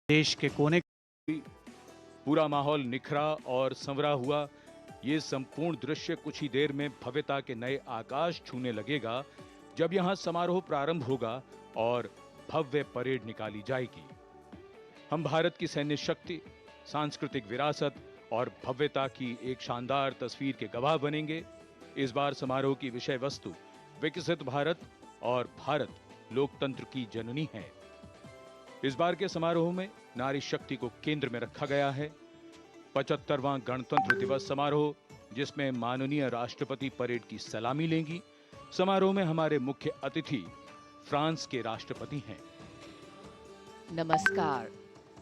देश के कोने पूरा माहौल निखरा और संवरा हुआ। ये संपूर्ण दृश्य कुछ ही देर में भव्यता के नए आकाश छूने लगेगा जब यहां समारोह प्रारंभ होगा और भव्य परेड निकाली जाएगी। हम भारत की सैन्य शक्ति, सांस्कृतिक विरासत और भव्यता की एक शानदार तस्वीर के गवाह बनेंगे। इस बार समारोह की विषय वस्तु विकसित भारत और भारत लोकतंत्र की जननी है। इस बार के समारोह में नारी शक्ति को केंद्र में रखा गया है। 75वां गणतंत्र दिवस समारोह, जिसमें माननीय राष्ट्रपति परेड की सलामी लेंगी। समारोह में हमारे मुख्य अतिथि फ्रांस के राष्ट्रपति हैं। Namaskar.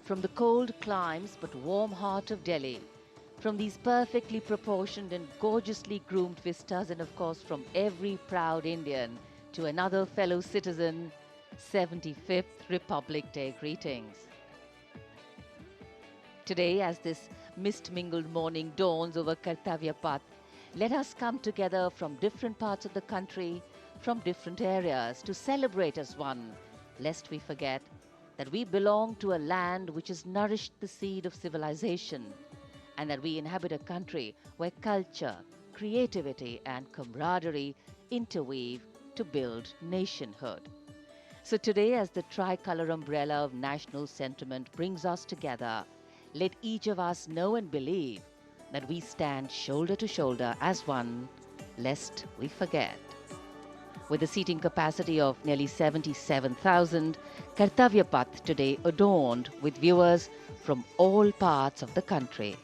From the cold climes but warm heart of Delhi, from these perfectly proportioned and gorgeously groomed vistas, and of course from every proud Indian to another fellow citizen, 75th Republic Day greetings. Today, as this mist-mingled morning dawns over Kartavya Path, let us come together from different parts of the country, from different areas, to celebrate as one, lest we forget that we belong to a land which has nourished the seed of civilization, and that we inhabit a country where culture, creativity and camaraderie interweave to build nationhood. So today, as the tricolour umbrella of national sentiment brings us together, let each of us know and believe that we stand shoulder to shoulder as one, lest we forget. With a seating capacity of nearly 77,000, Kartavya Path today adorned with viewers from all parts of the country.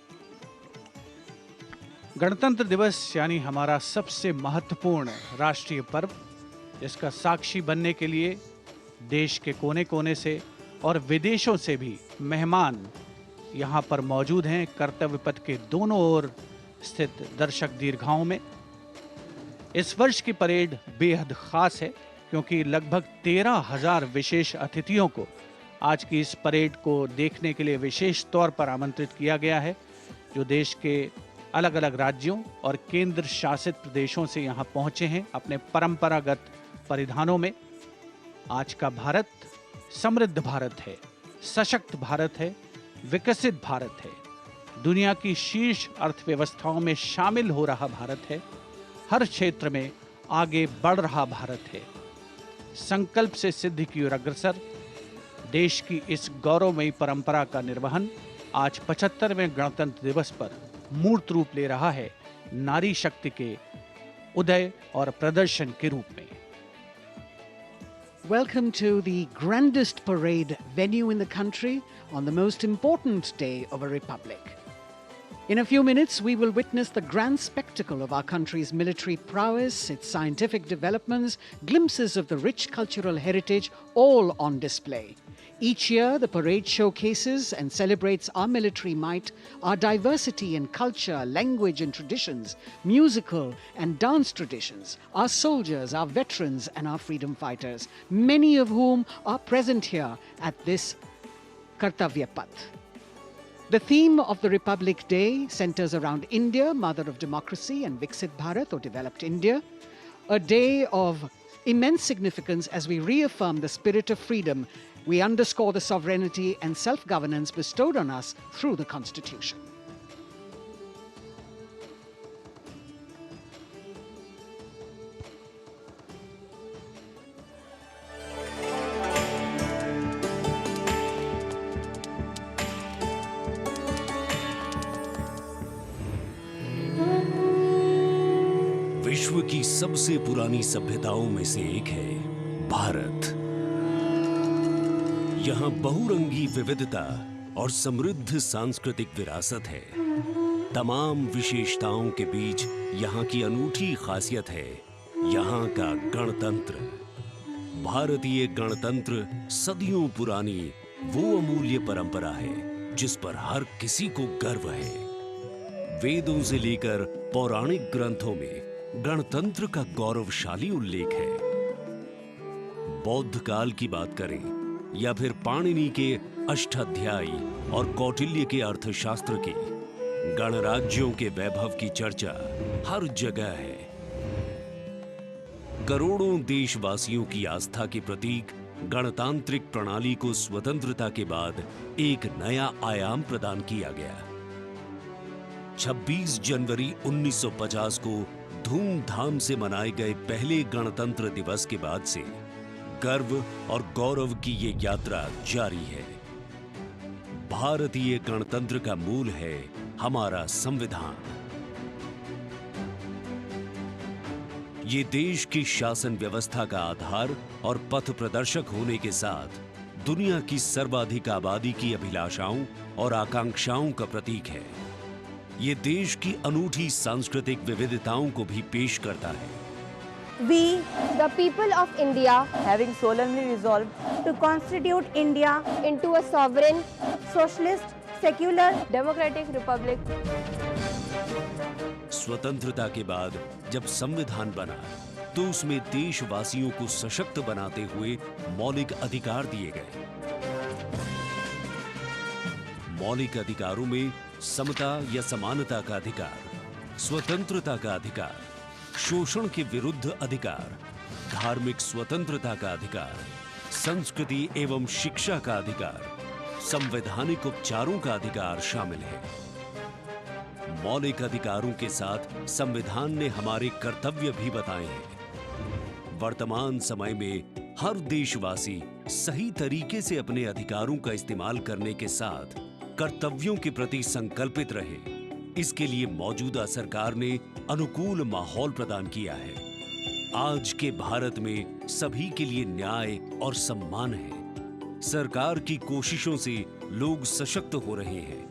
गणतंत्र दिवस यानी हमारा सबसे महत्वपूर्ण राष्ट्रीय पर्व, जिसका साक्षी बनने के लिए देश के कोने कोने से और विदेशों से भी मेहमान यहाँ पर मौजूद हैं। कर्तव्य पथ के दोनों ओर स्थित दर्शक दीर्घाओं में इस वर्ष की परेड बेहद खास है, क्योंकि लगभग 13,000 विशेष अतिथियों को आज की इस परेड को देखने के लिए विशेष तौर पर आमंत्रित किया गया है, जो देश के अलग अलग राज्यों और केंद्र शासित प्रदेशों से यहाँ पहुँचे हैं अपने परंपरागत परिधानों में। आज का भारत समृद्ध भारत है, सशक्त भारत है, विकसित भारत है, दुनिया की शीर्ष अर्थव्यवस्थाओं में शामिल हो रहा भारत है, हर क्षेत्र में आगे बढ़ रहा भारत है, संकल्प से सिद्धि की ओर अग्रसर। देश की इस गौरवमयी परंपरा का निर्वहन आज 75वें गणतंत्र दिवस पर मूर्त रूप ले रहा है, नारी शक्ति के उदय और प्रदर्शन के रूप में। Welcome to the grandest parade venue in the country on the most important day of a republic. In a few minutes, we will witness the grand spectacle of our country's military prowess, its scientific developments, glimpses of the rich cultural heritage, all on display. Each year, the parade showcases and celebrates our military might, our diversity in culture, language and traditions, musical and dance traditions, our soldiers, our veterans and our freedom fighters, many of whom are present here at this Kartavya Path. The theme of the Republic Day centers around India, mother of democracy, and Viksit Bharat, or developed India, a day of immense significance as we reaffirm the spirit of freedom. We underscore the sovereignty and self-governance bestowed on us through the Constitution. विश्व की सबसे पुरानी सभ्यताओं में से एक है भारत। यहाँ बहुरंगी विविधता और समृद्ध सांस्कृतिक विरासत है। तमाम विशेषताओं के बीच यहाँ की अनूठी खासियत है यहाँ का गणतंत्र। भारतीय गणतंत्र सदियों पुरानी वो अमूल्य परंपरा है जिस पर हर किसी को गर्व है। वेदों से लेकर पौराणिक ग्रंथों में गणतंत्र का गौरवशाली उल्लेख है। बौद्ध काल की बात करें या फिर पाणिनि के अष्टाध्यायी और कौटिल्य के अर्थशास्त्र की, गणराज्यों के वैभव की चर्चा हर जगह है। करोड़ों देशवासियों की आस्था के प्रतीक गणतांत्रिक प्रणाली को स्वतंत्रता के बाद एक नया आयाम प्रदान किया गया। 26 जनवरी 1950 को धूमधाम से मनाए गए पहले गणतंत्र दिवस के बाद से गर्व और गौरव की ये यात्रा जारी है। भारतीय गणतंत्र का मूल है हमारा संविधान। ये देश की शासन व्यवस्था का आधार और पथ प्रदर्शक होने के साथ दुनिया की सर्वाधिक आबादी की अभिलाषाओं और आकांक्षाओं का प्रतीक है। ये देश की अनूठी सांस्कृतिक विविधताओं को भी पेश करता है। We, the people of India, having solemnly resolved to constitute India into a sovereign, socialist, secular, democratic republic. स्वतंत्रता के बाद जब संविधान बना तो उसमें देशवासियों को सशक्त बनाते हुए मौलिक अधिकार दिए गए। मौलिक अधिकारों में समता या समानता का अधिकार, स्वतंत्रता का अधिकार, शोषण के विरुद्ध अधिकार, धार्मिक स्वतंत्रता का अधिकार, संस्कृति एवं शिक्षा का अधिकार, संवैधानिक उपचारों का अधिकार शामिल है। मौलिक अधिकारों के साथ संविधान ने हमारे कर्तव्य भी बताए हैं। वर्तमान समय में हर देशवासी सही तरीके से अपने अधिकारों का इस्तेमाल करने के साथ कर्तव्यों के प्रति संकल्पित रहे, इसके लिए मौजूदा सरकार ने अनुकूल माहौल प्रदान किया है। आज के भारत में सभी के लिए न्याय और सम्मान है। सरकार की कोशिशों से लोग सशक्त हो रहे हैं।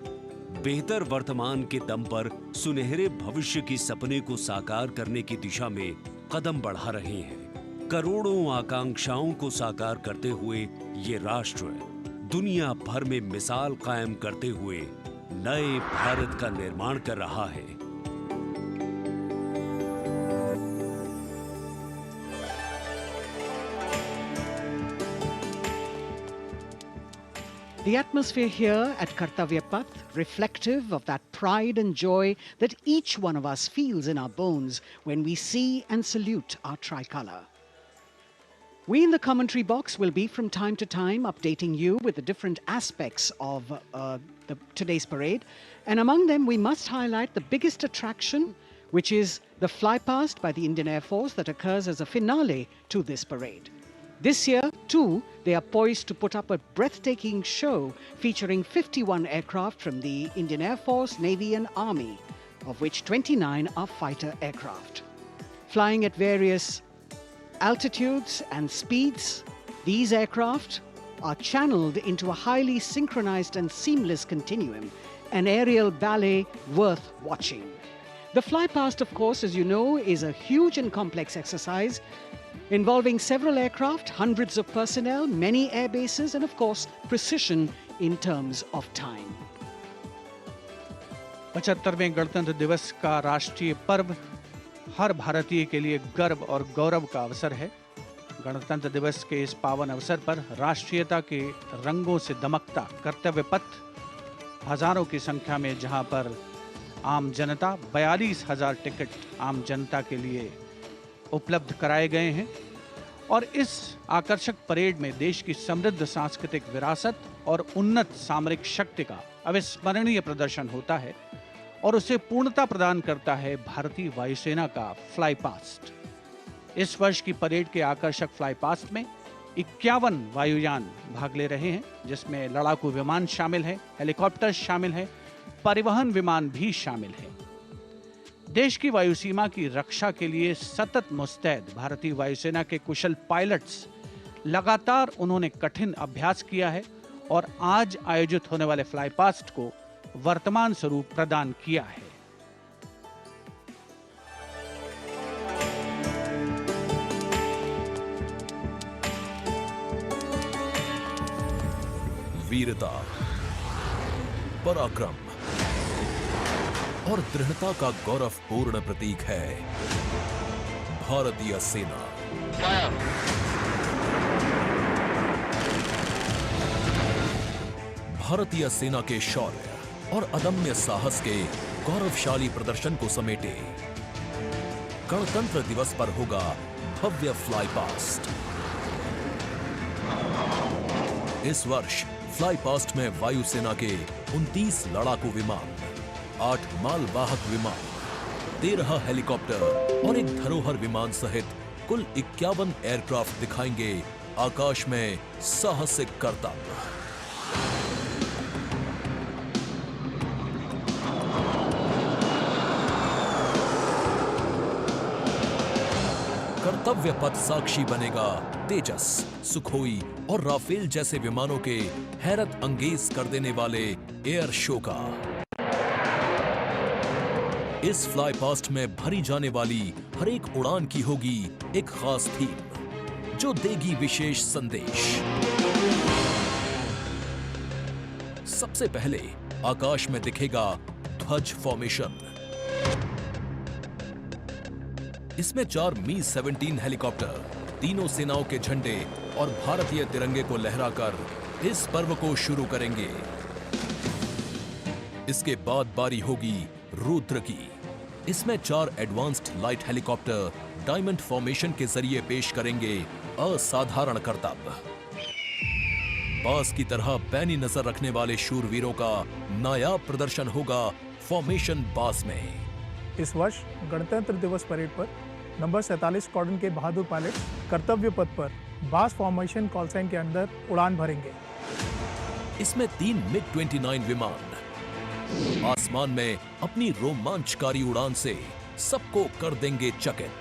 बेहतर वर्तमान के दम पर सुनहरे भविष्य के सपने को साकार करने की दिशा में कदम बढ़ा रहे हैं। करोड़ों आकांक्षाओं को साकार करते हुए ये राष्ट्र दुनिया भर में मिसाल कायम करते हुए नए भारत का निर्माण कर रहा है। The atmosphere here at Kartavya Path, reflective of that pride and joy that each one of us feels in our bones when we see and salute our tricolour. We in the commentary box will be from time to time updating you with the different aspects of today's parade. And among them, we must highlight the biggest attraction, which is the flypast by the Indian Air Force that occurs as a finale to this parade. This year, too, they are poised to put up a breathtaking show featuring 51 aircraft from the Indian Air Force, Navy and Army, of which 29 are fighter aircraft. Flying at various altitudes and speeds, these aircraft are channeled into a highly synchronized and seamless continuum, an aerial ballet worth watching. The flypast, of course, as you know, is a huge and complex exercise involving several aircraft, hundreds of personnel, many air bases, and of course, precision in terms of time. 75वें गणतंत्र दिवस का राष्ट्रीय पर्व हर भारतीय के लिए गर्व और गौरव का अवसर है। गणतंत्र दिवस के इस पावन अवसर पर राष्ट्रीयता के रंगों से दमकता कर्तव्य पथ हजारों की संख्या में, जहां पर आम जनता 42,000 टिकट आम जनता के लिए उपलब्ध कराए गए हैं। और इस आकर्षक परेड में देश की समृद्ध सांस्कृतिक विरासत और उन्नत सामरिक शक्ति का अविस्मरणीय प्रदर्शन होता है और उसे पूर्णता प्रदान करता है भारतीय वायुसेना का फ्लाई पास्ट। इस वर्ष की परेड के आकर्षक फ्लाई पास्ट में 51 वायुयान भाग ले रहे हैं, जिसमें लड़ाकू विमान शामिल है, हेलीकॉप्टर शामिल है, परिवहन विमान भी शामिल है। देश की वायुसीमा की रक्षा के लिए सतत मुस्तैद भारतीय वायुसेना के कुशल पायलट्स लगातार उन्होंने कठिन अभ्यास किया है और आज आयोजित होने वाले फ्लाई पास्ट को वर्तमान स्वरूप प्रदान किया है। वीरता, पराक्रम और दृढ़ता का गौरवपूर्ण प्रतीक है भारतीय सेना। भारतीय सेना के शौर्य और अदम्य साहस के गौरवशाली प्रदर्शन को समेटे गणतंत्र दिवस पर होगा भव्य फ्लाई पास्ट। इस वर्ष फ्लाई पास्ट में वायुसेना के 29 लड़ाकू विमान, 8 मालवाहक विमान, 13 हेलीकॉप्टर और एक धरोहर विमान सहित कुल 51 एयरक्राफ्ट दिखाएंगे आकाश में साहसिक करतब। कर्तव्य पथ साक्षी बनेगा तेजस, सुखोई और राफेल जैसे विमानों के हैरत अंगेज कर देने वाले एयर शो का। इस फ्लाई पास्ट में भरी जाने वाली हर एक उड़ान की होगी एक खास थीम जो देगी विशेष संदेश। सबसे पहले आकाश में दिखेगा ध्वज फॉर्मेशन। इसमें 4 मी-17 हेलीकॉप्टर तीनों सेनाओं के झंडे और भारतीय तिरंगे को लहराकर इस पर्व को शुरू करेंगे। इसके बाद बारी होगी रुद्र की। इसमें 4 advanced light helicopter diamond formation के जरिए पेश करेंगे असाधारण करतब। बास की तरह पैनी नजर रखने वाले शूरवीरों का नायाब प्रदर्शन होगा फॉर्मेशन बास में। इस वर्ष गणतंत्र दिवस परेड पर नंबर 47 स्क्वाड्रन के बहादुर पायलट कर्तव्य पथ पर बास फॉर्मेशन कॉल साइन के अंदर उड़ान भरेंगे। इसमें 3 मिग-29 विमान आसमान में अपनी रोमांचकारी उड़ान से सबको कर देंगे चकित।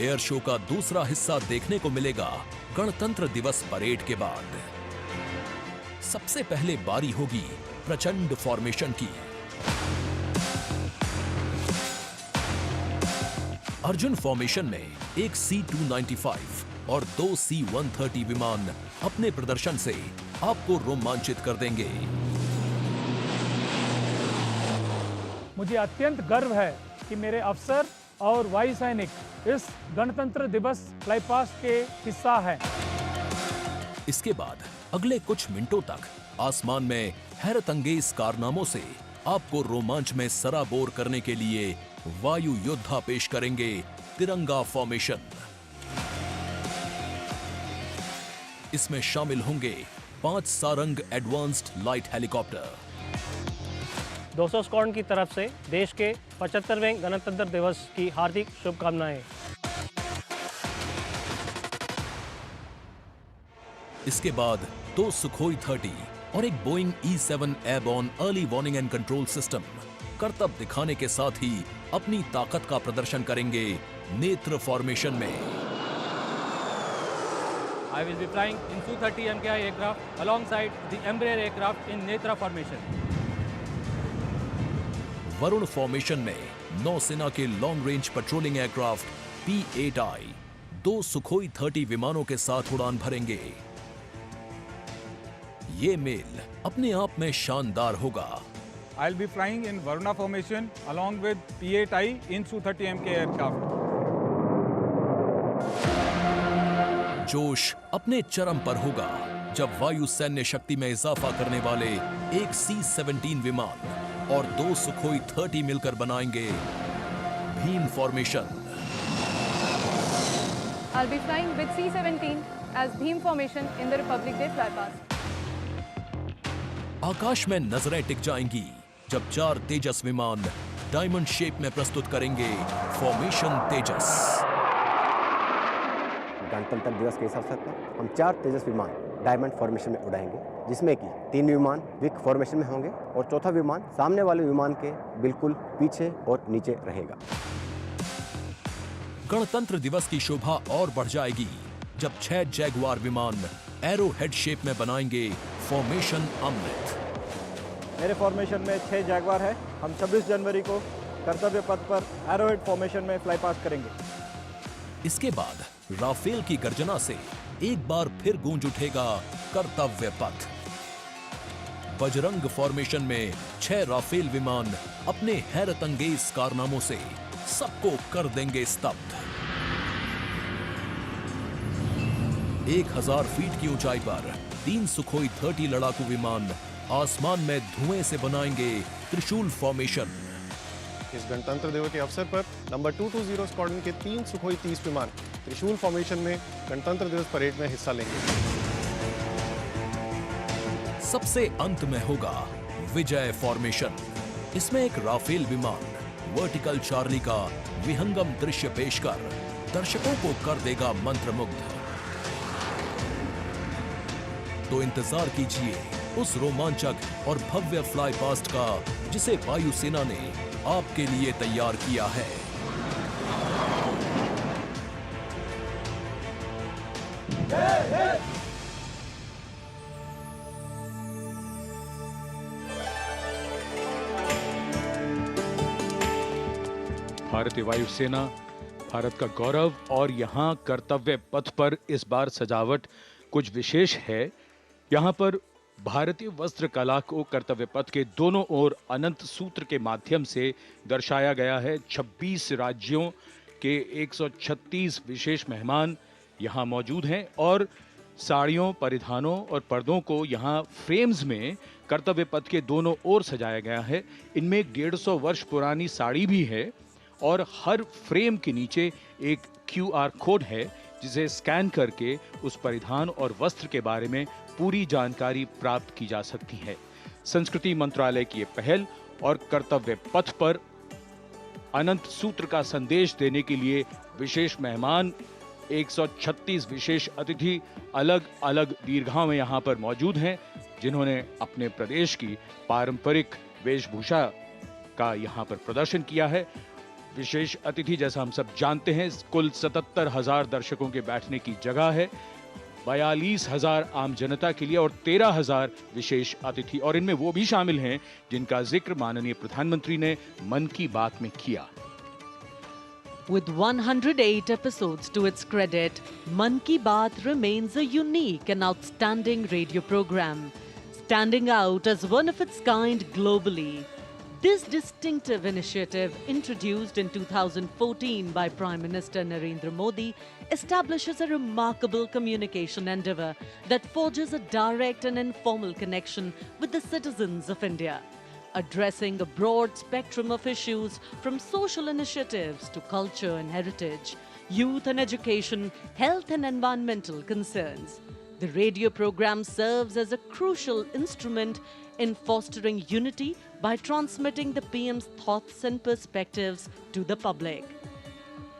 एयर शो का दूसरा हिस्सा देखने को मिलेगा गणतंत्र दिवस परेड के बाद। सबसे पहले बारी होगी प्रचंड फॉर्मेशन की। अर्जुन फॉर्मेशन में एक C-295 और 2 C-130 विमान अपने प्रदर्शन से आपको रोमांचित कर देंगे। मुझे अत्यंत गर्व है कि मेरे अफसर और वायु सैनिक इस गणतंत्र दिवस फ्लाई पास्ट के हिस्सा हैं। इसके बाद अगले कुछ मिनटों तक आसमान में हैरत अंगेज कारनामों से आपको रोमांच में सराबोर करने के लिए वायु योद्धा पेश करेंगे तिरंगा फॉर्मेशन। इसमें शामिल होंगे 5 Sarang advanced light helicopter. 200 squadron की तरफ से देश के 75वें गणतंत्र दिवस की हार्दिक शुभकामनाएं। इसके बाद 2 सुखोई 30 और एक Boeing E-7 airborne early warning and control system करतब दिखाने के साथ ही अपनी ताकत का प्रदर्शन करेंगे नेत्र फॉर्मेशन में। I will be flying in Su-30 MKI aircraft alongside the Embraer aircraft in Netra formation. Varun formation में नौसेना के long range patrolling aircraft P-8I 2 Sukhoi 30 विमानों के साथ उड़ान भरेंगे। ये मेल अपने आप में शानदार होगा। I'll be flying in Varuna formation along with P-8I in Su-30 MK aircraft. जोश अपने चरम पर होगा जब वायु सैन्य शक्ति में इजाफा करने वाले एक C-17 विमान और 2 सुखोई 30 मिलकर बनाएंगे Bhim formation. I'll be flying with C-17 as Bhim formation in the Republic Day flypast. आकाश में नजरें टिक जाएंगी जब 4 तेजस विमान डायमंड शेप में प्रस्तुत करेंगे फॉर्मेशन तेजस। गणतंत्र दिवस के इस अवसर पर हम 4 तेजस विमान डायमंड फॉर्मेशन में उड़ाएंगे, जिसमें कि 3 विमान विक फॉर्मेशन में होंगे और चौथा विमान सामने वाले विमान के बिल्कुल पीछे और नीचे रहेगा। गणतंत्र दिवस की शोभा और बढ़ जाएगी जब 6 जैगुआर विमान एरो हेड शेप में बनाएंगे फॉर्मेशन अमृत। मेरे फॉर्मेशन में 6 जैगुआर है। हम 26 जनवरी को कर्तव्य पथ पर एरोहेड फॉर्मेशन में फ्लाई पास्ट करेंगे। इसके बाद राफेल की गर्जना से एक बार फिर गूंज उठेगा कर्तव्य पथ। बजरंग फॉर्मेशन में 6 राफेल विमान अपने हैरत अंगेज कारनामों से सबको कर देंगे स्तब्ध। 1000 फीट की ऊंचाई पर 3 सुखोई 30 लड़ाकू विमान आसमान में धुएं से बनाएंगे त्रिशूल फॉर्मेशन। इस गणतंत्र दिवस के अवसर पर नंबर 220 स्क्वाड्रन के 3 सुखोई 30 विमान त्रिशूल फॉर्मेशन में गणतंत्र दिवस परेड में हिस्सा लेंगे। सबसे अंत में होगा विजय फॉर्मेशन। इसमें एक राफेल विमान वर्टिकल चार्ली का विहंगम दृश्य पेश कर दर्शकों को कर देगा मंत्रमुग्ध। तो इंतजार कीजिए उस रोमांचक और भव्य फ्लाई पास्ट का जिसे वायुसेना ने आपके लिए तैयार किया है। भारतीय वायुसेना भारत का गौरव, और यहाँ कर्तव्य पथ पर इस बार सजावट कुछ विशेष है। यहाँ पर भारतीय वस्त्र कला को कर्तव्य पथ के दोनों ओर अनंत सूत्र के माध्यम से दर्शाया गया है। 26 राज्यों के 136 विशेष मेहमान यहाँ मौजूद हैं और साड़ियों, परिधानों और पर्दों को यहाँ फ्रेम्स में कर्तव्य पथ के दोनों ओर सजाया गया है। इनमें 150 वर्ष पुरानी साड़ी भी है और हर फ्रेम के नीचे एक QR कोड है जिसे स्कैन करके उस परिधान और वस्त्र के बारे में पूरी जानकारी प्राप्त की जा सकती है। संस्कृति मंत्रालय की ये पहल और कर्तव्य पथ पर अनंत सूत्र का संदेश देने के लिए विशेष मेहमान 136 विशेष अतिथि अलग अलग दीर्घाओं में यहाँ पर मौजूद हैं, जिन्होंने अपने प्रदेश की पारंपरिक वेशभूषा का यहाँ पर प्रदर्शन किया है। विशेष अतिथि, जैसा हम सब जानते हैं, कुल 77,000 दर्शकों के बैठने की जगह है, 42,000 आम जनता के लिए और 13,000 विशेष अतिथि, और इनमें वो भी शामिल हैं जिनका जिक्र माननीय प्रधानमंत्री ने मन की बात में किया। With 108 episodes to its credit, Mann Ki Baat remains a unique and outstanding radio program, standing out as one of its kind globally. This distinctive initiative, introduced in 2014 by Prime Minister Narendra Modi, establishes a remarkable communication endeavour that forges a direct and informal connection with the citizens of India, addressing a broad spectrum of issues from social initiatives to culture and heritage, youth and education, health and environmental concerns. The radio program serves as a crucial instrument in fostering unity by transmitting the PM's thoughts and perspectives to the public.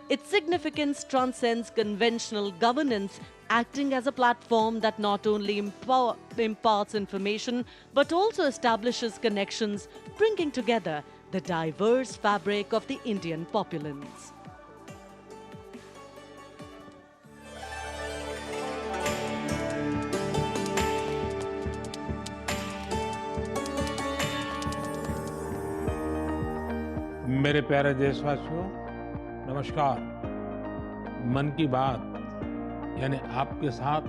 Its significance transcends conventional governance, acting as a platform that not only imparts information but also establishes connections, bringing together the diverse fabric of the Indian populace. मेरे प्यारे देशवासियों, नमस्कार। मन की बात यानी आपके साथ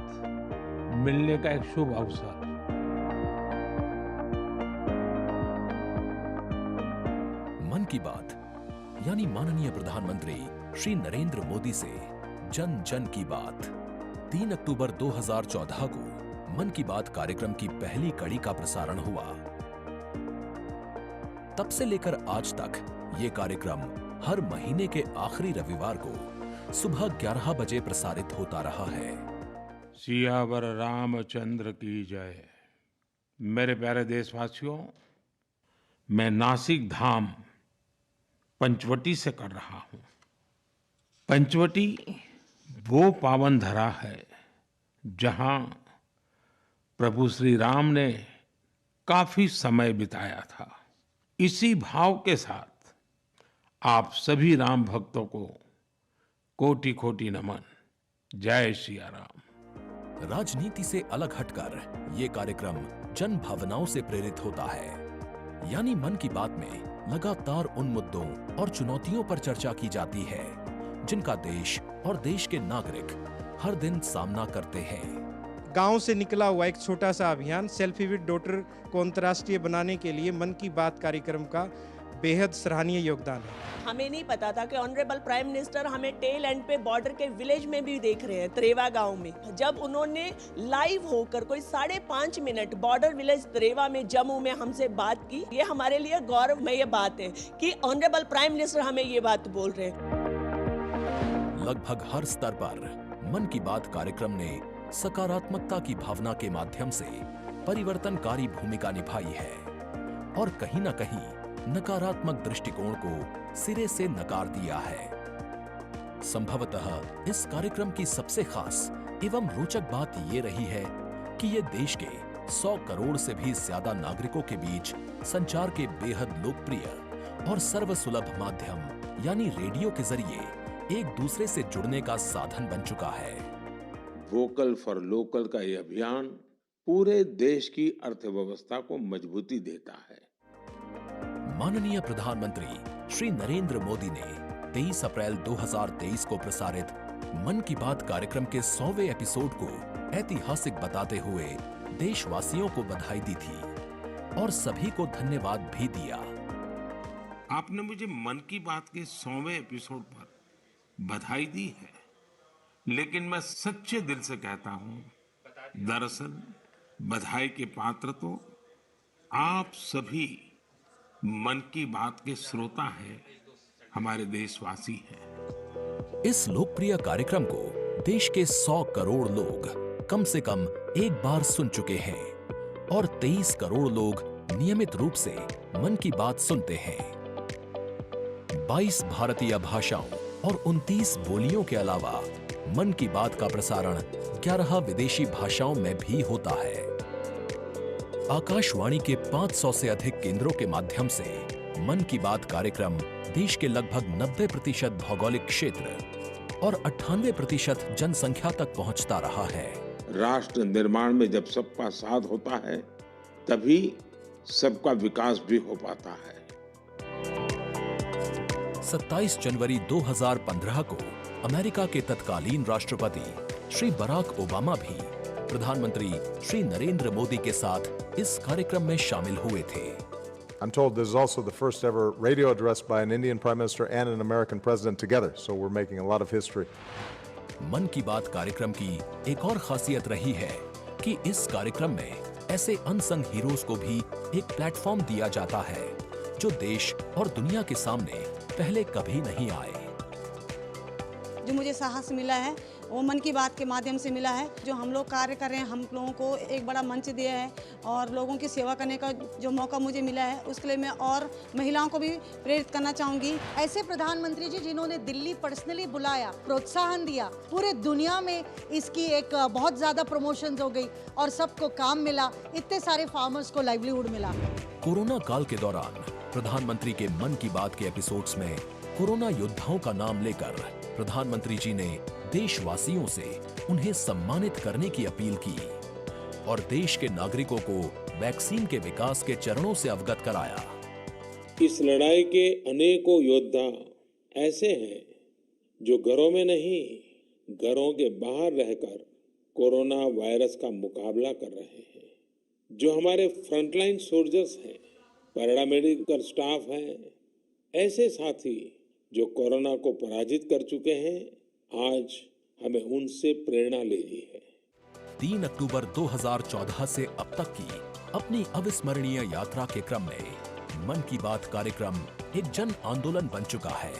मिलने का एक शुभ अवसर। मन की बात यानी माननीय प्रधानमंत्री श्री नरेंद्र मोदी से जन जन की बात। 3 अक्टूबर 2014 को मन की बात कार्यक्रम की पहली कड़ी का प्रसारण हुआ। तब से लेकर आज तक ये कार्यक्रम हर महीने के आखिरी रविवार को सुबह 11 बजे प्रसारित होता रहा है। सियावर रामचंद्र की जय। मेरे प्यारे देशवासियों, मैं नासिक धाम पंचवटी से कर रहा हूं। पंचवटी वो पावन धरा है जहां प्रभु श्री राम ने काफी समय बिताया था। इसी भाव के साथ आप सभी राम भक्तों को कोटि कोटि नमन। जय सिया राम। राजनीति से अलग हटकर ये कार्यक्रम जन भावनाओं से प्रेरित होता है, यानी मन की बात में लगातार उन मुद्दों और चुनौतियों पर चर्चा की जाती है जिनका देश और देश के नागरिक हर दिन सामना करते हैं। गांव से निकला हुआ एक छोटा सा अभियान सेल्फी विद डॉटर को अंतर्राष्ट्रीय बनाने के लिए मन की बात कार्यक्रम का बेहद सराहनीय योगदान है। हमें नहीं पता था कि ऑनरेबल प्राइम मिनिस्टर हमें टेल एंड पे बॉर्डर के विलेज में भी देख रहे हैं, त्रेवा गांव में। जब उन्होंने लाइव होकर कोई 5.5 मिनट बॉर्डर विलेज त्रेवा में जम्मू में हमसे बात की, ये हमारे लिए गौरवमय बात है कि ऑनरेबल प्राइम मिनिस्टर हमें ये बात बोल रहे हैं। लगभग हर स्तर पर मन की बात कार्यक्रम ने सकारात्मकता की भावना के माध्यम से परिवर्तनकारी भूमिका निभाई है और कहीं ना कहीं नकारात्मक दृष्टिकोण को सिरे से नकार दिया है। संभवतः इस कार्यक्रम की सबसे खास एवं रोचक बात ये रही है कि ये देश के 100 करोड़ से भी ज्यादा नागरिकों के बीच संचार के बेहद लोकप्रिय और सर्वसुलभ माध्यम यानी रेडियो के जरिए एक दूसरे से जुड़ने का साधन बन चुका है। वोकल फॉर लोकल का यह अभियान पूरे देश की अर्थव्यवस्था को मजबूती देता है। माननीय प्रधानमंत्री श्री नरेंद्र मोदी ने 23 अप्रैल 2023 को प्रसारित मन की बात कार्यक्रम के 100वें एपिसोड को ऐतिहासिक बताते हुए देशवासियों को बधाई दी थी और सभी को धन्यवाद भी दिया। आपने मुझे मन की बात के 100वें एपिसोड पर बधाई दी है, लेकिन मैं सच्चे दिल से कहता हूं, दरअसल बधाई के पात्र तो आप सभी मन की बात के श्रोता हैं, हमारे देशवासी हैं। इस लोकप्रिय कार्यक्रम को देश के 100 करोड़ लोग कम से कम एक बार सुन चुके हैं और 23 करोड़ लोग नियमित रूप से मन की बात सुनते हैं। 22 भारतीय भाषाओं और 29 बोलियों के अलावा मन की बात का प्रसारण 11 विदेशी भाषाओं में भी होता है। आकाशवाणी के 500 से अधिक केंद्रों के माध्यम से मन की बात कार्यक्रम देश के लगभग 90% भौगोलिक क्षेत्र और 98% जनसंख्या तक पहुंचता रहा है। राष्ट्र निर्माण में जब सबका साथ होता है, तभी सबका विकास भी हो पाता है। 27 जनवरी 2015 को अमेरिका के तत्कालीन राष्ट्रपति श्री बराक ओबामा भी प्रधानमंत्री श्री नरेंद्र मोदी के साथ इस कार्यक्रम में शामिल हुए थे। I'm told this is also the first ever radio address by an Indian Prime Minister and an American President together, so we're making a lot of history. मन की बात कार्यक्रम की एक और खासियत रही है कि इस कार्यक्रम में ऐसे अनसंग हीरोज को भी एक प्लेटफॉर्म दिया जाता है जो देश और दुनिया के सामने पहले कभी नहीं आए। जो मुझे साहस मिला है वो मन की बात के माध्यम से मिला है। जो हम लोग कार्य कर रहे हैं, हम लोगों को एक बड़ा मंच दिया है और लोगों की सेवा करने का जो मौका मुझे मिला है, उसके लिए मैं और महिलाओं को भी प्रेरित करना चाहूँगी। ऐसे प्रधानमंत्री जी जिन्होंने दिल्ली पर्सनली बुलाया, प्रोत्साहन दिया, पूरे दुनिया में इसकी एक बहुत ज़्यादा प्रमोशन हो गई और सबको काम मिला, इतने सारे फार्मर्स को लाइवलीहुड मिला। कोरोना काल के दौरान प्रधानमंत्री के मन की बात के एपिसोड्स में कोरोना योद्धाओं का नाम लेकर प्रधानमंत्री जी ने देशवासियों से उन्हें सम्मानित करने की अपील की और देश के नागरिकों को वैक्सीन के विकास के चरणों से अवगत कराया। इस लड़ाई के अनेकों योद्धा ऐसे हैं जो घरों में नहीं, घरों के बाहर रहकर कोरोना वायरस का मुकाबला कर रहे हैं। जो हमारे फ्रंटलाइन सोल्जर्स हैं, पैरामेडिकल स्टाफ हैं, ऐसे साथी जो कोरोना को पराजित कर चुके हैं, आज हमें उनसे प्रेरणा लेनी है। 3 अक्टूबर 2014 से अब तक की अपनी अविस्मरणीय यात्रा के क्रम में मन की बात कार्यक्रम एक जन आंदोलन बन चुका है।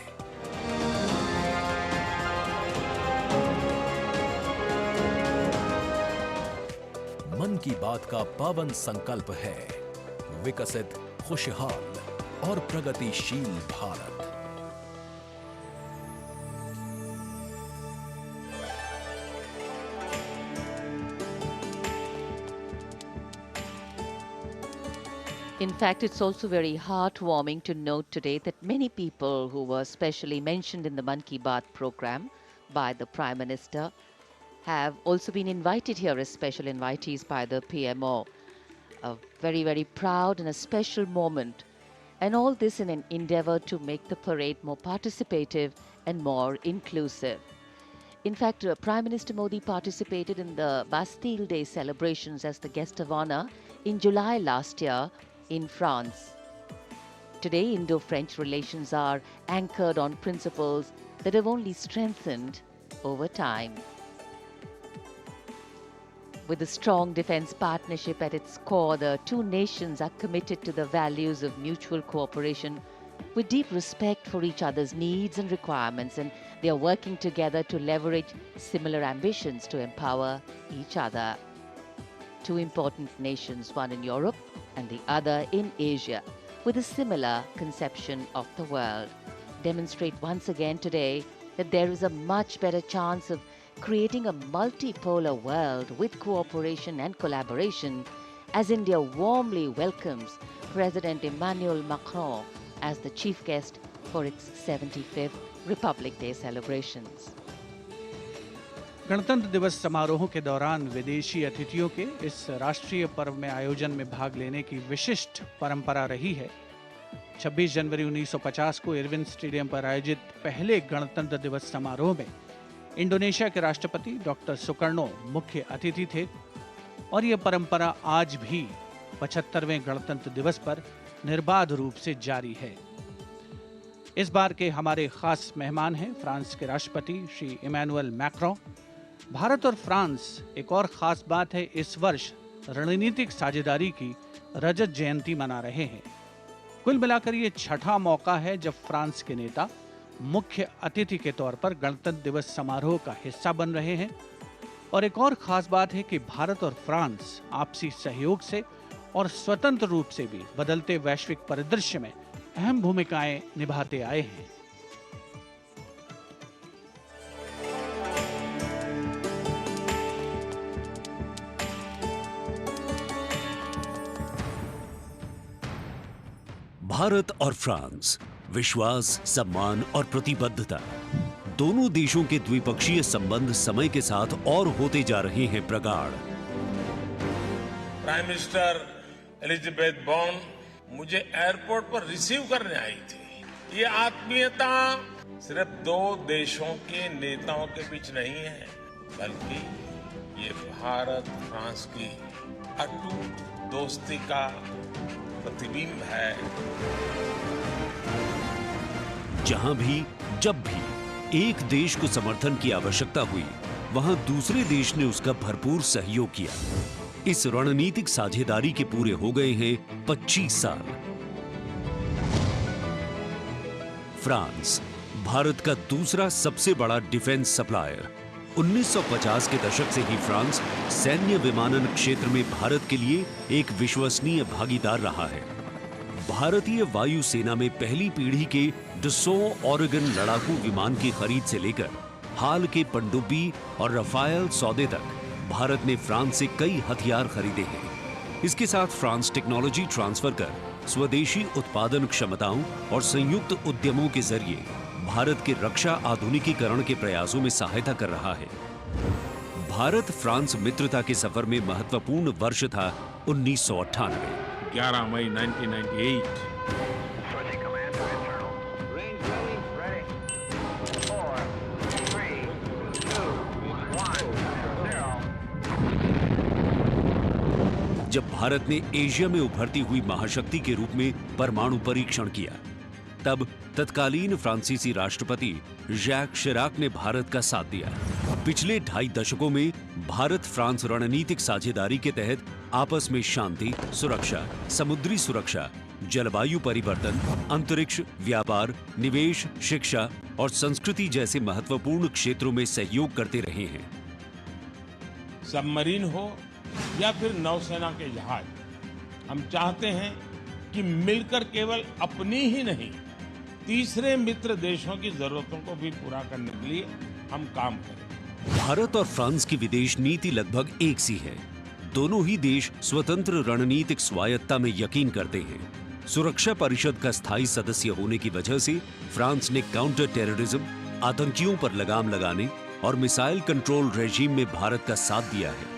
मन की बात का पावन संकल्प है विकसित, खुशहाल और प्रगतिशील Bharat. In fact, it's also very heartwarming to note today that many people who were specially mentioned in the Man Ki Baat program by the Prime Minister have also been invited here as special invitees by the PMO. A very, very proud and a special moment. And all this in an endeavor to make the parade more participative and more inclusive. In fact, Prime Minister Modi participated in the Bastille Day celebrations as the guest of honor in July last year in France. Today, Indo-French relations are anchored on principles that have only strengthened over time. With a strong defense partnership at its core, the two nations are committed to the values of mutual cooperation with deep respect for each other's needs and requirements, and they are working together to leverage similar ambitions to empower each other. two important nations, one in Europe and the other in Asia, with a similar conception of the world, demonstrate once again today that there is a much better chance of creating a multipolar world with cooperation and collaboration, as India warmly welcomes President Emmanuel Macron as the chief guest for its 75th Republic Day celebrations. गणतंत्र दिवस समारोहों के दौरान विदेशी अतिथियों के इस राष्ट्रीय पर्व में आयोजन में भाग लेने की विशिष्ट परंपरा रही है। 26 जनवरी 1950 को इरविन स्टेडियम पर आयोजित पहले गणतंत्र दिवस समारोह में इंडोनेशिया के राष्ट्रपति डॉक्टर सुकर्णो मुख्य अतिथि थे और यह परंपरा आज भी 75वें गणतंत्र दिवस पर निर्बाध रूप से जारी है। इस बार के हमारे खास मेहमान हैं फ्रांस के राष्ट्रपति श्री इमैनुअल मैक्रों। भारत और फ्रांस, एक और खास बात है, इस वर्ष रणनीतिक साझेदारी की रजत जयंती मना रहे हैं। कुल मिलाकर ये छठा मौका है जब फ्रांस के नेता मुख्य अतिथि के तौर पर गणतंत्र दिवस समारोह का हिस्सा बन रहे हैं। और एक और खास बात है कि भारत और फ्रांस आपसी सहयोग से और स्वतंत्र रूप से भी बदलते वैश्विक परिदृश्य में अहम भूमिकाएं निभाते आए हैं। भारत और फ्रांस, विश्वास, सम्मान और प्रतिबद्धता, दोनों देशों के द्विपक्षीय संबंध समय के साथ और होते जा रहे हैं प्रगाढ़। प्राइम मिनिस्टर एलिजाबेथ बॉर्न मुझे एयरपोर्ट पर रिसीव करने आई थी। ये आत्मीयता सिर्फ दो देशों के नेताओं के बीच नहीं है, बल्कि ये भारत फ्रांस की अटूट दोस्ती का प्रतिबिंब है। जहां भी, जब भी एक देश को समर्थन की आवश्यकता हुई, वहां दूसरे देश ने उसका भरपूर सहयोग किया। इस रणनीतिक साझेदारी के पूरे हो गए हैं 25 साल। फ्रांस, भारत का दूसरा सबसे बड़ा डिफेंस सप्लायर। 1950 के दशक से ही फ्रांस सैन्य विमानन क्षेत्र में भारत के लिए एक विश्वसनीय भागीदार रहा है। भारतीय वायुसेना में पहली पीढ़ी के डसो ओरेगन लड़ाकू विमान की खरीद से लेकर हाल के पनडुब्बी और रफायल सौदे तक भारत ने फ्रांस से कई हथियार खरीदे हैं। इसके साथ फ्रांस टेक्नोलॉजी ट्रांसफर कर स्वदेशी उत्पादन क्षमताओं और संयुक्त उद्यमों के जरिए भारत के रक्षा आधुनिकीकरण के प्रयासों में सहायता कर रहा है। भारत फ्रांस मित्रता के सफर में महत्वपूर्ण वर्ष था 1998। 11 मई 1998। जब भारत ने एशिया में उभरती हुई महाशक्ति के रूप में परमाणु परीक्षण किया, तब तत्कालीन फ्रांसीसी राष्ट्रपति जैक शिराक ने भारत का साथ दिया। पिछले 2.5 दशकों में भारत फ्रांस रणनीतिक साझेदारी के तहत आपस में शांति, सुरक्षा, समुद्री सुरक्षा, जलवायु परिवर्तन, अंतरिक्ष, व्यापार, निवेश, शिक्षा और संस्कृति जैसे महत्वपूर्ण क्षेत्रों में सहयोग करते रहे हैं। सबमरीन हो या फिर नौसेना के जहाज, हम चाहते हैं कि मिलकर केवल अपनी ही नहीं, तीसरे मित्र देशों की जरूरतों को भी पूरा करने के लिए हम काम करें। भारत और फ्रांस की विदेश नीति लगभग एक सी है। दोनों ही देश स्वतंत्र रणनीतिक स्वायत्ता में यकीन करते हैं। सुरक्षा परिषद का स्थायी सदस्य होने की वजह से फ्रांस ने काउंटर टेररिज्म, आतंकियों पर लगाम लगाने और मिसाइल कंट्रोल रेजीम में भारत का साथ दिया है।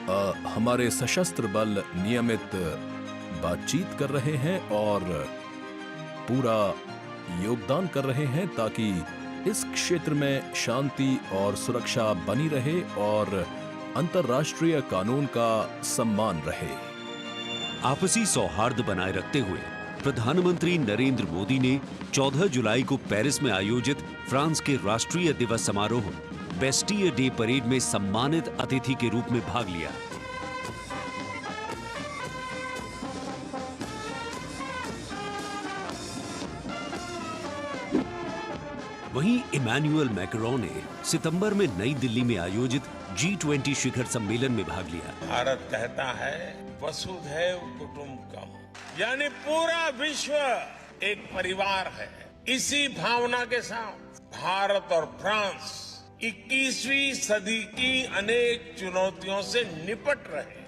हमारे सशस्त्र बल नियमित बातचीत कर रहे हैं और पूरा योगदान कर रहे हैं ताकि इस क्षेत्र में शांति और सुरक्षा बनी रहे और अंतर्राष्ट्रीय कानून का सम्मान रहे। आपसी सौहार्द बनाए रखते हुए प्रधानमंत्री नरेंद्र मोदी ने 14 जुलाई को पेरिस में आयोजित फ्रांस के राष्ट्रीय दिवस समारोह बेस्टियर डे परेड में सम्मानित अतिथि के रूप में भाग लिया। वहीं इमैनुअल मैक्रों ने सितंबर में नई दिल्ली में आयोजित G20 शिखर सम्मेलन में भाग लिया। भारत कहता है वसुधैव कुटुंबकम, यानी पूरा विश्व एक परिवार है। इसी भावना के साथ भारत और फ्रांस 21वीं सदी की अनेक चुनौतियों से निपट रहे हैं।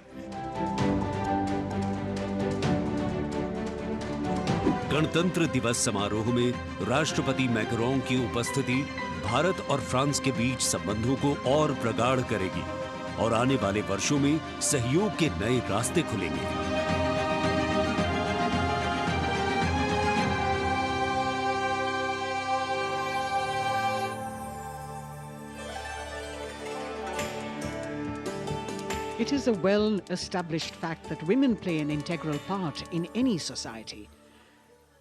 गणतंत्र दिवस समारोह में राष्ट्रपति मैक्रोन की उपस्थिति भारत और फ्रांस के बीच संबंधों को और प्रगाढ़ करेगी और आने वाले वर्षों में सहयोग के नए रास्ते खुलेंगे। It is a well-established fact that women play an integral part in any society.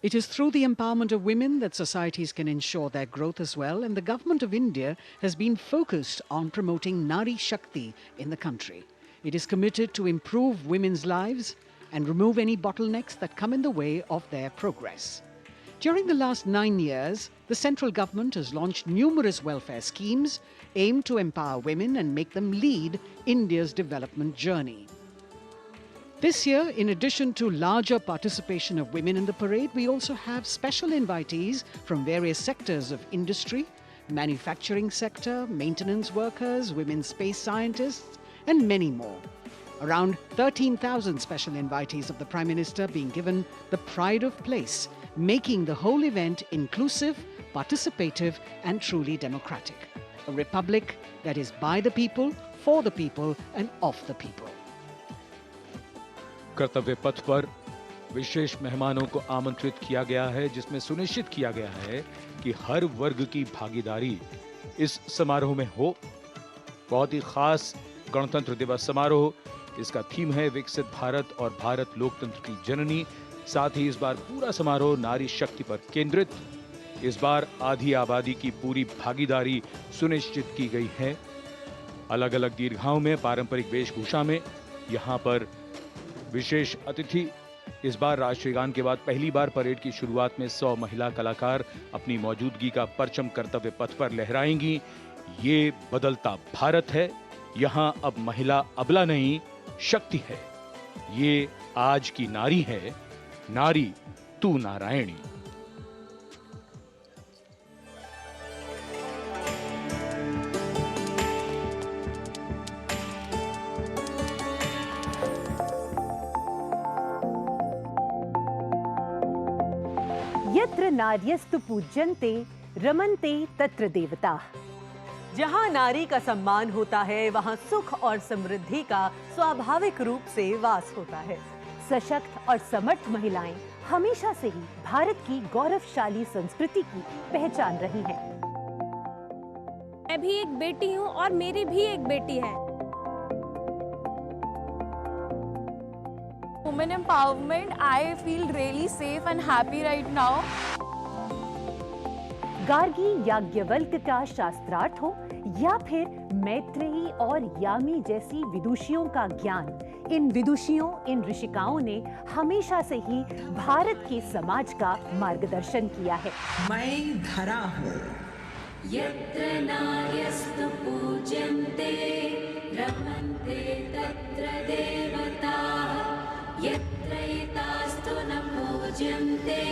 It is through the empowerment of women that societies can ensure their growth as well, and the Government of India has been focused on promoting Nari Shakti in the country. It is committed to improve women's lives and remove any bottlenecks that come in the way of their progress. During the last 9 years, the central government has launched numerous welfare schemes aimed to empower women and make them lead India's development journey. This year, in addition to larger participation of women in the parade, we also have special invitees from various sectors of industry, manufacturing sector, maintenance workers, women space scientists, and many more. Around 13,000 special invitees of the Prime Minister being given the pride of place, making the whole event inclusive, participative, and truly democratic. A republic that is by the people, for the people, and of the people. कर्तव्य पथ पर विशेष मेहमानों को आमंत्रित किया गया है, जिसमें सुनिश्चित किया गया है कि हर वर्ग की भागीदारी इस समारोह में हो। बहुत ही खास गणतंत्र दिवस समारोह, इसका थीम है विकसित भारत और भारत लोकतंत्र की जननी। साथ ही इस बार पूरा समारोह नारी शक्ति पर केंद्रित। इस बार आधी आबादी की पूरी भागीदारी सुनिश्चित की गई है। अलग अलग दीर्घाओं में पारंपरिक वेशभूषा में यहाँ पर विशेष अतिथि। इस बार राष्ट्रीय गान के बाद पहली बार परेड की शुरुआत में 100 महिला कलाकार अपनी मौजूदगी का परचम कर्तव्य पथ पर लहराएंगी। ये बदलता भारत है, यहाँ अब महिला अबला नहीं, शक्ति है। ये आज की नारी है, नारी तू नारायणी। यत्र नार्यस्तु पूज्यन्ते रमन्ते तत्र देवताः। जहाँ नारी का सम्मान होता है, वहाँ सुख और समृद्धि का स्वाभाविक रूप से वास होता है। सशक्त और समर्थ महिलाएं हमेशा से ही भारत की गौरवशाली संस्कृति की पहचान रही हैं। मैं भी एक बेटी हूँ और मेरी भी एक बेटी है। Women empowerment, I feel really safe and happy right now. Gargi Yajnavalkya का शास्त्रार्थ हो या फिर मैत्रेयी और यामी जैसी विदुषियों का ज्ञान, इन विदुषियों, इन ऋषिकाओं ने हमेशा से ही भारत के समाज का मार्गदर्शन किया है। मैं धरा हूँ। यत्र नार्यस्तु पूज्यन्ते रमन्ते तत्र देवताः, यत्र एतास्तु न पूज्यन्ते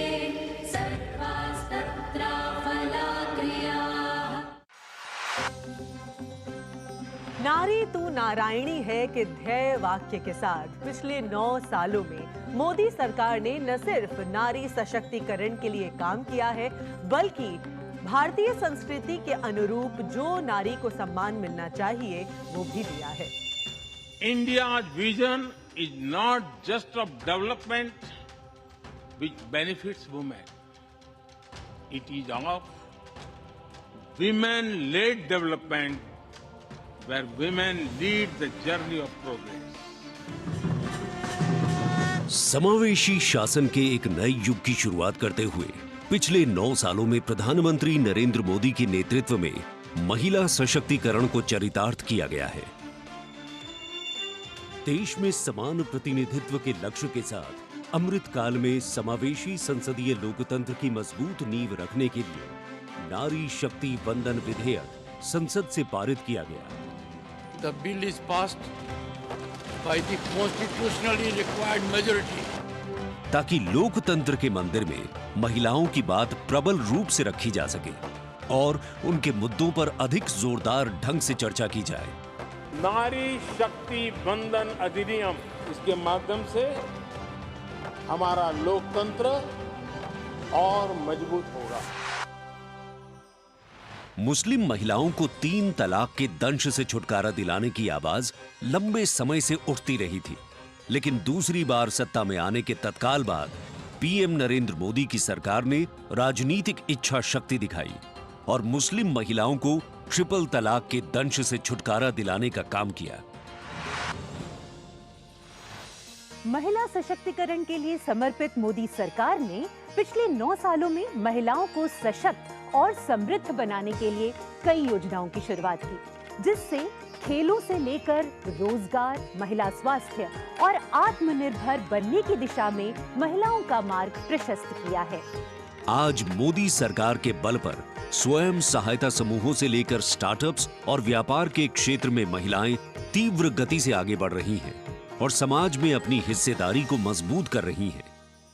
सर्वास्तत्र फलाक्रियाः। नारी तू नारायणी है के ध्येय वाक्य के साथ पिछले 9 सालों में मोदी सरकार ने न सिर्फ नारी सशक्तिकरण के लिए काम किया है, बल्कि भारतीय संस्कृति के अनुरूप जो नारी को सम्मान मिलना चाहिए वो भी दिया है। India's vision is not just of development which benefits women. It is of women-led development where women lead the journey of progress. समावेशी शासन के एक नए युग की शुरुआत करते हुए पिछले 9 सालों में प्रधानमंत्री नरेंद्र मोदी के नेतृत्व में महिला सशक्तिकरण को चरितार्थ किया गया है। देश में समान प्रतिनिधित्व के लक्ष्य के साथ अमृत काल में समावेशी संसदीय लोकतंत्र की मजबूत नींव रखने के लिए नारी शक्ति वंदन विधेयक संसद से पारित किया गया। The bill is passed by the constitutionally required majority. ताकि लोकतंत्र के मंदिर में महिलाओं की बात प्रबल रूप से रखी जा सके और उनके मुद्दों पर अधिक जोरदार ढंग से चर्चा की जाए। नारी शक्ति बंधन अधिनियम, इसके माध्यम से हमारा लोकतंत्र और मजबूत होगा। मुस्लिम महिलाओं को 3 तलाक के दंश से छुटकारा दिलाने की आवाज लंबे समय से उठती रही थी, लेकिन दूसरी बार सत्ता में आने के तत्काल बाद पीएम नरेंद्र मोदी की सरकार ने राजनीतिक इच्छा शक्ति दिखाई और मुस्लिम महिलाओं को ट्रिपल तलाक के दंश से छुटकारा दिलाने का काम किया। महिला सशक्तिकरण के लिए समर्पित मोदी सरकार ने पिछले 9 सालों में महिलाओं को सशक्त और समृद्ध बनाने के लिए कई योजनाओं की शुरुआत की, जिससे खेलों से लेकर रोजगार, महिला स्वास्थ्य और आत्मनिर्भर बनने की दिशा में महिलाओं का मार्ग प्रशस्त किया है। आज मोदी सरकार के बल पर स्वयं सहायता समूहों से लेकर स्टार्टअप्स और व्यापार के क्षेत्र में महिलाएं तीव्र गति से आगे बढ़ रही हैं और समाज में अपनी हिस्सेदारी को मजबूत कर रही हैं।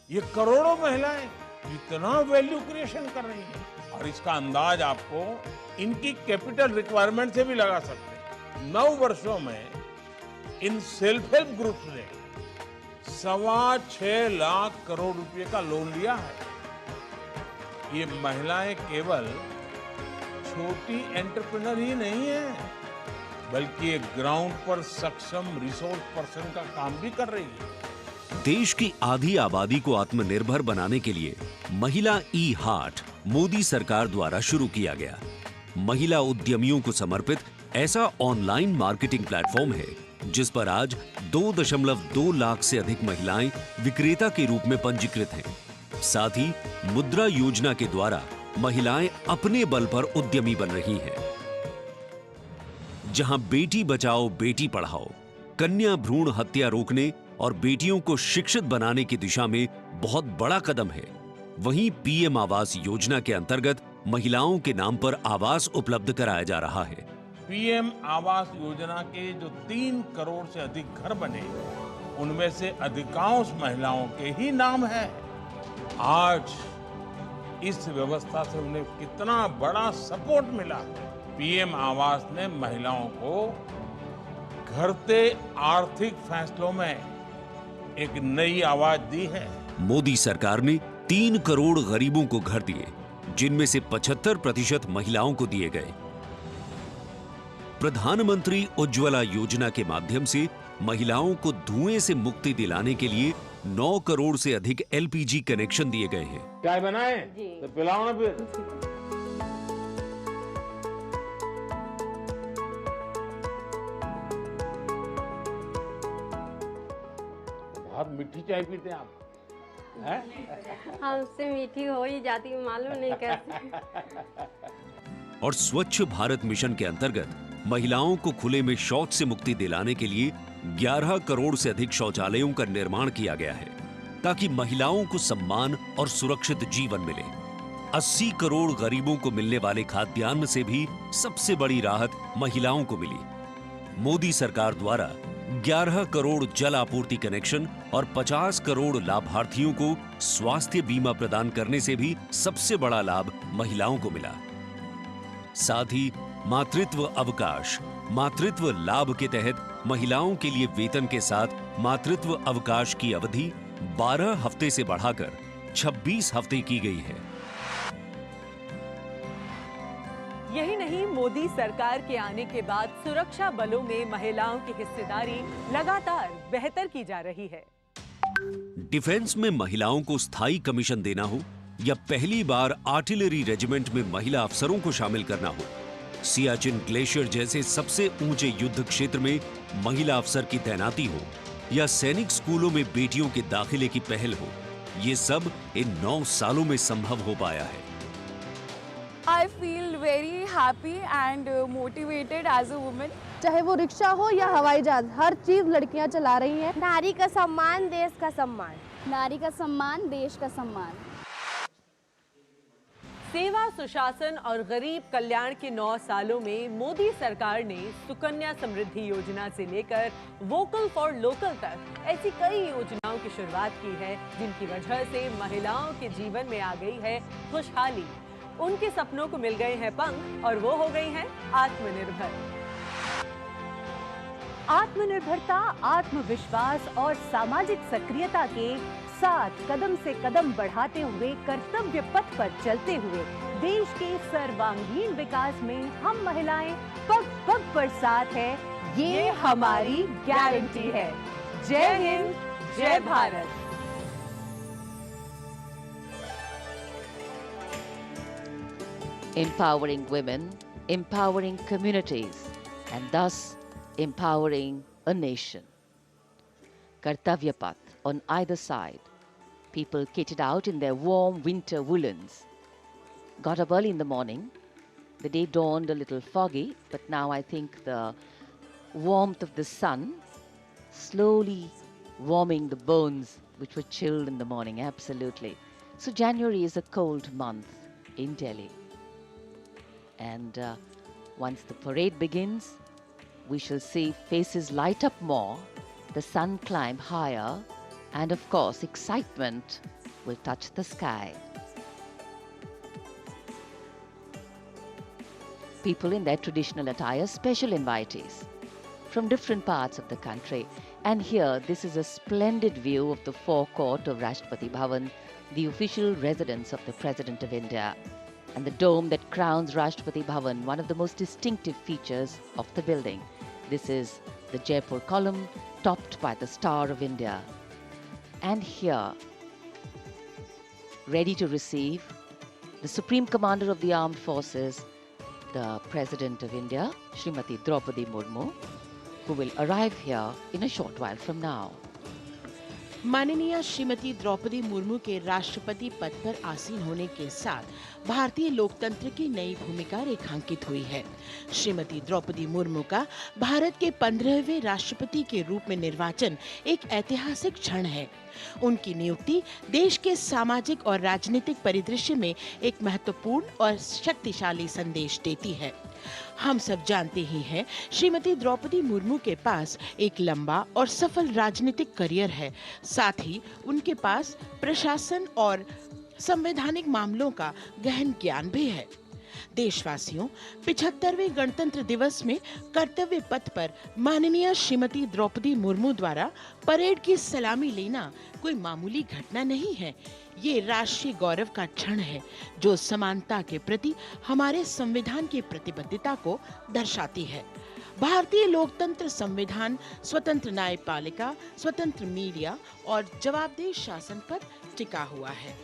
ये करोड़ों महिलाएं इतना वैल्यू क्रिएशन कर रही हैं और इसका अंदाज आपको इनकी कैपिटल रिक्वायरमेंट से भी लगा सकते हैं। 9 वर्षों में इन सेल्फ हेल्प ग्रुप्स ने 6.25 लाख करोड़ रुपए का लोन लिया है। ये महिलाएं केवल छोटी एंटरप्रेन्योर ही नहीं है, बल्कि एक ग्राउंड पर सक्षम रिसोर्स पर्सन का काम भी कर रही है। देश की आधी आबादी को आत्मनिर्भर बनाने के लिए महिला ई हाट मोदी सरकार द्वारा शुरू किया गया। महिला उद्यमियों को समर्पित ऐसा ऑनलाइन मार्केटिंग प्लेटफॉर्म है जिस पर आज 2.2 लाख से अधिक महिलाएं विक्रेता के रूप में पंजीकृत हैं। साथ ही मुद्रा योजना के द्वारा महिलाएं अपने बल पर उद्यमी बन रही हैं। जहां बेटी बचाओ बेटी पढ़ाओ, कन्या भ्रूण हत्या रोकने और बेटियों को शिक्षित बनाने की दिशा में बहुत बड़ा कदम है, वहीं पीएम आवास योजना के अंतर्गत महिलाओं के नाम पर आवास उपलब्ध कराया जा रहा है। पीएम आवास योजना के जो 3 करोड़ से अधिक घर बने, उनमें से अधिकांश महिलाओं के ही नाम है। आज इस व्यवस्था से उन्हें कितना बड़ा सपोर्ट मिला है। पीएम आवास ने महिलाओं को घरते आर्थिक फैसलों में एक नई आवाज दी है। मोदी सरकार ने 3 करोड़ गरीबों को घर दिए, जिनमें से 75% महिलाओं को दिए गए। प्रधानमंत्री उज्ज्वला योजना के माध्यम से महिलाओं को धुएं से मुक्ति दिलाने के लिए 9 करोड़ से अधिक एलपीजी कनेक्शन दिए गए हैं। चाय बनाए तो पिलाओ ना फिर। बहुत मीठी चाय पीते हैं आप, हैं? हमसे मीठी हो ही जाती, मालूम नहीं कैसे। और स्वच्छ भारत मिशन के अंतर्गत महिलाओं को खुले में शौच से मुक्ति दिलाने के लिए 11 करोड़ से अधिक शौचालयों का निर्माण किया गया है, ताकि महिलाओं को सम्मान और सुरक्षित जीवन मिले। 80 करोड़ गरीबों को मिलने वाले खाद्यान्न से भी सबसे बड़ी राहत महिलाओं को मिली। मोदी सरकार द्वारा 11 करोड़ जल आपूर्ति कनेक्शन और 50 करोड़ लाभार्थियों को स्वास्थ्य बीमा प्रदान करने से भी सबसे बड़ा लाभ महिलाओं को मिला। साथ ही मातृत्व अवकाश, मातृत्व लाभ के तहत महिलाओं के लिए वेतन के साथ मातृत्व अवकाश की अवधि 12 हफ्ते से बढ़ाकर 26 हफ्ते की गई है। यही नहीं, मोदी सरकार के आने के बाद सुरक्षा बलों में महिलाओं की हिस्सेदारी लगातार बेहतर की जा रही है। डिफेंस में महिलाओं को स्थायी कमीशन देना हो या पहली बार आर्टिलरी रेजिमेंट में महिला अफसरों को शामिल करना हो, सियाचिन ग्लेशियर जैसे सबसे ऊंचे युद्ध क्षेत्र में महिला अफसर की तैनाती हो या सैनिक स्कूलों में बेटियों के दाखिले की पहल हो, ये सब इन 9 सालों में संभव हो पाया है। I feel very happy and motivated as a woman. चाहे वो रिक्शा हो या हवाई जहाज, हर चीज लड़कियां चला रही हैं। नारी का सम्मान देश का सम्मान, नारी का सम्मान देश का सम्मान। सेवा, सुशासन और गरीब कल्याण के 9 सालों में मोदी सरकार ने सुकन्या समृद्धि योजना से लेकर वोकल फॉर लोकल तक ऐसी कई योजनाओं की शुरुआत की है, जिनकी वजह से महिलाओं के जीवन में आ गई है खुशहाली। उनके सपनों को मिल गए हैं पंख और वो हो गई हैं आत्मनिर्भर। आत्मनिर्भरता, आत्मविश्वास और सामाजिक सक्रियता के साथ कदम से कदम बढ़ाते हुए कर्तव्य पथ पर चलते हुए देश के सर्वांगीण विकास में हम महिलाएं पग पग पर साथ है, ये हमारी गारंटी है। जय हिंद, जय Bharat. Empowering women, empowering communities, and thus empowering a nation. Kartavya Path on either side. People kitted out in their warm winter woolens. Got up early in the morning. The day dawned a little foggy, but now I think the warmth of the sun slowly warming the bones which were chilled in the morning, absolutely. So January is a cold month in Delhi. And once the parade begins, we shall see faces light up more, the sun climb higher, and of course, excitement will touch the sky. People in their traditional attire, special invitees from different parts of the country. And here, this is a splendid view of the forecourt of Rashtrapati Bhavan, the official residence of the President of India. And the dome that crowns Rashtrapati Bhavan, one of the most distinctive features of the building. This is the Jaipur column, topped by the Star of India. And here, ready to receive the Supreme Commander of the Armed Forces, the President of India, Srimati Draupadi Murmu, who will arrive here in a short while from now. माननीय श्रीमती द्रौपदी मुर्मू के राष्ट्रपति पद पर आसीन होने के साथ भारतीय लोकतंत्र की नई भूमिका रेखांकित हुई है। श्रीमती द्रौपदी मुर्मू का भारत के 15वें राष्ट्रपति के रूप में निर्वाचन एक ऐतिहासिक क्षण है। उनकी नियुक्ति देश के सामाजिक और राजनीतिक परिदृश्य में एक महत्वपूर्ण और शक्तिशाली संदेश देती है। हम सब जानते ही हैं, श्रीमती द्रौपदी मुर्मू के पास एक लंबा और सफल राजनीतिक करियर है। साथ ही उनके पास प्रशासन और संवैधानिक मामलों का गहन ज्ञान भी है। देशवासियों, 75वें गणतंत्र दिवस में कर्तव्य पथ पर माननीय श्रीमती द्रौपदी मुर्मू द्वारा परेड की सलामी लेना कोई मामूली घटना नहीं है। ये राष्ट्रीय गौरव का क्षण है, जो समानता के प्रति हमारे संविधान की प्रतिबद्धता को दर्शाती है। भारतीय लोकतंत्र संविधान स्वतंत्र न्यायपालिका, स्वतंत्र मीडिया और जवाबदेह शासन पर टिका हुआ है।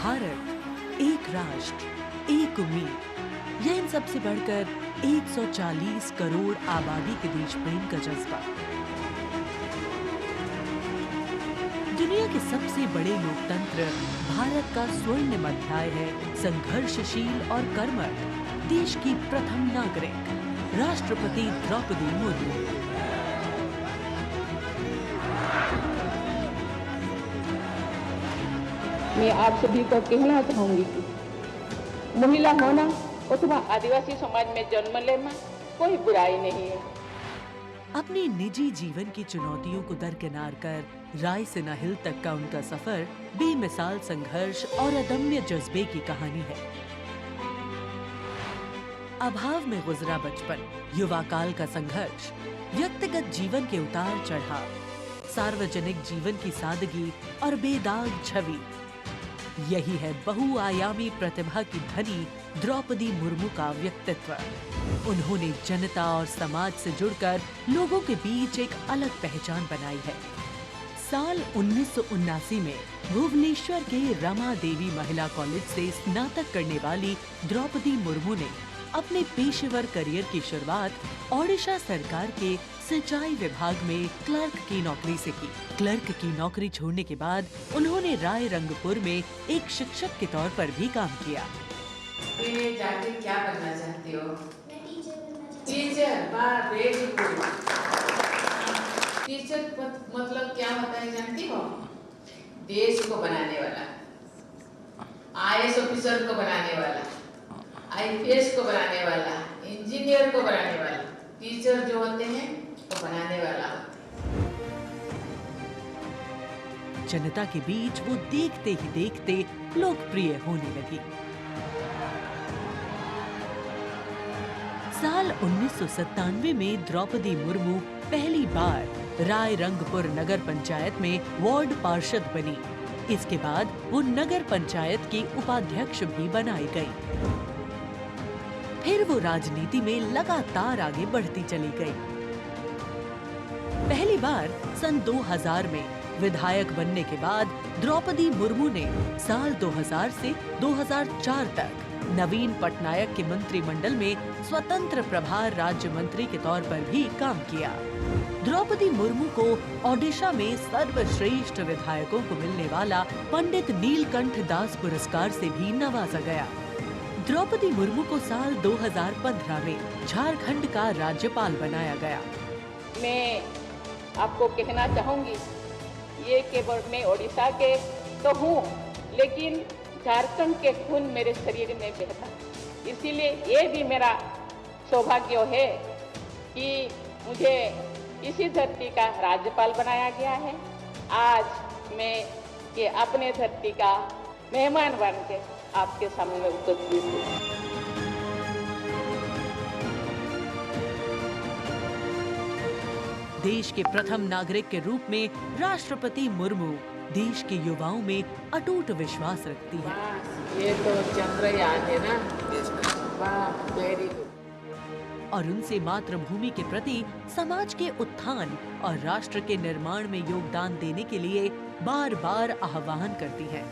भारत, एक राष्ट्र, एक उम्मीद, यह इन सबसे बढ़कर 140 करोड़ आबादी के देश प्रेम का जज्बा। दुनिया के सबसे बड़े लोकतंत्र भारत का स्वर्णिम अध्याय है संघर्षशील और कर्मठ देश की प्रथम नागरिक राष्ट्रपति द्रौपदी मुर्मू। मैं आप सभी को कहना चाहूंगी कि महिला होना अथवा आदिवासी समाज में जन्म लेना कोई बुराई नहीं है। अपने निजी जीवन की चुनौतियों को दरकिनार कर रायसीना हिल तक का उनका सफर बेमिसाल संघर्ष और अदम्य जज्बे की कहानी है। अभाव में गुजरा बचपन, युवा काल का संघर्ष, व्यक्तिगत जीवन के उतार चढ़ाव, सार्वजनिक जीवन की सादगी और बेदाग छवि, यही है बहुआयामी प्रतिभा की धनी द्रौपदी मुर्मू का व्यक्तित्व। उन्होंने जनता और समाज से जुड़कर लोगों के बीच एक अलग पहचान बनाई है। साल 1979 में भुवनेश्वर के रमा देवी महिला कॉलेज से स्नातक करने वाली द्रौपदी मुर्मू ने अपने पेशेवर करियर की शुरुआत ओडिशा सरकार के सिंचाई विभाग में क्लर्क की नौकरी से की। क्लर्क की नौकरी छोड़ने के बाद उन्होंने रायरंगपुर में एक शिक्षक के तौर पर भी काम किया। जाके क्या बनना चाहती हो? टीचर। वाह, वेरी गुड। टीचर मतलब क्या होता है जानती हो? देश को बनाने वाला, IAS ऑफिसर को बनाने वाला, IPS को बनाने वाला, इंजीनियर को बनाने वाला। टीचर जो होते हैं वो बनाने वाला होता है। जनता के बीच वो देखते ही देखते लोकप्रिय होने लगी। साल 1997 में द्रौपदी मुर्मू पहली बार रायरंगपुर नगर पंचायत में वार्ड पार्षद बनी। इसके बाद वो नगर पंचायत की उपाध्यक्ष भी बनाई गई। फिर वो राजनीति में लगातार आगे बढ़ती चली गई। पहली बार सन 2000 में विधायक बनने के बाद द्रौपदी मुर्मू ने साल 2000 से 2004 तक नवीन पटनायक के मंत्रिमंडल में स्वतंत्र प्रभार राज्य मंत्री के तौर पर भी काम किया। द्रौपदी मुर्मू को ओडिशा में सर्वश्रेष्ठ विधायकों को मिलने वाला पंडित नीलकंठ दास पुरस्कार से भी नवाजा गया। द्रौपदी मुर्मू को साल 2015 में झारखंड का राज्यपाल बनाया गया। मैं आपको कहना चाहूंगी, ये केवल मैं ओडिशा के तो हूँ, लेकिन झारखंड के खून मेरे शरीर में बहता है। इसीलिए ये भी मेरा सौभाग्य है कि मुझे इसी धरती का राज्यपाल बनाया गया है। आज मैं ये अपने धरती का मेहमान बन के आपके सामने उपस्थित हूँ। देश के प्रथम नागरिक के रूप में राष्ट्रपति मुर्मू देश के युवाओं में अटूट विश्वास रखती है। ये तो चंद्रयान है ना, वाह, वेरी गुड। और उनसे मातृभूमि के प्रति समाज के उत्थान और राष्ट्र के निर्माण में योगदान देने के लिए बार बार आह्वान करती है।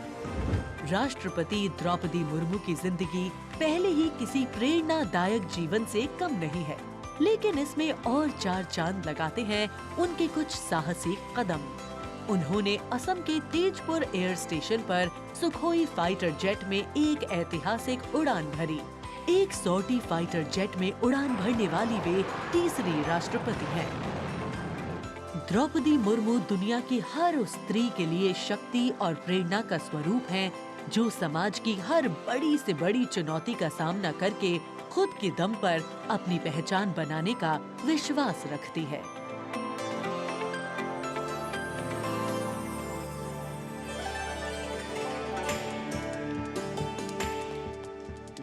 राष्ट्रपति द्रौपदी मुर्मू की जिंदगी पहले ही किसी प्रेरणादायक जीवन से कम नहीं है, लेकिन इसमें और चार चांद लगाते हैं उनके कुछ साहसिक कदम। उन्होंने असम के तेजपुर एयर स्टेशन पर सुखोई फाइटर जेट में एक ऐतिहासिक उड़ान भरी। एक सॉर्टी फाइटर जेट में उड़ान भरने वाली वे तीसरी राष्ट्रपति हैं। द्रौपदी मुर्मू दुनिया की हर उस स्त्री के लिए शक्ति और प्रेरणा का स्वरूप हैं, जो समाज की हर बड़ी से बड़ी चुनौती का सामना करके खुद के दम पर अपनी पहचान बनाने का विश्वास रखती है।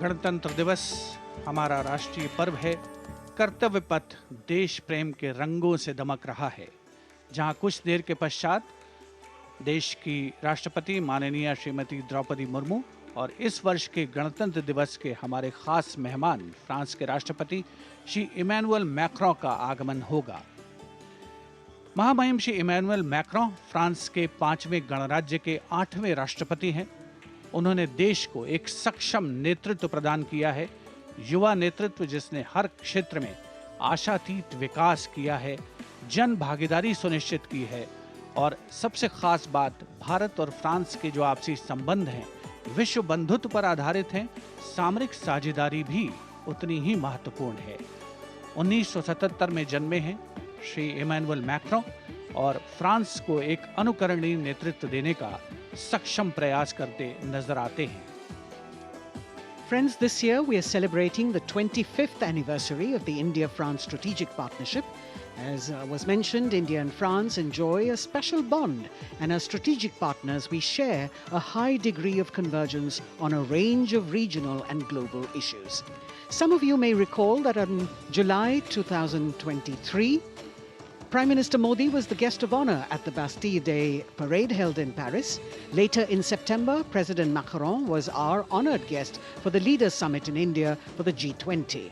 गणतंत्र दिवस हमारा राष्ट्रीय पर्व है। कर्तव्य पथ देश प्रेम के रंगों से दमक रहा है, जहां कुछ देर के पश्चात देश की राष्ट्रपति माननीय श्रीमती द्रौपदी मुर्मू और इस वर्ष के गणतंत्र दिवस के हमारे खास मेहमान फ्रांस के राष्ट्रपति श्री इमैनुअल मैक्रों का आगमन होगा। महामहिम श्री इमैनुअल मैक्रों फ्रांस के 5वें गणराज्य के 8वें राष्ट्रपति हैं। उन्होंने देश को एक सक्षम नेतृत्व प्रदान किया है, युवा नेतृत्व जिसने हर क्षेत्र में आशातीत विकास किया है, जन भागीदारी सुनिश्चित की है और सबसे खास बात, भारत और फ्रांस के जो आपसी संबंध हैं विश्व बंधुत्व पर आधारित हैं। सामरिक साझेदारी भी उतनी ही महत्वपूर्ण है। 1977 में जन्मे हैं श्री इमैनुअल मैक्रों और फ्रांस को एक अनुकरणीय नेतृत्व देने का सक्षम प्रयास करते नजर आते हैं। Friends, this year we are celebrating the 25th anniversary of the India-France strategic partnership. As was mentioned, India and France enjoy a special bond, and as strategic partners we share a high degree of convergence on a range of regional and global issues. Some of you may recall that on July 2023, Prime Minister Modi was the guest of honor at the Bastille Day parade held in Paris. Later in September, President Macron was our honored guest for the Leaders Summit in India for the G20.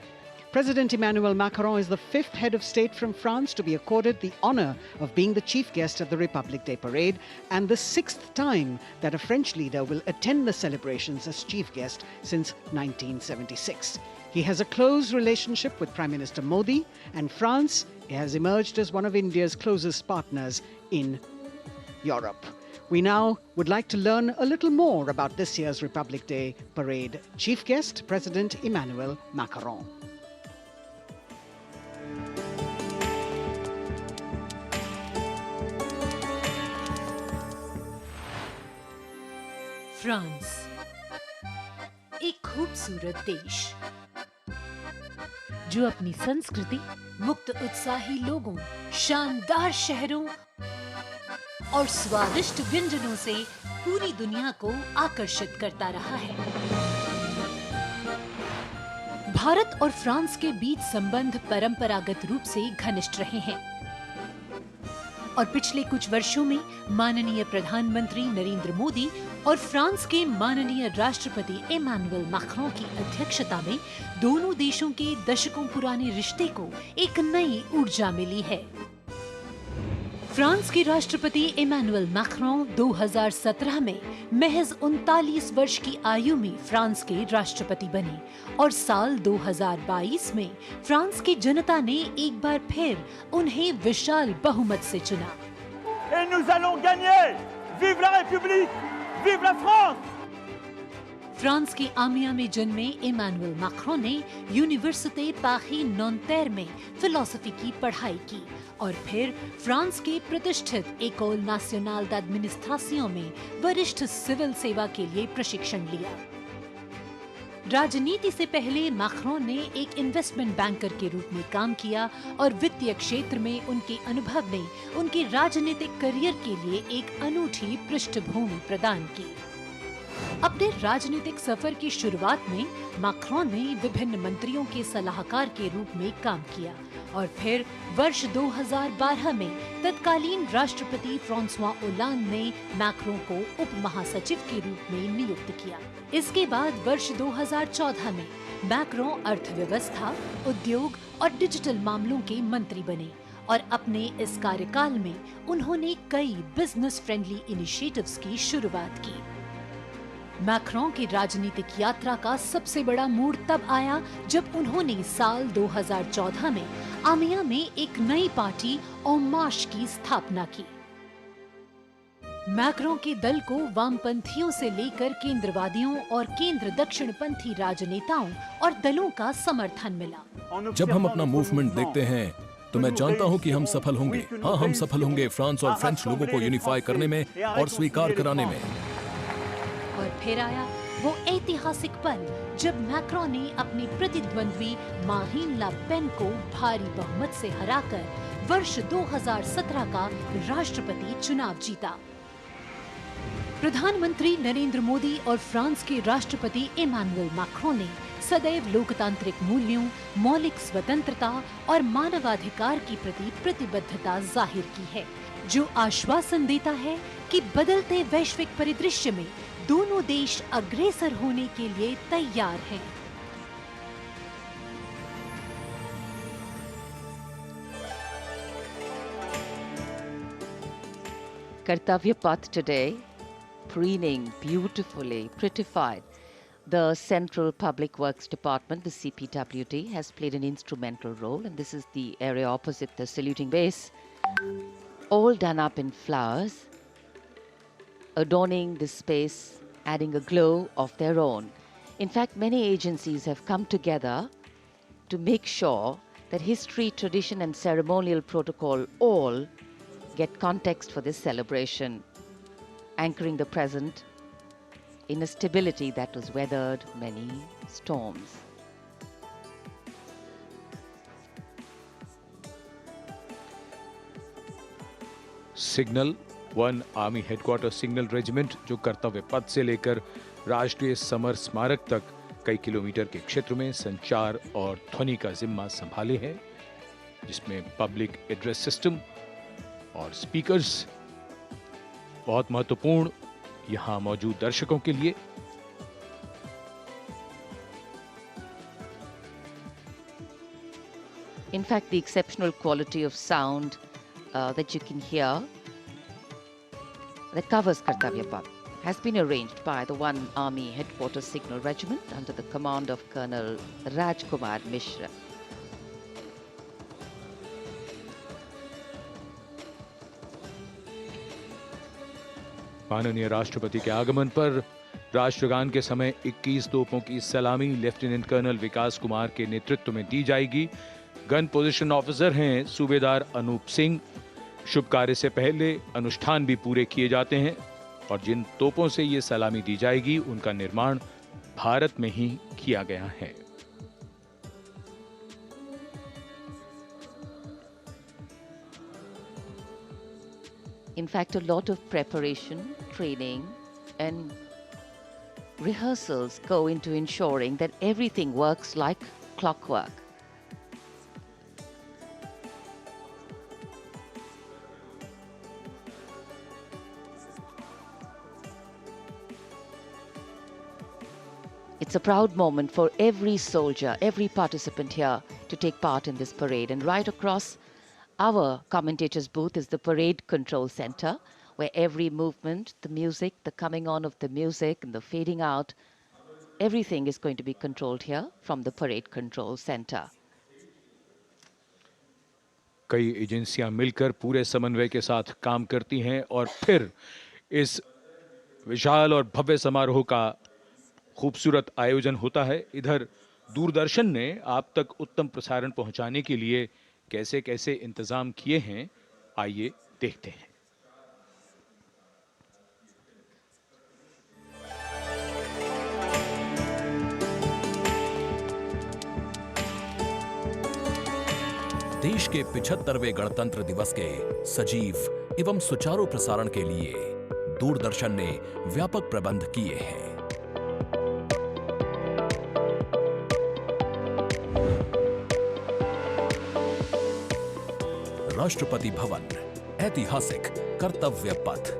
President Emmanuel Macron is the 5th head of state from France to be accorded the honor of being the chief guest at the Republic Day parade, and the 6th time that a French leader will attend the celebrations as chief guest since 1976. He has a close relationship with Prime Minister Modi, and France has emerged as one of India's closest partners in Europe. We now would like to learn a little more about this year's Republic Day parade. Chief guest, President Emmanuel Macron. France, एक खूबसूरत देश जो अपनी संस्कृति, मुक्त उत्साही लोगों, शानदार शहरों और स्वादिष्ट व्यंजनों से पूरी दुनिया को आकर्षित करता रहा है। भारत और फ्रांस के बीच संबंध परंपरागत रूप से घनिष्ठ रहे हैं और पिछले कुछ वर्षों में माननीय प्रधानमंत्री नरेंद्र मोदी और फ्रांस के माननीय राष्ट्रपति इमैनुअल मैक्रों की अध्यक्षता में दोनों देशों के दशकों पुराने रिश्ते को एक नई ऊर्जा मिली है। फ्रांस के राष्ट्रपति इमैनुअल मैक्रों 2017 में महज 39 वर्ष की आयु में फ्रांस के राष्ट्रपति बने और साल 2022 में फ्रांस की जनता ने एक बार फिर उन्हें विशाल बहुमत से चुना। Et nous allons gagner! Vive la République! Vive la France! France के आमिया में जन्मे इमैनुअल मैक्रों ने यूनिवर्सिटी पारी नॉन्तेर में फिलोसफी की पढ़ाई की और फिर फ्रांस के प्रतिष्ठित एकोल नेशनल d'administration में वरिष्ठ सिविल सेवा के लिए प्रशिक्षण लिया। राजनीति से पहले मैक्रों ने एक इन्वेस्टमेंट बैंकर के रूप में काम किया और वित्तीय क्षेत्र में उनके अनुभव ने उनके राजनीतिक करियर के लिए एक अनूठी पृष्ठभूमि प्रदान की। अपने राजनीतिक सफर की शुरुआत में मैक्रों ने विभिन्न मंत्रियों के सलाहकार के रूप में काम किया और फिर वर्ष 2012 में तत्कालीन राष्ट्रपति फ्रांसवा ओलांद ने मैक्रों को उप महासचिव के रूप में नियुक्त किया। इसके बाद वर्ष 2014 में मैक्रों अर्थव्यवस्था, उद्योग और डिजिटल मामलों के मंत्री बने और अपने इस कार्यकाल में उन्होंने कई बिजनेस फ्रेंडली इनिशिएटिव्स की शुरुआत की। मैक्रों की राजनीतिक यात्रा का सबसे बड़ा मोड़ तब आया जब उन्होंने साल 2014 में आमिया में एक नई पार्टी En Marche की स्थापना की। मैक्रों के दल को वामपंथियों से लेकर केंद्रवादियों और केंद्र दक्षिणपंथी राजनेताओं और दलों का समर्थन मिला। जब हम अपना मूवमेंट देखते हैं तो मैं जानता हूं कि हम सफल होंगे। हाँ, हम सफल होंगे फ्रांस और फ्रेंच लोगों को यूनिफाई करने में और स्वीकार कराने में। और फिर आया वो ऐतिहासिक पल जब मैक्रों ने अपने प्रतिद्वंद्वी मारीन ला पेन को भारी बहुमत से हराकर वर्ष 2017 का राष्ट्रपति चुनाव जीता। प्रधानमंत्री नरेंद्र मोदी और फ्रांस के राष्ट्रपति इमैनुअल मैक्रों ने सदैव लोकतांत्रिक मूल्यों, मौलिक स्वतंत्रता और मानवाधिकार के प्रति प्रतिबद्धता जाहिर की है, जो आश्वासन देता है कि बदलते वैश्विक परिदृश्य में दोनों देश अग्रसर होने के लिए तैयार हैं। Kartavya Path today, preening beautifully, prettified. The Central Public Works Department, the CPWD, has played an instrumental role, and this is the area opposite the saluting base, all done up in flowers, adorning this space, adding a glow of their own. In fact, many agencies have come together to make sure that history, tradition and ceremonial protocol all get context for this celebration, anchoring the present in a stability that was weathered many storms. Signal 1 army headquarter signal regiment जो कर्तव्य पथ से लेकर राष्ट्रीय summer स्मारक तक कई kilometre के क्षेत्र में संचार और ध्वनि का जिम्मा संभाले है, जिसमें पब्लिक एड्रेस सिस्टम और स्पीकर्स बहुत महत्वपूर्ण यहां मौजूद दर्शकों के लिए। In fact, the exceptional quality of sound that you can hear that covers Kartavya Path has been arranged by the 1 Army Headquarters Signal Regiment under the command of Colonel Rajkumar Mishra. माननीय राष्ट्रपति के आगमन पर राष्ट्रगान के समय 21 तोपों की सलामी लेफ्टिनेंट कर्नल विकास कुमार के नेतृत्व में दी जाएगी। गन पोजीशन ऑफिसर हैं सूबेदार अनूप सिंह। शुभ कार्य से पहले अनुष्ठान भी पूरे किए जाते हैं। और जिन तोपों से ये सलामी दी जाएगी उनका निर्माण भारत में ही किया गया है। In fact, a lot of preparation, training, and rehearsals go into ensuring that everything works like clockwork. It's a proud moment for every soldier, every participant here to take part in this parade. And right across our commentator's booth is the Parade Control Center, where every movement, the music, the coming on of the music and the fading out, everything is going to be controlled here from the Parade Control Center. कई एजेंसियां मिलकर पूरे समन्वय के साथ काम करती हैं और फिर इस विशाल और भव्य समारोह का खूबसूरत आयोजन होता है। इधर दूरदर्शन ने आप तक उत्तम प्रसारण पहुंचाने के लिए कैसे कैसे इंतजाम किए हैं, आइए देखते हैं। देश के 75वें गणतंत्र दिवस के सजीव एवं सुचारू प्रसारण के लिए दूरदर्शन ने व्यापक प्रबंध किए हैं। राष्ट्रपति भवन, ऐतिहासिक कर्तव्य पथ,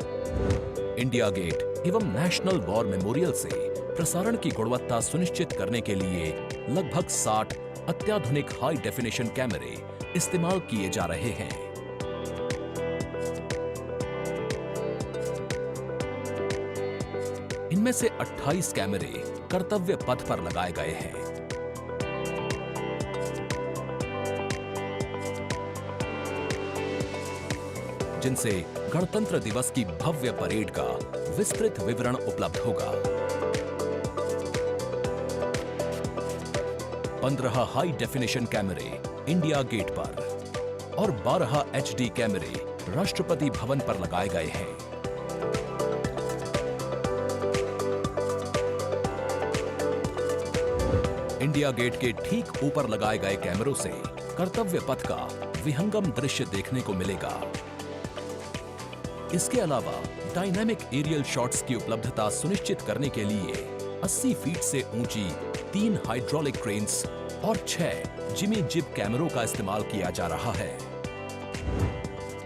इंडिया गेट एवं नेशनल वॉर मेमोरियल से प्रसारण की गुणवत्ता सुनिश्चित करने के लिए लगभग 60 अत्याधुनिक हाई डेफिनेशन कैमरे इस्तेमाल किए जा रहे हैं। इनमें से 28 कैमरे कर्तव्य पथ पर लगाए गए हैं। जिनसे गणतंत्र दिवस की भव्य परेड का विस्तृत विवरण उपलब्ध होगा। 15 हाई डेफिनेशन कैमरे इंडिया गेट पर और 12 HD कैमरे राष्ट्रपति भवन पर लगाए गए हैं। इंडिया गेट के ठीक ऊपर लगाए गए कैमरों से कर्तव्य पथ का विहंगम दृश्य देखने को मिलेगा। इसके अलावा डायनामिक एरियल शॉट्स की उपलब्धता सुनिश्चित करने के लिए 80 फीट से ऊंची 3 हाइड्रोलिक क्रेन्स और 6 जिमी जिब कैमरों का इस्तेमाल किया जा रहा है।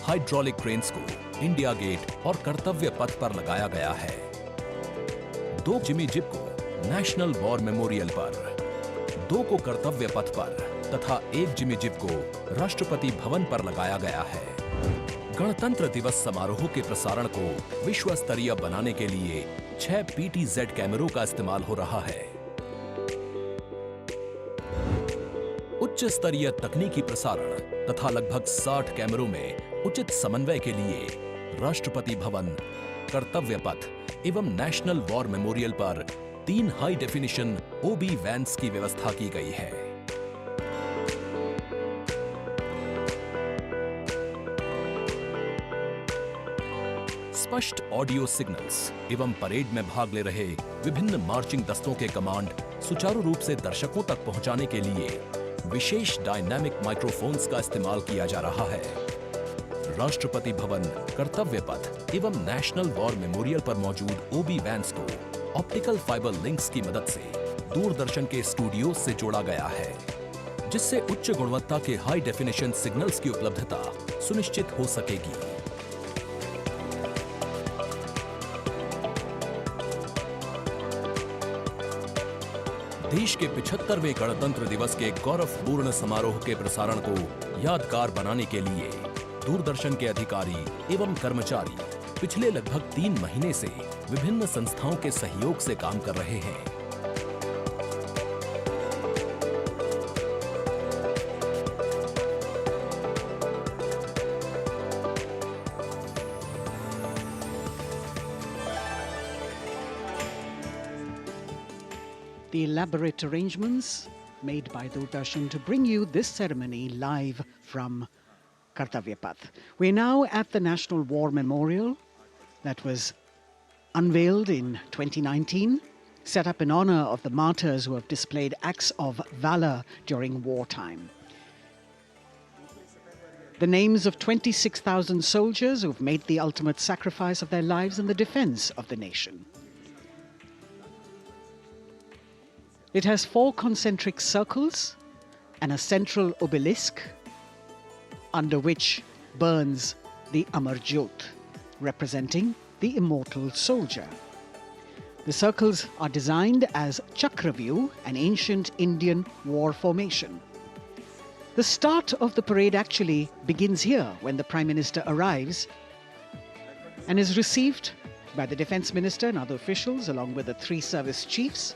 हाइड्रोलिक क्रेन्स को इंडिया गेट और कर्तव्य पथ पर लगाया गया है। 2 जिमी जिब को नेशनल वॉर मेमोरियल पर, 2 को कर्तव्य पथ पर तथा 1 जिमी जिब को राष्ट्रपति भवन पर लगाया गया है। गणतंत्र दिवस समारोह के प्रसारण को विश्व स्तरीय बनाने के लिए 6 PTZ कैमरों का इस्तेमाल हो रहा है। उच्च स्तरीय तकनीकी प्रसारण तथा लगभग 60 कैमरों में उचित समन्वय के लिए राष्ट्रपति भवन, कर्तव्य पथ एवं नेशनल वॉर मेमोरियल पर 3 हाई डेफिनेशन OB वैन्स की व्यवस्था की गई है। स्पष्ट ऑडियो सिग्नल्स एवं परेड में भाग ले रहे विभिन्न मार्चिंग दस्तों के कमांड सुचारू रूप से दर्शकों तक पहुंचाने के लिए विशेष डायनामिक माइक्रोफोन्स का इस्तेमाल किया जा रहा है। राष्ट्रपति भवन, कर्तव्य पथ एवं नेशनल वॉर मेमोरियल पर मौजूद OB वैन्स को ऑप्टिकल फाइबर लिंक्स की मदद से दूरदर्शन के स्टूडियो से जोड़ा गया है, जिससे उच्च गुणवत्ता के हाई डेफिनेशन सिग्नल्स की उपलब्धता सुनिश्चित हो सकेगी। देश के 75वें गणतंत्र दिवस के गौरवपूर्ण समारोह के प्रसारण को यादगार बनाने के लिए दूरदर्शन के अधिकारी एवं कर्मचारी पिछले लगभग 3 महीने से विभिन्न संस्थाओं के सहयोग से काम कर रहे हैं। The elaborate arrangements made by Doordarshan to bring you this ceremony live from Kartavya Path. We're now at the National War Memorial that was unveiled in 2019, set up in honor of the martyrs who have displayed acts of valor during wartime. The names of 26,000 soldiers who've made the ultimate sacrifice of their lives in the defense of the nation. It has 4 concentric circles and a central obelisk under which burns the Amar Jyot, representing the immortal soldier. The circles are designed as Chakravyu, an ancient Indian war formation. The start of the parade actually begins here when the Prime Minister arrives and is received by the Defence Minister and other officials along with the 3 service chiefs.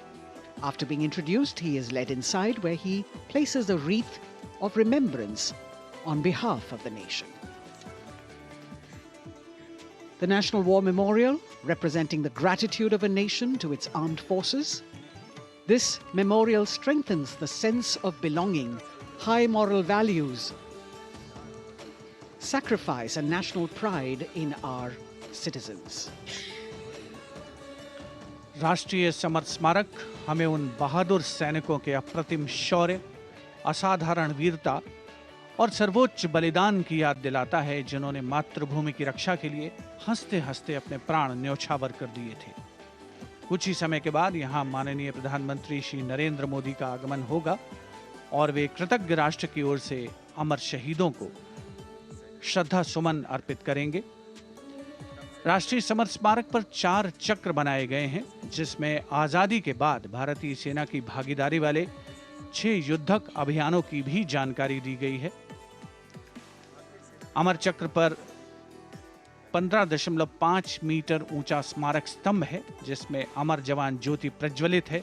After being introduced, he is led inside where he places a wreath of remembrance on behalf of the nation. The National War Memorial, representing the gratitude of a nation to its armed forces. This memorial strengthens the sense of belonging, high moral values, sacrifice and national pride in our citizens. राष्ट्रीय summer स्मारक हमें उन बहादुर सैनिकों के अप्रतिम शौर्य, असाधारण वीरता और सर्वोच्च बलिदान की याद दिलाता है जिन्होंने मातृभूमि की रक्षा के लिए हंसते हंसते अपने प्राण न्यौछावर कर दिए थे। कुछ ही समय के बाद यहाँ माननीय प्रधानमंत्री श्री नरेंद्र मोदी का आगमन होगा और वे कृतज्ञ राष्ट्र की ओर से अमर शहीदों को श्रद्धा सुमन अर्पित करेंगे। राष्ट्रीय समर स्मारक पर 4 चक्र बनाए गए हैं जिसमें आजादी के बाद भारतीय सेना की भागीदारी वाले 6 युद्धक अभियानों की भी जानकारी दी गई है। अमर चक्र पर 15.5 मीटर ऊंचा स्मारक स्तंभ है जिसमें अमर जवान ज्योति प्रज्वलित है।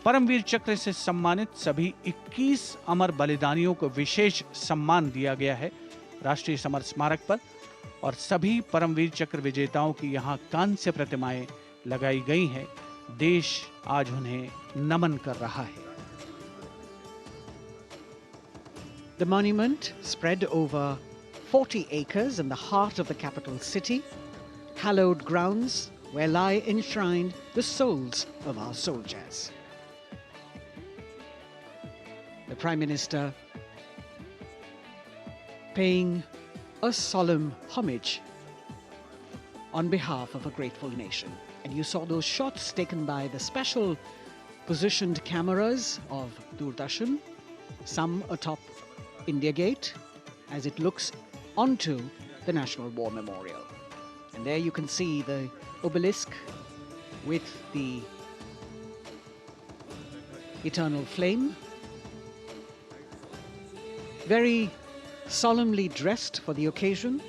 परमवीर चक्र से सम्मानित सभी 21 अमर बलिदानियों को विशेष सम्मान दिया गया है राष्ट्रीय समर स्मारक पर और सभी परमवीर चक्र विजेताओं की यहां कांस्य प्रतिमाएं लगाई गई हैं। देश आज उन्हें नमन कर रहा है। The monument, spread over 40 acres in the heart of the capital city, hallowed grounds where lie enshrined the souls of our soldiers. The Prime Minister paying a solemn homage on behalf of a grateful nation. And you saw those shots taken by the special positioned cameras of Doordarshan, some atop India Gate as it looks onto the National War Memorial. And there you can see the obelisk with the eternal flame, very solemnly dressed for the occasion.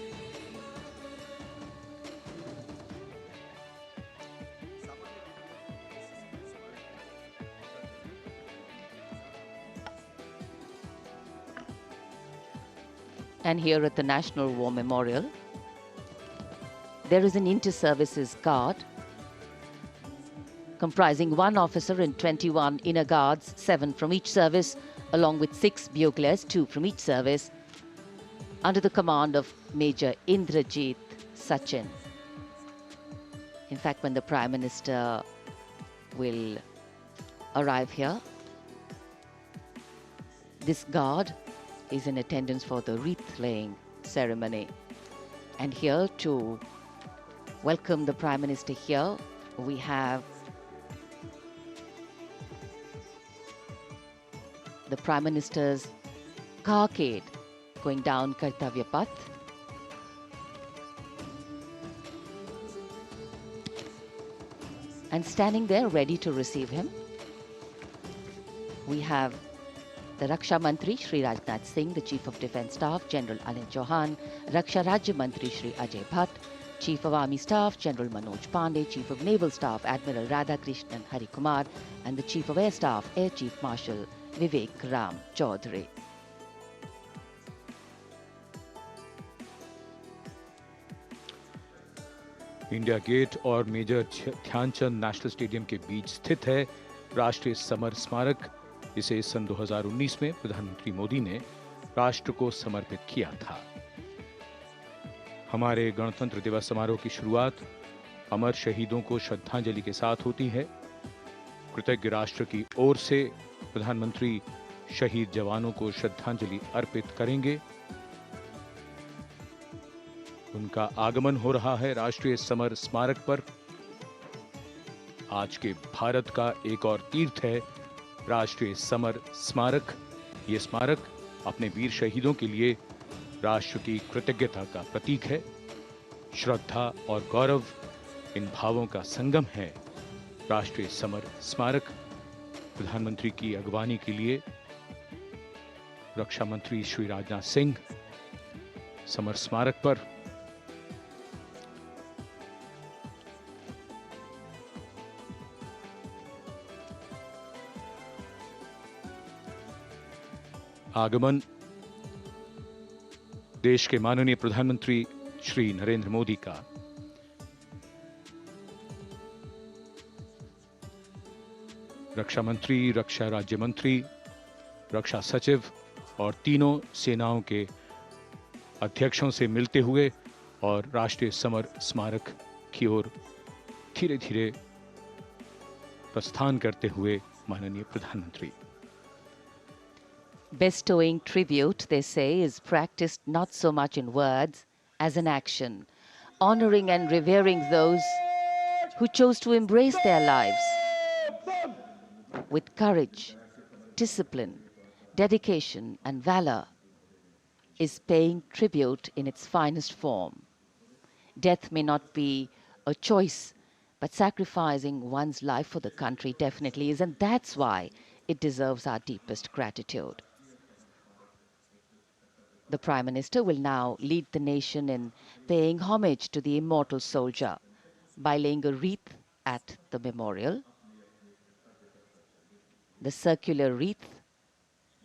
And here at the National War Memorial, there is an inter-services guard comprising 1 officer and 21 inner guards, 7 from each service, along with 6 buglers, 2 from each service, under the command of Major Indrajit Sachin. In fact, when the Prime Minister will arrive here, this guard is in attendance for the wreath-laying ceremony. And here to welcome the Prime Minister here, we have the Prime Minister's carcade going down Kartavya Path. And standing there ready to receive him, we have the Raksha Mantri Shri Rajnath Singh, the Chief of Defence Staff General Anil Chauhan, Raksha Rajya Mantri Shri Ajay Bhatt, Chief of Army Staff General Manoj Pandey, Chief of Naval Staff Admiral Radhakrishnan Harikumar, and the Chief of Air Staff Air Chief Marshal Vivek Ram Chaudhary. India gate और major Dhyan Chand national stadium के बीच स्थित है राष्ट्रीय summer स्मारक। इसे सन 2019 में प्रधानमंत्री मोदी ने राष्ट्र को समर्पित किया था। हमारे गणतंत्र दिवस समारोह की शुरुआत अमर शहीदों को श्रद्धांजलि के साथ होती है। कृतज्ञ राष्ट्र की ओर से प्रधानमंत्री शहीद जवानों को श्रद्धांजलि अर्पित करेंगे। उनका आगमन हो रहा है राष्ट्रीय समर स्मारक पर। आज के भारत का एक और तीर्थ है राष्ट्रीय समर स्मारक। ये स्मारक अपने वीर शहीदों के लिए राष्ट्र की कृतज्ञता का प्रतीक है। श्रद्धा और गौरव, इन भावों का संगम है राष्ट्रीय समर स्मारक। प्रधानमंत्री की अगवानी के लिए रक्षा मंत्री श्री राजनाथ सिंह समर स्मारक पर आगमन देश के माननीय प्रधानमंत्री श्री नरेंद्र मोदी का। रक्षा मंत्री, रक्षा राज्य मंत्री, रक्षा सचिव और तीनों सेनाओं के अध्यक्षों से मिलते हुए और राष्ट्रीय समर स्मारक की ओर धीरे धीरे प्रस्थान करते हुए माननीय प्रधानमंत्री। Bestowing tribute, they say, is practiced not so much in words as in action, honoring and revering those who chose to embrace their lives with courage, discipline, dedication, and valor, is paying tribute in its finest form. Death may not be a choice, but sacrificing one's life for the country definitely is, and that's why it deserves our deepest gratitude. The Prime Minister will now lead the nation in paying homage to the immortal soldier by laying a wreath at the memorial. The circular wreath,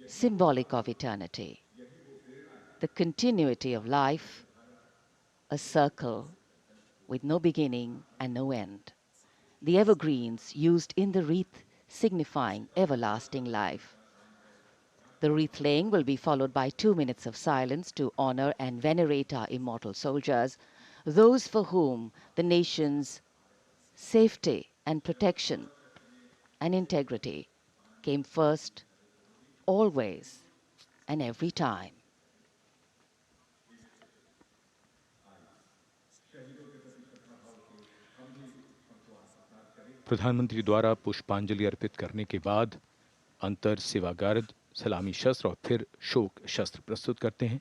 symbolic of eternity, the continuity of life, a circle with no beginning and no end. The evergreens used in the wreath signifying everlasting life. The wreath laying will be followed by 2 minutes of silence to honor and venerate our immortal soldiers, those for whom the nation's safety and protection and integrity came first, always and every time. प्रधानमंत्री द्वारा पुष्पांजलि अर्पित करने के बाद अंतर सेवा guard सलामी शस्त्र और फिर शोक शस्त्र प्रस्तुत करते हैं।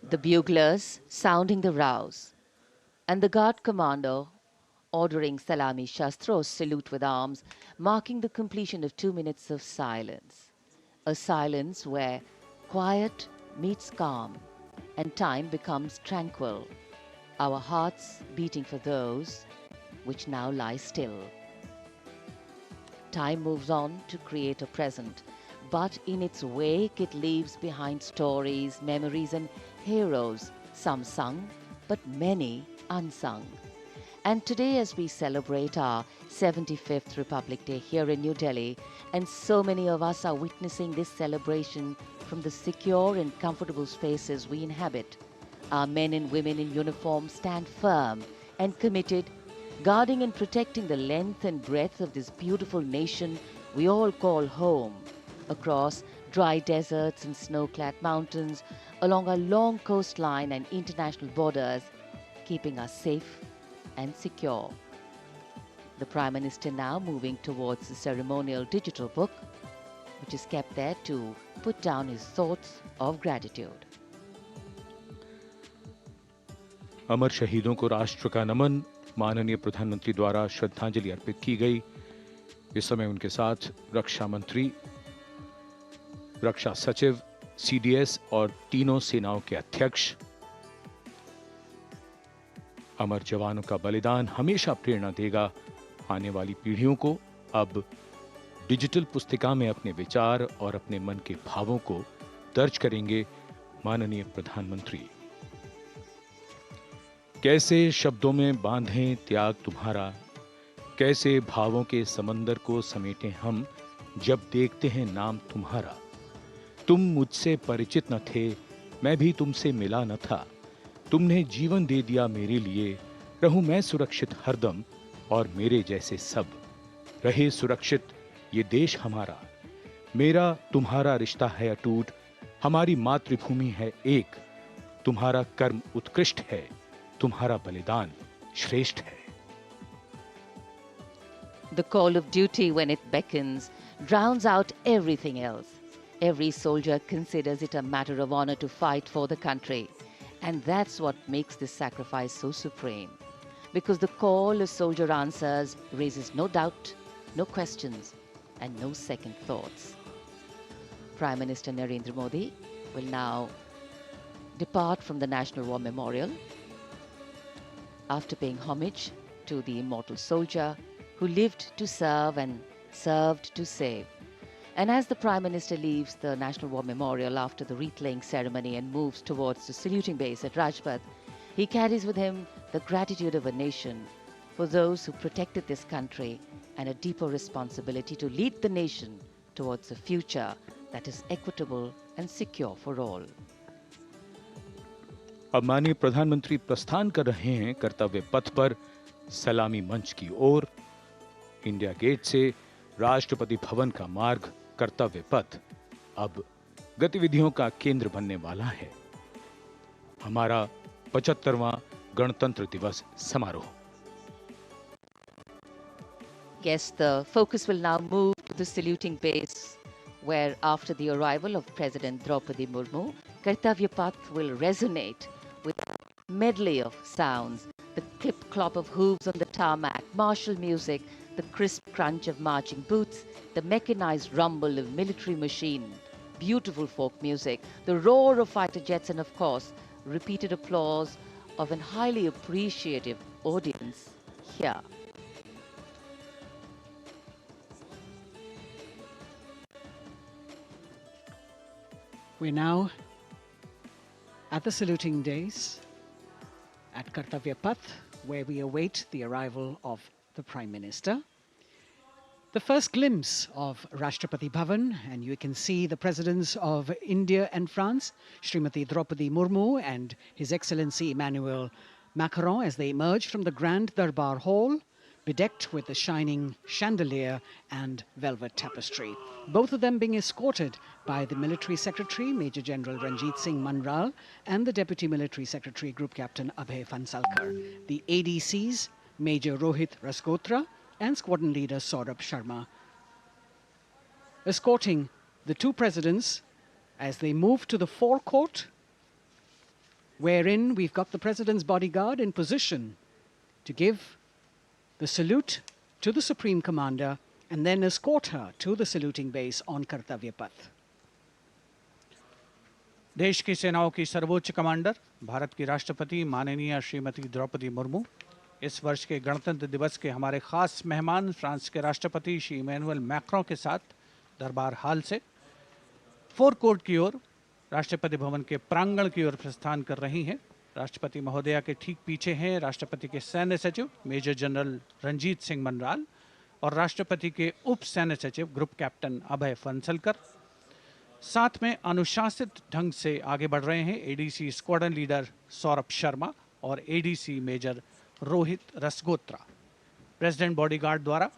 The buglers sounding the rouse, and the guard commander ordering Salami Shastros salute with arms, marking the completion of 2 minutes of silence. A silence where quiet meets calm and time becomes tranquil, our hearts beating for those which now lie still. Time moves on to create a present, but in its wake it leaves behind stories, memories and heroes, some sung, but many unsung. And today, as we celebrate our 75th Republic Day here in New Delhi, and so many of us are witnessing this celebration from the secure and comfortable spaces we inhabit, our men and women in uniform stand firm and committed, guarding and protecting the length and breadth of this beautiful nation we all call home, across dry deserts and snow-clad mountains, along our long coastline and international borders, keeping us safe and secure. The Prime Minister now moving towards the ceremonial digital book, which is kept there to put down his thoughts of gratitude. अमर शहीदों को राष्ट्र का नमन, माननीय प्रधानमंत्री द्वारा श्रद्धांजलि अर्पित की गई। इस समय उनके साथ रक्षा मंत्री, रक्षा सचिव, सीडीएस और तीनों सेनाओं के अध्यक्ष। अमर जवानों का बलिदान हमेशा प्रेरणा देगा आने वाली पीढ़ियों को। अब डिजिटल पुस्तिका में अपने विचार और अपने मन के भावों को दर्ज करेंगे माननीय प्रधानमंत्री। कैसे शब्दों में बांधें त्याग तुम्हारा, कैसे भावों के समंदर को समेटें हम जब देखते हैं नाम तुम्हारा। तुम मुझसे परिचित न थे, मैं भी तुमसे मिला न था, तुमने जीवन दे दिया मेरे लिए, रहूं मैं सुरक्षित हरदम और मेरे जैसे सब रहे सुरक्षित ये देश हमारा। मेरा तुम्हारा रिश्ता है अटूट, हमारी मातृभूमि है एक, तुम्हारा कर्म उत्कृष्ट है, तुम्हारा बलिदान श्रेष्ठ है। The call of duty, when it beckons, drowns out everything else. Every soldier considers it a matter of honor to fight for the country. And that's what makes this sacrifice so supreme. Because the call a soldier answers raises no doubt, no questions, and no second thoughts. Prime Minister Narendra Modi will now depart from the National War Memorial after paying homage to the immortal soldier who lived to serve and served to save. And as the Prime Minister leaves the National War Memorial after the wreath-laying ceremony and moves towards the saluting base at Rajpath, he carries with him the gratitude of a nation for those who protected this country and a deeper responsibility to lead the nation towards a future that is equitable and secure for all. अब माननीय प्रधानमंत्री प्रस्थान कर रहे हैं कर्तव्य पथ पर सलामी मंच की ओर। इंडिया गेट से राष्ट्रपति भवन का मार्ग कर्तव्य पथ अब गतिविधियों का केंद्र बनने वाला है। हमारा 75वां गणतंत्र दिवस समारोह। Yes, the focus will now move to the saluting base, where after the arrival of President Draupadi Murmu, Kartavya Path will resonate with a medley of sounds, The clip-clop of hooves on the tarmac, martial music, the crisp crunch of marching boots, the mechanized rumble of military machine, beautiful folk music, the roar of fighter jets, and of course, repeated applause of an highly appreciative audience here. We're now at the saluting days at Kartavya Path, where we await the arrival of the Prime Minister. The first glimpse of Rashtrapati Bhavan, and you can see the presidents of India and France, Srimati Draupadi Murmu and His Excellency Emmanuel Macron, as they emerge from the Grand Darbar Hall, bedecked with the shining chandelier and velvet tapestry. Both of them being escorted by the Military Secretary, Major General Ranjit Singh Manral, and the Deputy Military Secretary, Group Captain Abhay Fansalkar. The ADCs, Major Rohit Rasgotra and Squadron Leader Saurabh Sharma, escorting the two presidents as they move to the forecourt, wherein we've got the President's bodyguard in position to give the salute to the Supreme Commander and then escort her to the saluting base on Kartavya Path. देश की सेनाओं की सर्वोच्च commander Bharat की राष्ट्रपति माननीय श्रीमती द्रौपदी मुर्मू, इस वर्ष के गणतंत्र दिवस के हमारे खास मेहमान फ्रांस के राष्ट्रपति श्री इमैनुअल मैक्रों के साथ दरबार हाल से फोर कोर्ट की ओर राष्ट्रपति भवन के प्रांगण की ओर प्रस्थान कर रही हैं। राष्ट्रपति महोदया के ठीक पीछे हैं राष्ट्रपति के सैन्य सचिव मेजर जनरल रंजीत सिंह मनराल और राष्ट्रपति के उप सैन्य सचिव ग्रुप कैप्टन अभय फंसलकर। साथ में अनुशासित ढंग से आगे बढ़ रहे हैं ADC squadron leader Saurabh Sharma और ADC major Rohit Rasgotra. President bodyguard द्वारा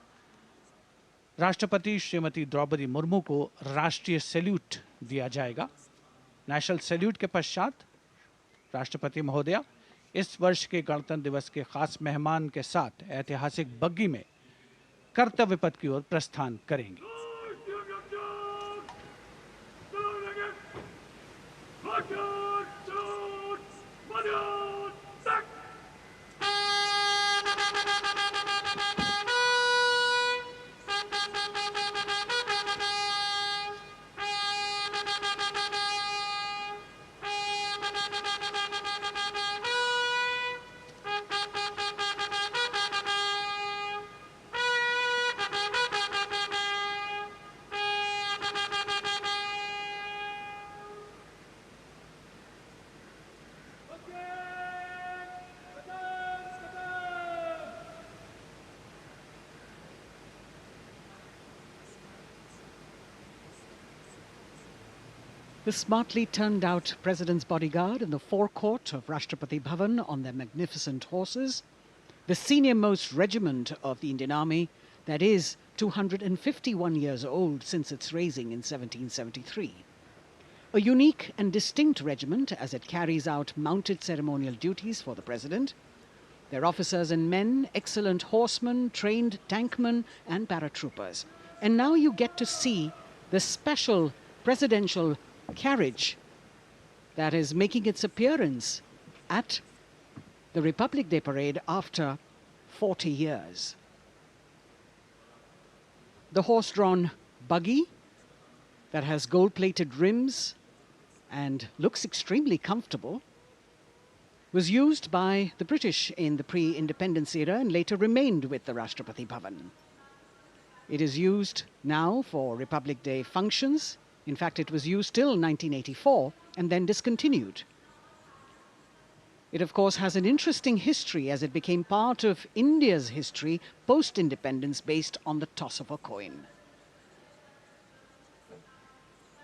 राष्ट्रपति श्रीमती द्रौपदी मुर्मू को राष्ट्रीय सैल्यूट दिया जाएगा। नेशनल सैल्यूट के पश्चात राष्ट्रपति महोदया इस वर्ष के गणतंत्र दिवस के खास मेहमान के साथ ऐतिहासिक बग्गी में कर्तव्य पथ की ओर प्रस्थान करेंगी। The smartly turned out President's bodyguard in the forecourt of Rashtrapati Bhavan on their magnificent horses, the senior-most regiment of the Indian Army, that is 251 years old since its raising in 1773. A unique and distinct regiment as it carries out mounted ceremonial duties for the President. Their officers and men, excellent horsemen, trained tankmen and paratroopers. And now you get to see the special presidential carriage that is making its appearance at the Republic Day Parade after 40 years. The horse-drawn buggy that has gold-plated rims and looks extremely comfortable was used by the British in the pre-independence era and later remained with the Rashtrapati Bhavan. It is used now for Republic Day functions. In fact, it was used till 1984 and then discontinued. It, of course, has an interesting history as it became part of India's history post-independence based on the toss of a coin.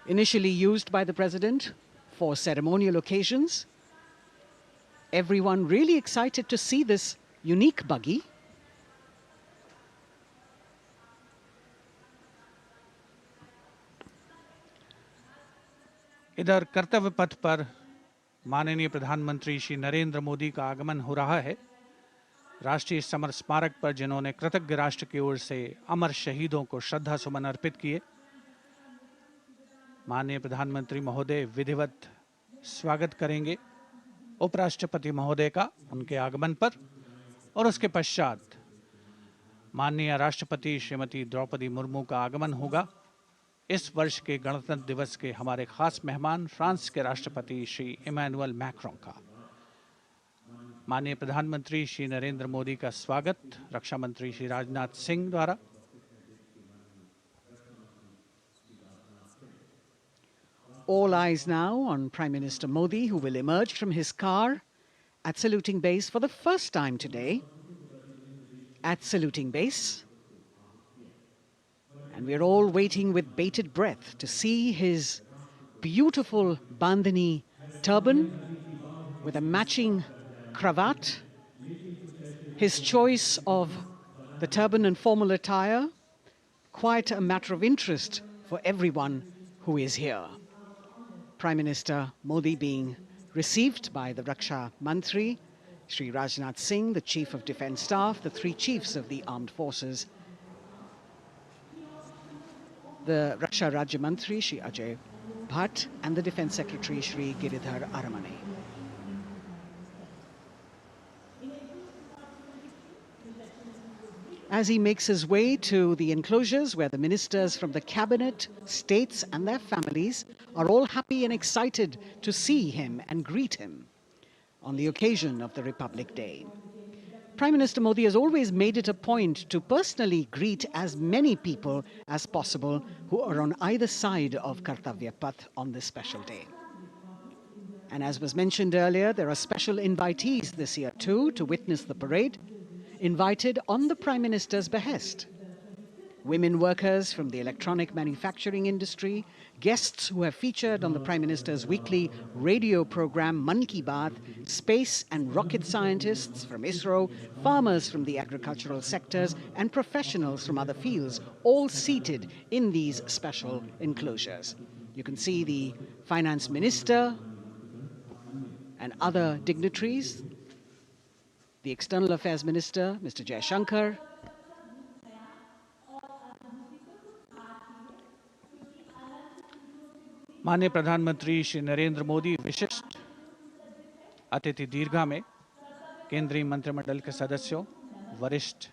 Initially used by the President for ceremonial occasions, everyone really excited to see this unique buggy. इधर कर्तव्य पथ पर माननीय प्रधानमंत्री श्री नरेंद्र मोदी का आगमन हो रहा है। राष्ट्रीय समर स्मारक पर जिन्होंने कृतज्ञ राष्ट्र की ओर से अमर शहीदों को श्रद्धा सुमन अर्पित किए, माननीय प्रधानमंत्री महोदय विधिवत स्वागत करेंगे उपराष्ट्रपति महोदय का उनके आगमन पर और उसके पश्चात माननीय राष्ट्रपति श्रीमती द्रौपदी मुर्मू का आगमन होगा। इस वर्ष के गणतंत्र दिवस के हमारे खास मेहमान फ्रांस के राष्ट्रपति श्री इमैनुअल मैक्रों का। माननीय प्रधानमंत्री श्री नरेंद्र मोदी का स्वागत रक्षा मंत्री श्री राजनाथ सिंह द्वारा। All eyes now on Prime Minister Modi, who will emerge from his car at saluting base for the first time today. At saluting base. And we're all waiting with bated breath to see his beautiful bandhani turban with a matching cravat. His choice of the turban and formal attire, quite a matter of interest for everyone who is here. Prime Minister Modi being received by the Raksha Mantri, Shri Rajnath Singh, the Chief of Defence Staff, the three chiefs of the armed forces, the Raksha Rajya Mantri, Shri Ajay Bhatt, and the Defence Secretary, Shri Giridhar Aramane. As he makes his way to the enclosures where the ministers from the cabinet, states and their families are all happy and excited to see him and greet him on the occasion of the Republic Day. Prime Minister Modi has always made it a point to personally greet as many people as possible who are on either side of Kartavya Path on this special day. And as was mentioned earlier, there are special invitees this year too to witness the parade, invited on the Prime Minister's behest. Women workers from the electronic manufacturing industry, guests who have featured on the Prime Minister's weekly radio program Mann Ki Baat, space and rocket scientists from ISRO, farmers from the agricultural sectors and professionals from other fields, all seated in these special enclosures. You can see the Finance Minister and other dignitaries, the External Affairs Minister, Mr. Jaishankar, माननीय प्रधानमंत्री श्री नरेंद्र मोदी विशिष्ट अतिथि दीर्घा में केंद्रीय मंत्रिमंडल के सदस्यों, वरिष्ठ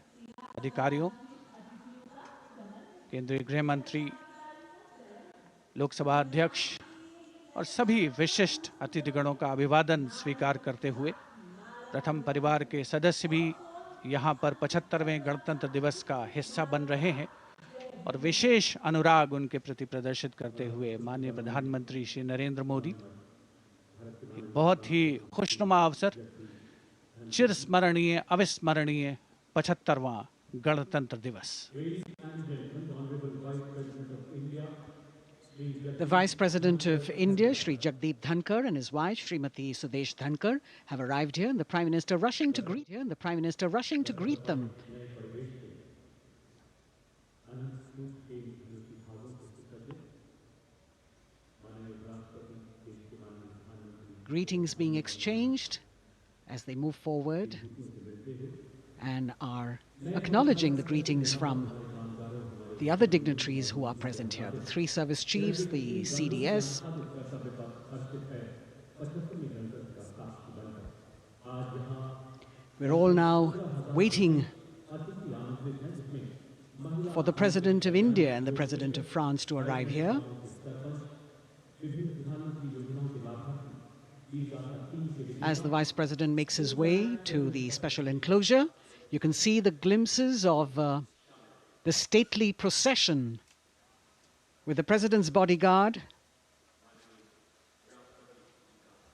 अधिकारियों, केंद्रीय गृह मंत्री, लोकसभा अध्यक्ष और सभी विशिष्ट अतिथिगणों का अभिवादन स्वीकार करते हुए प्रथम परिवार के सदस्य भी यहाँ पर 75वें गणतंत्र दिवस का हिस्सा बन रहे हैं और विशेष अनुराग उनके प्रति प्रदर्शित करते हुए माननीय प्रधानमंत्री श्री नरेंद्र मोदी बहुत ही खुशनुमा अवसर, चिरस्मरणीय अविस्मरणीय 75वां गणतंत्र दिवस। The Vice President of India, Shri Jagdeep Dhankar, and his wife, Srimati Sudesh Dhankar, have arrived here, and the Prime Minister rushing to greet them. Greetings being exchanged as they move forward and are acknowledging the greetings from the other dignitaries who are present here, the three service chiefs, the CDS. We're all now waiting for the President of India and the President of France to arrive here. As the Vice President makes his way to the special enclosure, you can see the glimpses of the stately procession with the President's bodyguard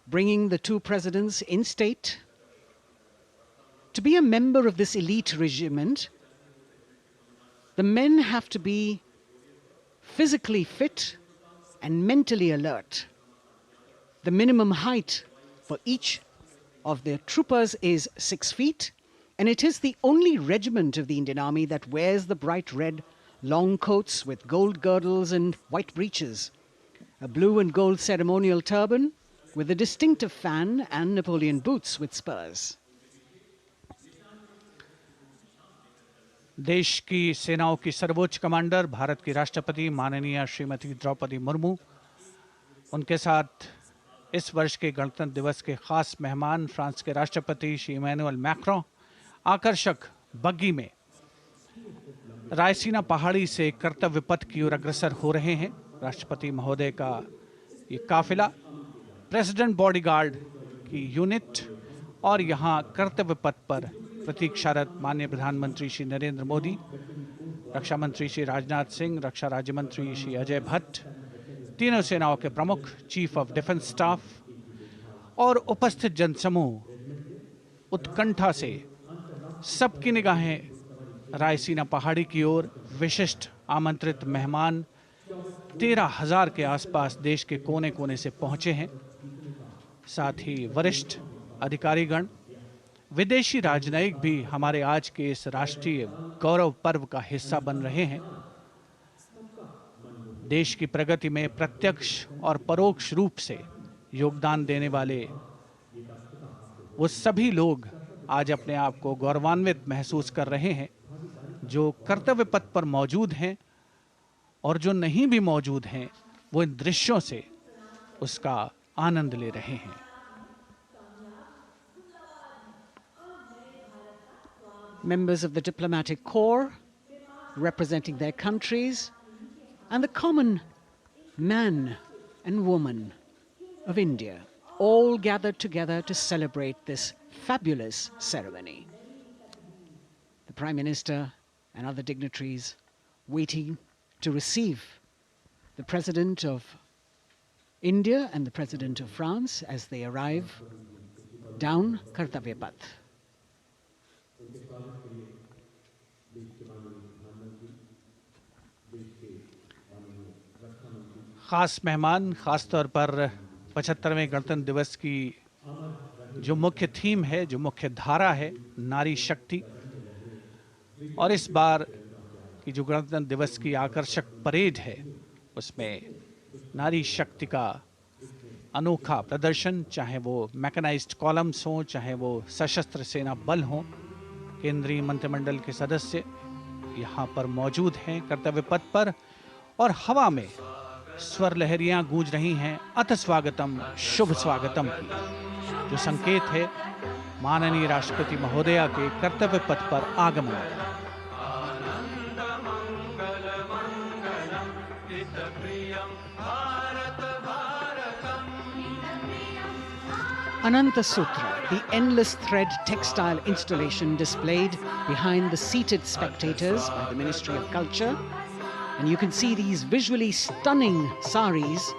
bringing the two presidents in state. To be a member of this elite regiment, the men have to be physically fit and mentally alert. The minimum height for each of the troopers is 6 feet, and it is the only regiment of the Indian Army that wears the bright red long coats with gold girdles and white breeches, a blue and gold ceremonial turban with a distinctive fan and Napoleon boots with spurs. देश की सेनाओं की सर्वोच्च commander Bharat की राष्ट्रपति माननीय श्रीमती द्रौपदी मुर्मू, उनके साथ इस वर्ष के गणतंत्र दिवस के खास मेहमान फ्रांस के राष्ट्रपति श्री इमैनुअल मैक्रों आकर्षक बग्गी में रायसीना पहाड़ी से कर्तव्य पथ की ओर अग्रसर हो रहे हैं। राष्ट्रपति महोदय का ये काफिला प्रेसिडेंट बॉडीगार्ड की यूनिट और यहाँ कर्तव्य पथ पर प्रतीक्षारत माननीय प्रधानमंत्री श्री नरेंद्र मोदी, रक्षा मंत्री श्री राजनाथ सिंह, रक्षा राज्य मंत्री श्री अजय भट्ट, तीनों सेनाओं के प्रमुख, चीफ ऑफ डिफेंस स्टाफ और उपस्थित जनसमूह उत्कंठा से सबकी निगाहें रायसीना पहाड़ी की ओर। विशिष्ट आमंत्रित मेहमान 13,000 के आसपास देश के कोने कोने से पहुंचे हैं। साथ ही वरिष्ठ अधिकारीगण, विदेशी राजनयिक भी हमारे आज के इस राष्ट्रीय गौरव पर्व का हिस्सा बन रहे हैं। देश की प्रगति में प्रत्यक्ष और परोक्ष रूप से योगदान देने वाले वो सभी लोग आज अपने आप को गौरवान्वित महसूस कर रहे हैं, जो कर्तव्य पथ पर मौजूद हैं और जो नहीं भी मौजूद हैं, वो इन दृश्यों से उसका आनंद ले रहे हैं। Members of the diplomatic corps representing their countries and the common man and woman of India all gathered together to celebrate this fabulous ceremony. The Prime Minister and other dignitaries waiting to receive the President of India and the President of France as they arrive down Kartavya Path. खास मेहमान, खास तौर पर 75वें गणतंत्र दिवस की जो मुख्य थीम है, जो मुख्य धारा है, नारी शक्ति, और इस बार की जो गणतंत्र दिवस की आकर्षक परेड है उसमें नारी शक्ति का अनोखा प्रदर्शन, चाहे वो मैकेनाइज्ड कॉलम्स हों, चाहे वो सशस्त्र सेना बल हों। केंद्रीय मंत्रिमंडल के सदस्य यहाँ पर मौजूद हैं कर्तव्य पथ पर, और हवा में स्वर लहरियां गूंज रही हैं अथ स्वागतम, शुभ स्वागतम की, जो संकेत है माननीय राष्ट्रपति महोदया के कर्तव्य पथ पर आगमन का। Ananta Sutra, the endless thread textile installation displayed behind the seated spectators by the Ministry of Culture. And you can see these visually stunning saris,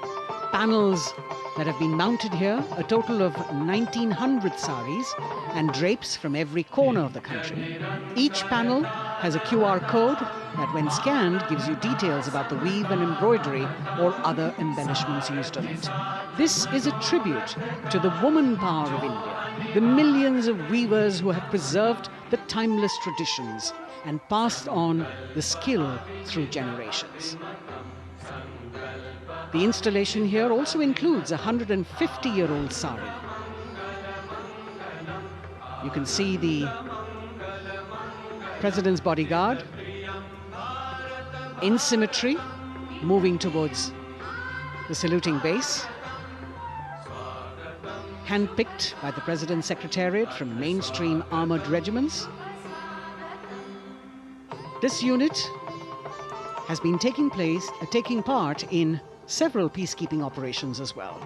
panels that have been mounted here, a total of 1,900 saris and drapes from every corner of the country. Each panel has a QR code that when scanned gives you details about the weave and embroidery or other embellishments used on it. This is a tribute to the woman power of India, the millions of weavers who have preserved the timeless traditions and passed on the skill through generations. The installation here also includes a 150-year-old sari. You can see the President's bodyguard in symmetry moving towards the saluting base, handpicked by the President's Secretariat from mainstream armored regiments. This unit has been taking part in several peacekeeping operations as well.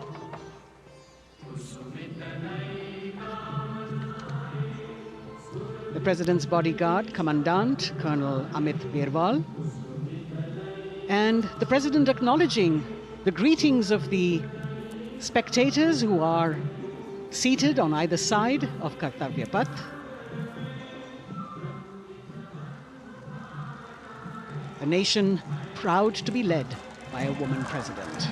The President's bodyguard, Commandant Colonel Amit Birwal, and the President acknowledging the greetings of the spectators who are seated on either side of Kartavya Path. A nation proud to be led by a woman president.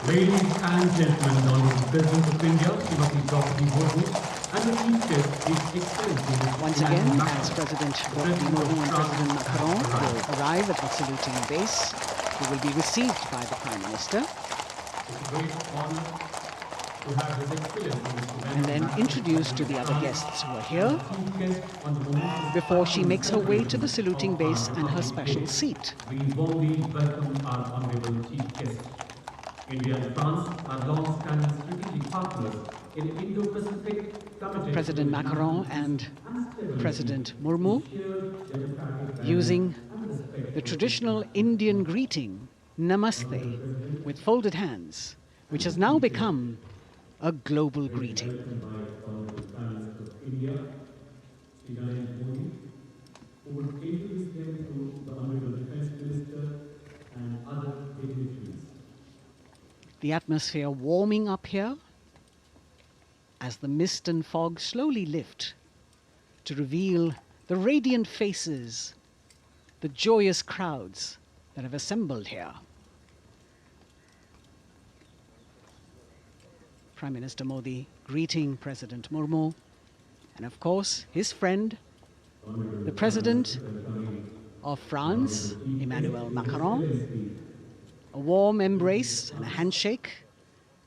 Ladies and gentlemen, the Honorable President of India, Srimati Draupadi Murmu, and the Chief Guest, His Excellency. Once again, as President Draupadi Murmu and President Macron will arrive at the saluting base, they will be received by the Prime Minister. It's a great honor to have His Excellency and then introduced to the other guests who are here before she makes her way to the saluting base and her special seat. We warmly welcome our Honorable Chief Guest. India and France are long-standing strategic partners in Indo-Pacific, committed President Macron and President Murmu using the traditional Indian greeting, Namaste, with folded hands, which has now become a global greeting. The atmosphere warming up here as the mist and fog slowly lift to reveal the radiant faces, the joyous crowds that have assembled here. Prime Minister Modi greeting President Murmu, and of course his friend, the President of France, Emmanuel Macron. A warm embrace and a handshake,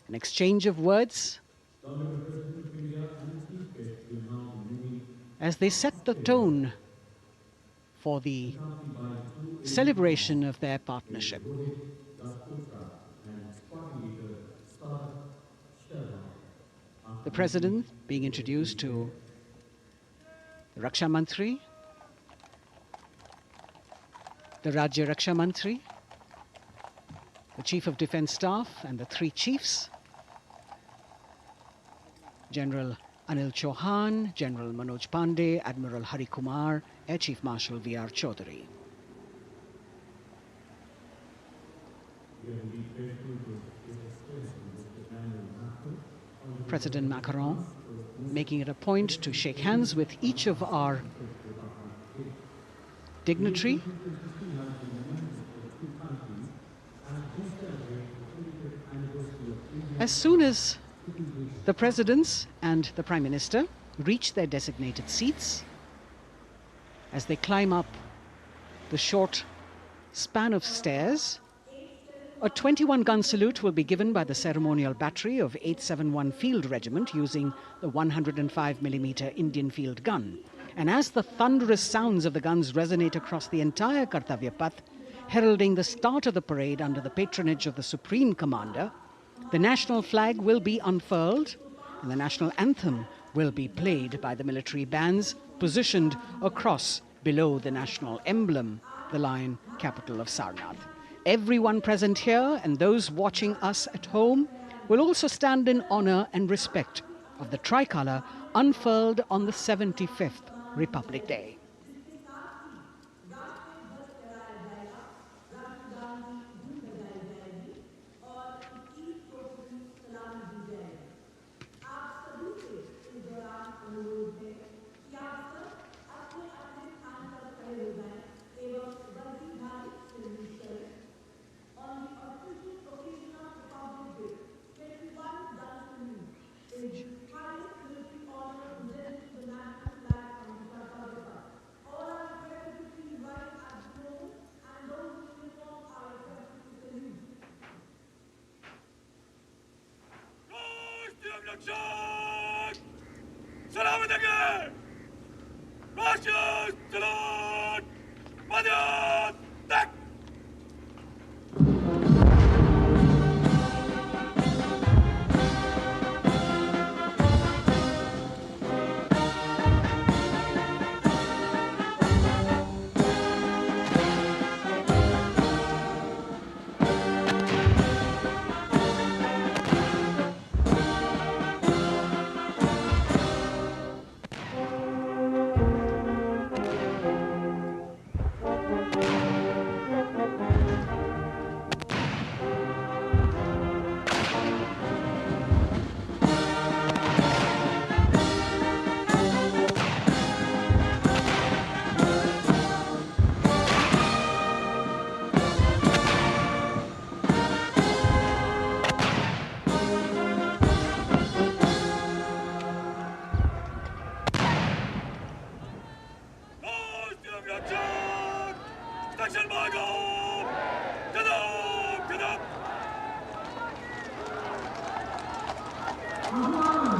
an exchange of words as they set the tone for the celebration of their partnership. The President being introduced to the Raksha Mantri, the Rajya Raksha Mantri, the Chief of Defence Staff and the three chiefs, General Anil Chauhan, General Manoj Pandey, Admiral Hari Kumar, Air Chief Marshal V.R. Chaudhary. President Macron making it a point to shake hands with each of our dignitary. As soon as the presidents and the Prime Minister reach their designated seats, as they climb up the short span of stairs, a 21-gun salute will be given by the ceremonial battery of 871 Field Regiment using the 105mm Indian field gun. And as the thunderous sounds of the guns resonate across the entire Kartavya Path, heralding the start of the parade under the patronage of the Supreme Commander, the national flag will be unfurled and the national anthem will be played by the military bands positioned across below the national emblem, the lion capital of Sarnath. Everyone present here and those watching us at home will also stand in honor and respect of the tricolour unfurled on the 75th Republic Day.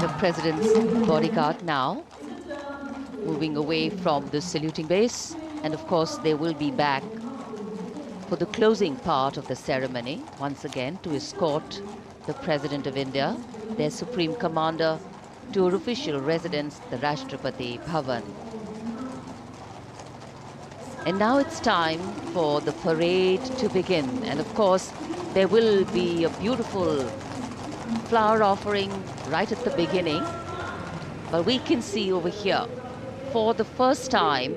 The President's bodyguard now moving away from the saluting base, and of course they will be back for the closing part of the ceremony, once again to escort the President of India, their Supreme Commander, to her official residence, the Rashtrapati Bhavan. And now it's time for the parade to begin. And of course, there will be a beautiful flower offering right at the beginning. But we can see over here, for the first time,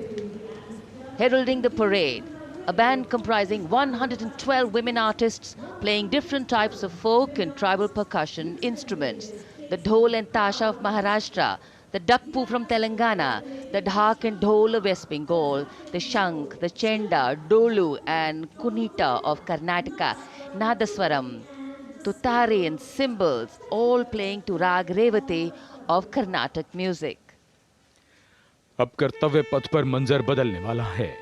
heralding the parade, a band comprising 112 women artists playing different types of folk and tribal percussion instruments. The dhol and tasha of Maharashtra, the dakpu from Telangana, the dhak and dhol of West Bengal, the shank, the chenda, dolu and kunita of Karnataka, nadaswaram, tutari and cymbals, all playing to Rag Revati of Carnatic music. अब कर्तव्य पथ पर मंजर बदलने वाला है।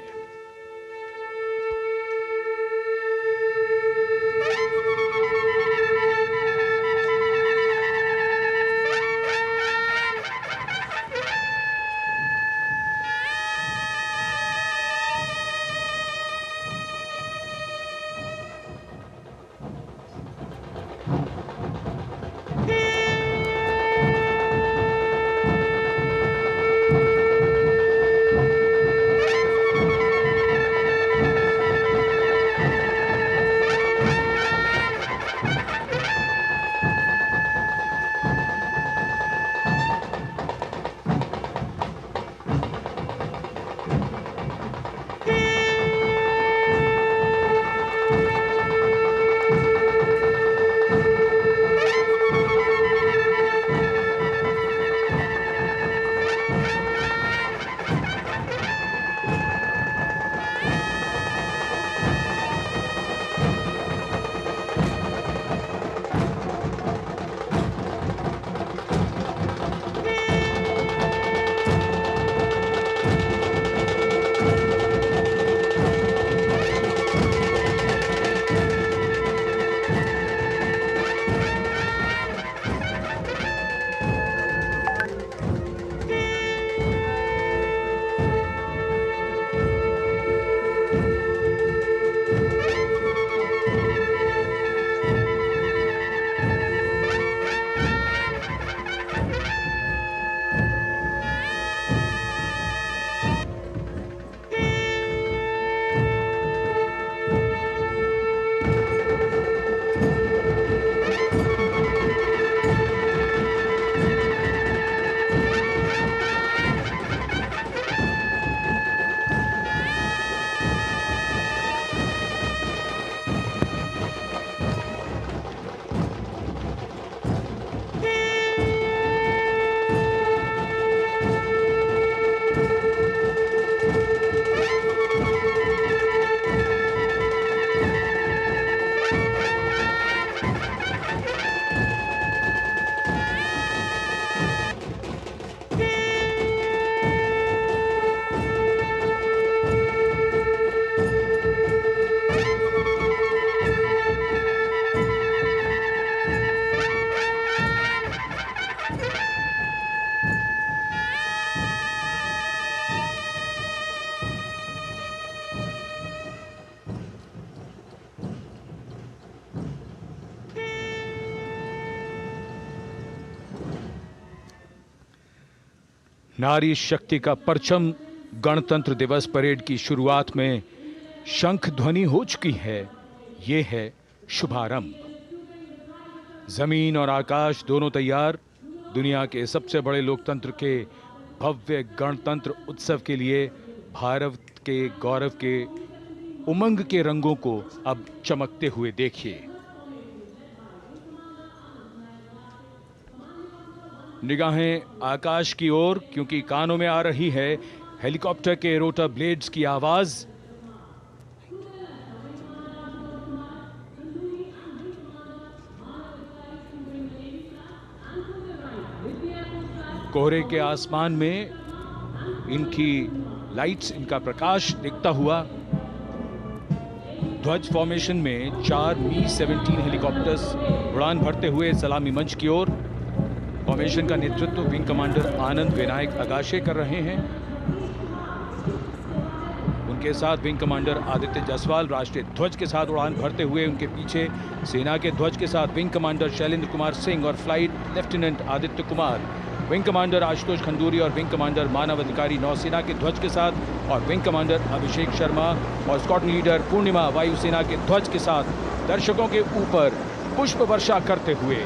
नारी शक्ति का परचम गणतंत्र दिवस परेड की शुरुआत में शंख ध्वनि हो चुकी है। ये है शुभारंभ। जमीन और आकाश दोनों तैयार। दुनिया के सबसे बड़े लोकतंत्र के भव्य गणतंत्र उत्सव के लिए भारत के गौरव के उमंग के रंगों को अब चमकते हुए देखिए। निगाहें आकाश की ओर, क्योंकि कानों में आ रही है हेलीकॉप्टर के रोटर ब्लेड्स की आवाज। कोहरे के आसमान में इनकी लाइट्स, इनका प्रकाश दिखता हुआ। ध्वज फॉर्मेशन में 4 Mi-17 हेलीकॉप्टर्स उड़ान भरते हुए सलामी मंच की ओर। फॉर्मेशन का नेतृत्व विंग कमांडर आनंद विनायक अगाशे कर रहे हैं। इनके साथ विंग कमांडर आदित्य जायसवाल राष्ट्रीय ध्वज के साथ उड़ान भरते हुए, उनके पीछे सेना के ध्वज के साथ विंग कमांडर शैलेंद्र कुमार सिंह और flight lieutenant Aditya Kumar, wing commander Ashutosh Khanduri और विंग कमांडर मानव अधिकारी नौसेना के ध्वज के साथ, और विंग कमांडर अभिषेक शर्मा और स्क्वाड्रन लीडर पूर्णिमा वायुसेना के ध्वज के साथ दर्शकों के ऊपर पुष्प वर्षा करते हुए।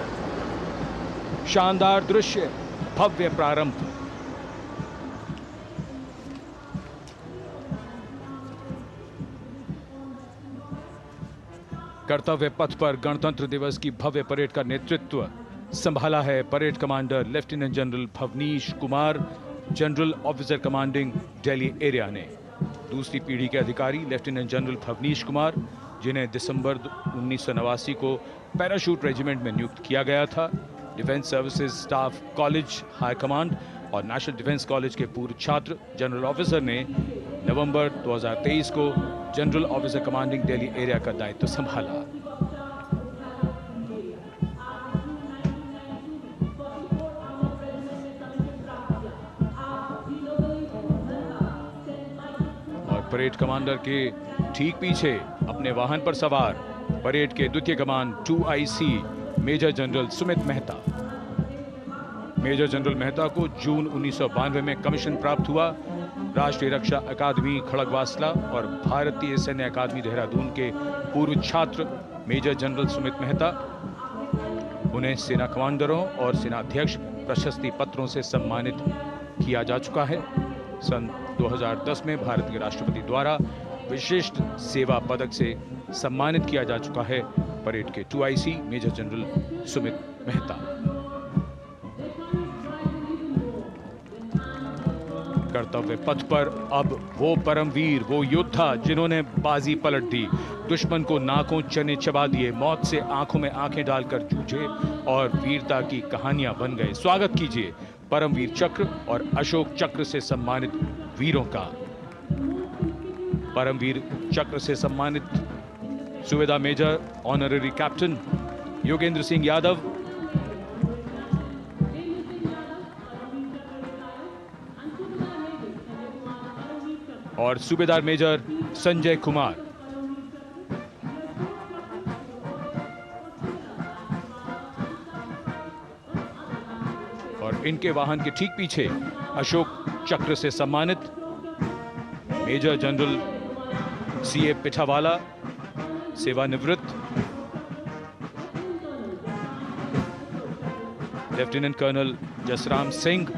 शानदार दृश्य, भव्य प्रारंभ। कर्तव्य पथ पर गणतंत्र दिवस की भव्य परेड का नेतृत्व संभाला है parade commander lieutenant general Bhavnish Kumar, general officer commanding Delhi area ने। दूसरी पीढ़ी के अधिकारी लेफ्टिनेंट जनरल भवनीश कुमार, जिन्हें दिसंबर 1989 को पैराशूट रेजिमेंट में नियुक्त किया गया था, defence services staff college high command और नेशनल डिफेंस कॉलेज के पूर्व छात्र जनरल ऑफिसर ने नवंबर 2023 को general officer commanding Delhi area का दायित्व संभाला। और परेड कमांडर के ठीक पीछे अपने वाहन पर सवार परेड के द्वितीय कमान 2IC major general Sumit Mehta. Major general Mehta को जून 1992 में कमीशन प्राप्त हुआ। राष्ट्रीय रक्षा अकादमी खड़गवासला और भारतीय सैन्य अकादमी देहरादून के पूर्व छात्र मेजर जनरल सुमित मेहता, उन्हें सेना कमांडरों और सेनाध्यक्ष प्रशस्ति पत्रों से सम्मानित किया जा चुका है। सन 2010 में भारत के राष्ट्रपति द्वारा विशिष्ट सेवा पदक से सम्मानित किया जा चुका है परेड के 2IC major general Sumit Mehta. कर्तव्य पथ पर अब वो परमवीर, वो योद्धा जिन्होंने बाजी पलट दी, दुश्मन को नाकों चने चबा दिए, मौत से आंखों में आंखें डालकर जूझे और वीरता की कहानियां बन गए। स्वागत कीजिए परमवीर चक्र और अशोक चक्र से सम्मानित वीरों का। परमवीर चक्र से सम्मानित सुवेदा major honorary captain Yogendra Singh Yadav, और सूबेदार मेजर संजय कुमार। और इनके वाहन के ठीक पीछे अशोक चक्र से सम्मानित मेजर जनरल CA पिठावाला, सेवानिवृत्त, लेफ्टिनेंट कर्नल जसराम सिंह,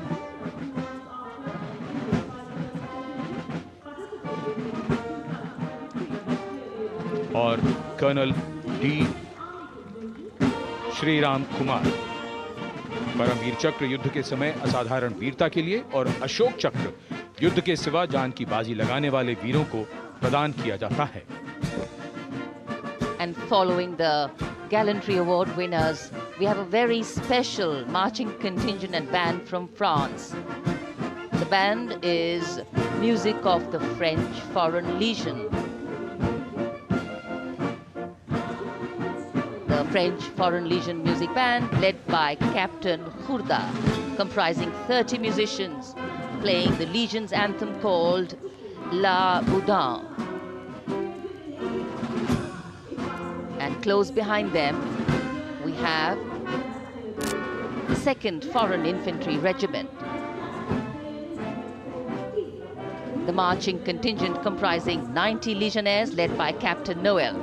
और कर्नल D श्रीराम कुमार। परमवीर चक्र युद्ध के समय असाधारण वीरता के लिए और अशोक चक्र युद्ध के सिवा जान की बाजी लगाने वाले वीरों को प्रदान किया जाता है। And following the Gallantry Award winners, we have a very special marching contingent and band from France. The band is music of the French Foreign Legion. The French Foreign Legion music band led by Captain Khurda, comprising 30 musicians, playing the Legion's anthem called La Boudin. And close behind them, we have the 2nd Foreign Infantry Regiment. The marching contingent comprising 90 Legionnaires led by Captain Noel.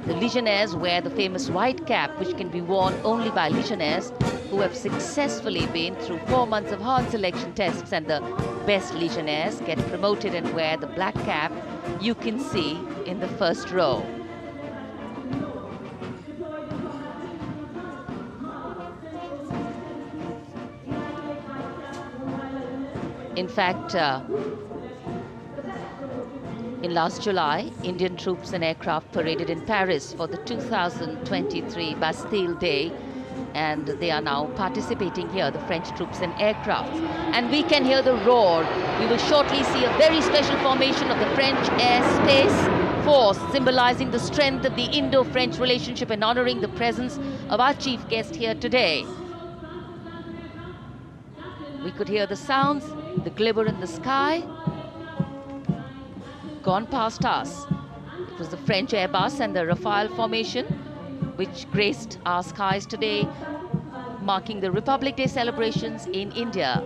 The Legionnaires wear the famous white cap, which can be worn only by Legionnaires who have successfully been through 4 months of hard selection tests, and the best Legionnaires get promoted and wear the black cap you can see in the first row. In fact, in last July, Indian troops and aircraft paraded in Paris for the 2023 Bastille Day, and they are now participating here, the French troops and aircraft. And we can hear the roar. We will shortly see a very special formation of the French Air Space Force, symbolizing the strength of the Indo-French relationship and honoring the presence of our chief guest here today. We could hear the sounds, the glimmer in the sky. gone past us. It was the French Airbus and the Rafale formation which graced our skies today, marking the Republic Day celebrations in India.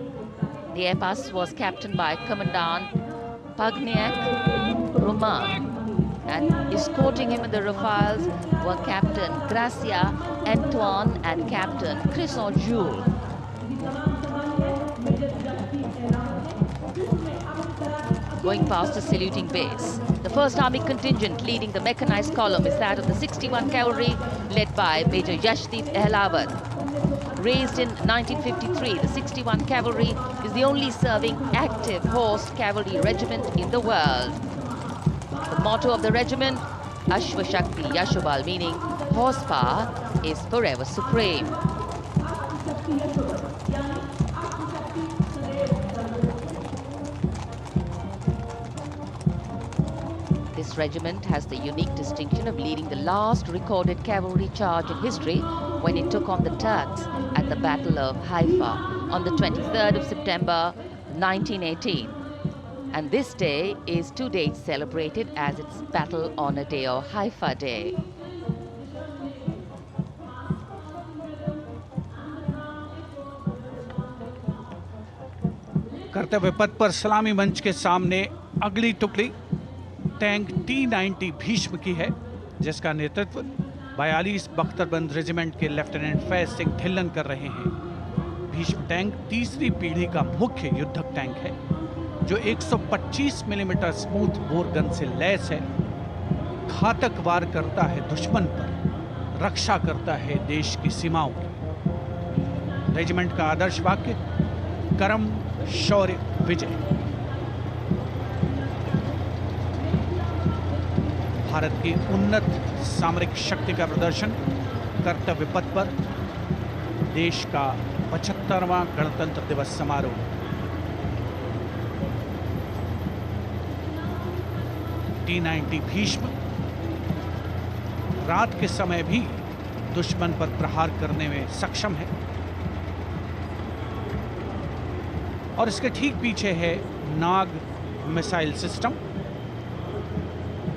The Airbus was captained by Commandant Pagniak Roman, and escorting him in the Rafales were Captain Gracia Antoine and Captain Crisson Jules. Going past the saluting base, the 1st Army contingent leading the mechanized column is that of the 61 Cavalry, led by Major Yashdeep Ehlawat. Raised in 1953, the 61 Cavalry is the only serving active horse cavalry regiment in the world. The motto of the regiment, Ashwa Shakti Yashobal, meaning horsepower is forever supreme. This regiment has the unique distinction of leading the last recorded cavalry charge in history when it took on the Turks at the Battle of Haifa on the 23rd of September 1918. And this day is to date celebrated as its Battle Honor Day or Haifa Day. कर्तव्य पथ पर सलामी मंच के सामने अगली टुकड़ी tank T-90 Bhishma की है, जिसका नेतृत्व 42 बख्तरबंद रेजिमेंट के लेफ्टिनेंट फैज सिंह ढिल्लन कर रहे हैं। भीष्म टैंक तीसरी पीढ़ी का मुख्य युद्धक टैंक है, जो 125 मिलीमीटर स्मूथ बोर गन से लैस है, घातक वार करता है दुश्मन पर, रक्षा करता है देश की सीमाओं की। रेजिमेंट का आदर्श वाक्य कर्म शौर्य विजय। भारत की उन्नत सामरिक शक्ति का प्रदर्शन कर्तव्य पथ पर देश का 75वां गणतंत्र दिवस समारोह। T-90 भीष्म रात के समय भी दुश्मन पर प्रहार करने में सक्षम है और इसके ठीक पीछे है नाग मिसाइल सिस्टम।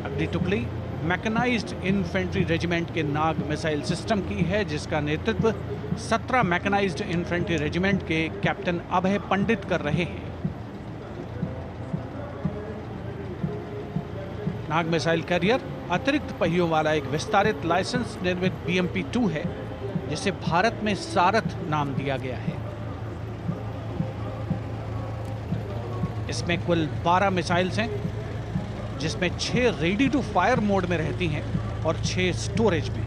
अगली टुकड़ी मैकेनाइज्ड इन्फेंट्री रेजिमेंट के नाग मिसाइल सिस्टम की है, जिसका नेतृत्व 17 मैकेनाइज्ड इन्फेंट्री रेजिमेंट के कैप्टन अभय पंडित कर रहे हैं। नाग मिसाइल कैरियर अतिरिक्त पहियों वाला एक विस्तारित लाइसेंस निर्मित BMP-2 है, जिसे भारत में सारथ नाम दिया गया है। इसमें कुल 12 मिसाइल्स हैं, जिसमें 6 रेडी टू फायर मोड में रहती हैं और 6 स्टोरेज में।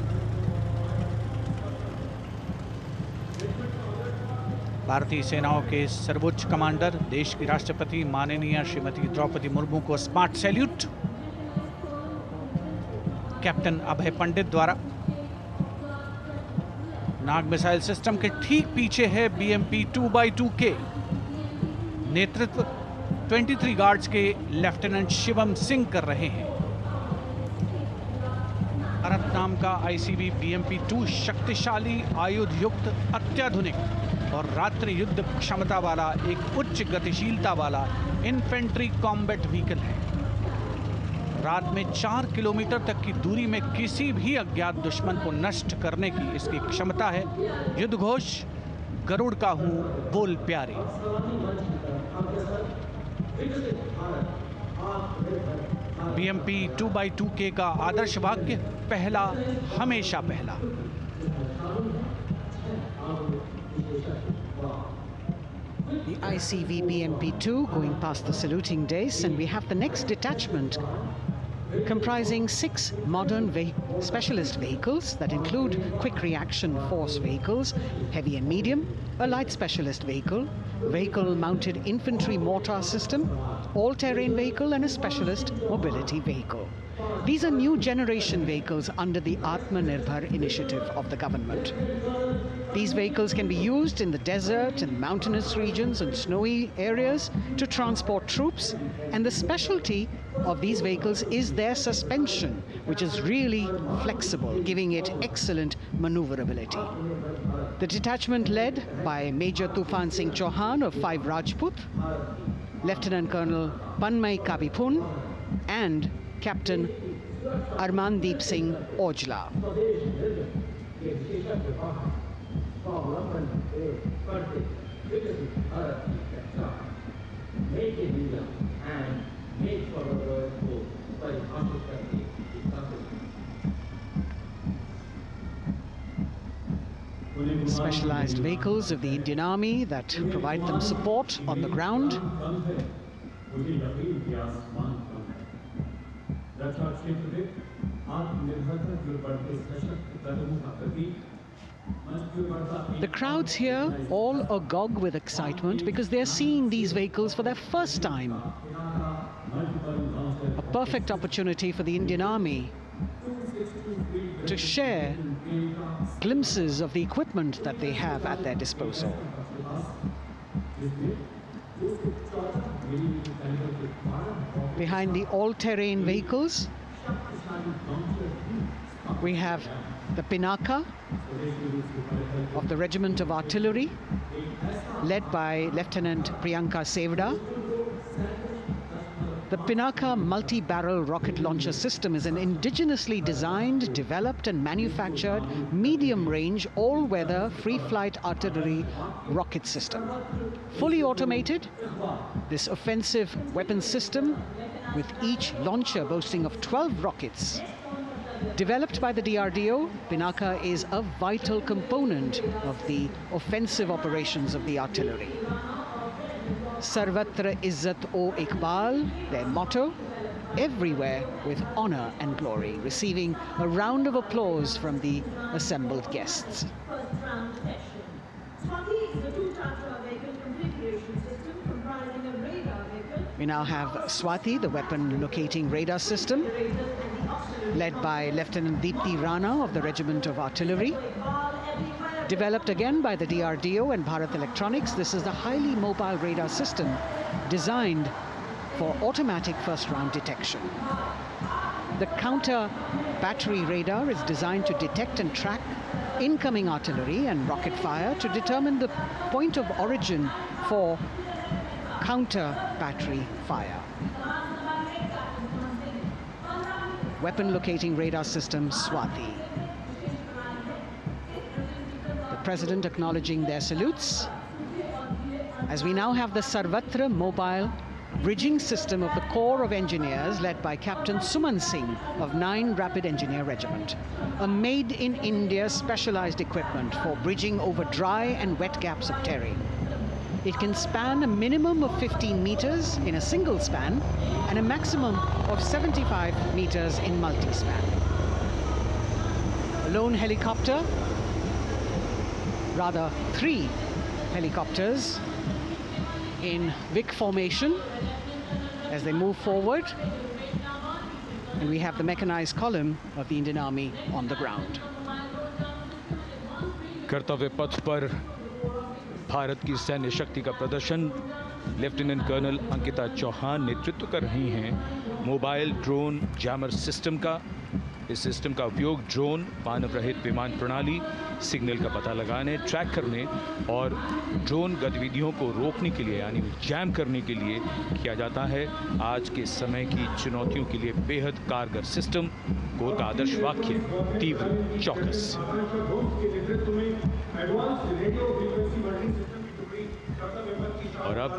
भारतीय सेनाओं के सर्वोच्च कमांडर देश की राष्ट्रपति माननीय श्रीमती द्रौपदी मुर्मू को स्मार्ट सैल्यूट कैप्टन अभय पंडित द्वारा। नाग मिसाइल सिस्टम के ठीक पीछे है BMP-2x2K। नेतृत्व 23 गार्ड्स के लेफ्टिनेंट शिवम सिंह कर रहे हैं। भारत नाम का ICV BMP-2 शक्तिशाली आयुध युक्त अत्याधुनिक और रात्रि युद्ध क्षमता वाला एक उच्च गतिशीलता वाला इन्फेंट्री कॉम्बैट व्हीकल है। रात में 4 किलोमीटर तक की दूरी में किसी भी अज्ञात दुश्मन को नष्ट करने की इसकी क्षमता है। युद्ध घोष गरुड़ का हूं बोल प्यारे। BMP-2x2K का आदर्श वाक्य पहला हमेशा पहला। The ICV BMP-2 going past the saluting days, and we have the next detachment comprising 6 modern specialist vehicles that include quick reaction force vehicles, heavy and medium, a light specialist vehicle, vehicle-mounted infantry mortar system, all-terrain vehicle, and a specialist mobility vehicle. These are new generation vehicles under the Atmanirbhar initiative of the government. These vehicles can be used in the desert and mountainous regions and snowy areas to transport troops, and the specialty of these vehicles is their suspension, which is really flexible, giving it excellent maneuverability. The detachment led by Major Tufan Singh Chauhan of 5 Rajput, Lieutenant Colonel Panmay Kabipun, and Captain Armandeep Singh Ojla. Specialized vehicles of the Indian Army that provide them support on the ground. The crowds here all agog with excitement because they're seeing these vehicles for their first time. A perfect opportunity for the Indian Army to share glimpses of the equipment that they have at their disposal. Behind the all-terrain vehicles, we have the Pinaka of the Regiment of Artillery, led by Lieutenant Priyanka Sevda. The Pinaka multi-barrel rocket launcher system is an indigenously designed, developed and manufactured medium-range, all-weather, free-flight artillery rocket system. Fully automated, this offensive weapon system, with each launcher boasting of 12 rockets, developed by the DRDO, Pinaka is a vital component of the offensive operations of the artillery. Sarvatra Izzat-o Iqbal, their motto, everywhere with honor and glory, receiving a round of applause from the assembled guests. We now have Swati, the weapon locating radar system, led by Lieutenant Deepti Rana of the Regiment of Artillery. Developed again by the DRDO and Bharat Electronics, this is a highly mobile radar system designed for automatic first-round detection. The counter battery radar is designed to detect and track incoming artillery and rocket fire to determine the point of origin for counter battery fire. Weapon locating radar system Swati. President acknowledging their salutes, as we now have the Sarvatra mobile bridging system of the Corps of Engineers, led by Captain Suman Singh of 9 Rapid Engineer Regiment, a made-in-India specialized equipment for bridging over dry and wet gaps of terrain. It can span a minimum of 15 meters in a single span and a maximum of 75 meters in multi-span. A lone helicopter, rather 3 helicopters in Vic formation as they move forward, and we have the mechanized column of the Indian Army on the ground. कर्तव्य पथ पर भारत की सैन्य शक्ति का प्रदर्शन lieutenant colonel Ankita Chauhan नेतृत्व कर रही हैं मोबाइल ड्रोन जैमर सिस्टम का। इस सिस्टम का उपयोग ड्रोन, मानव रहित विमान प्रणाली, सिग्नल का पता लगाने, ट्रैक करने और ड्रोन गतिविधियों को रोकने के लिए यानी जैम करने के लिए किया जाता है। आज के समय की चुनौतियों के लिए बेहद कारगर सिस्टम। कोर का आदर्श वाक्य तीव्र चौकस। और अब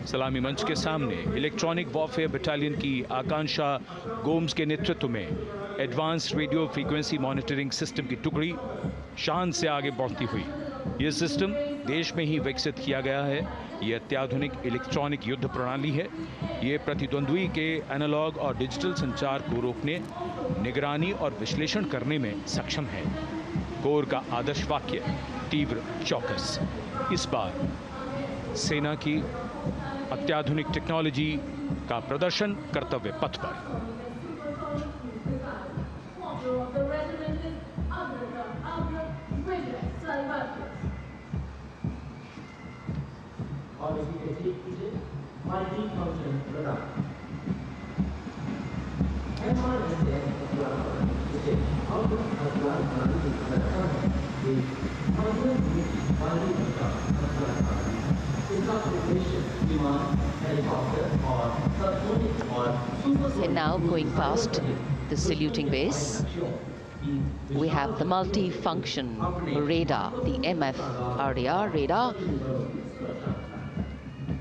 सलामी मंच के सामने इलेक्ट्रॉनिक वॉरफेयर बटालियन की आकांक्षा गोम्स के नेतृत्व में advance radio frequency monitoring system की टुकड़ी शान से आगे बढ़ती हुई। यह सिस्टम देश में ही विकसित किया गया है। ये अत्याधुनिक इलेक्ट्रॉनिक युद्ध प्रणाली है। ये प्रतिद्वंद्वी के एनालॉग और डिजिटल संचार को रोकने, निगरानी और विश्लेषण करने में सक्षम है। कोर का आदर्श वाक्य तीव्र चौकस। इस बार सेना की अत्याधुनिक टेक्नोलॉजी का प्रदर्शन कर्तव्य पथ पर। And now going past the saluting base, we have the multi-function radar, the MFRDR radar.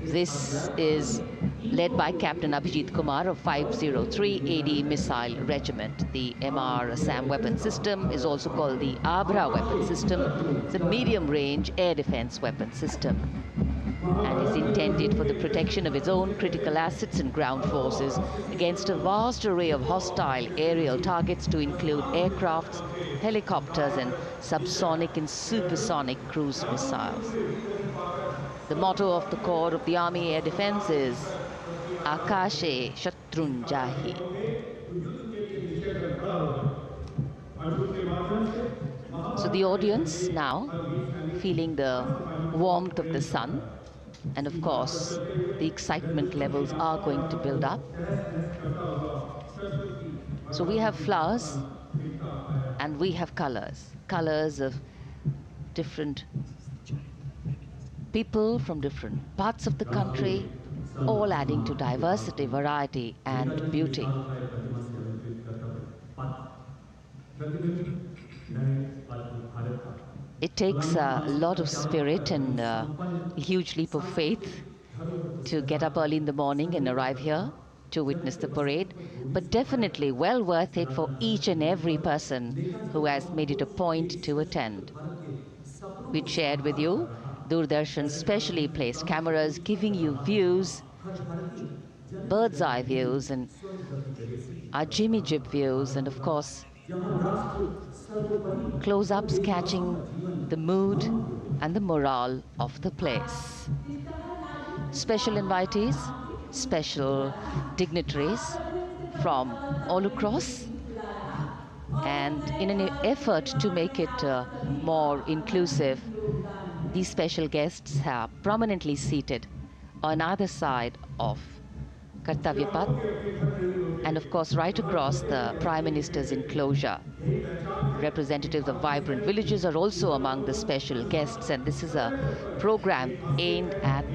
This is led by Captain Abhijit Kumar of 503 AD Missile Regiment. The MR SAM weapon system is also called the Abra weapon system. It's a medium-range air defense weapon system and is intended for the protection of its own critical assets and ground forces against a vast array of hostile aerial targets to include aircrafts, helicopters, and subsonic and supersonic cruise missiles. The motto of the Corps of the Army Air Defense is Akashe Shatrun Jahi. So the audience now feeling the warmth of the sun, and of course the excitement levels are going to build up. So we have flowers and we have colors of different people from different parts of the country, all adding to diversity, variety, and beauty. It takes a lot of spirit and a huge leap of faith to get up early in the morning and arrive here to witness the parade, but definitely well worth it for each and every person who has made it a point to attend. We shared with you Doordarshan's specially placed cameras giving you views, bird's eye views, and our Jimmy Jib views, and of course close-ups catching the mood and the morale of the place. Special invitees, special dignitaries from all across, and in an effort to make it more inclusive, these special guests are prominently seated on either side of Kartavya Path, and of course right across the Prime Minister's enclosure. Representatives of vibrant villages are also among the special guests, and this is a program aimed at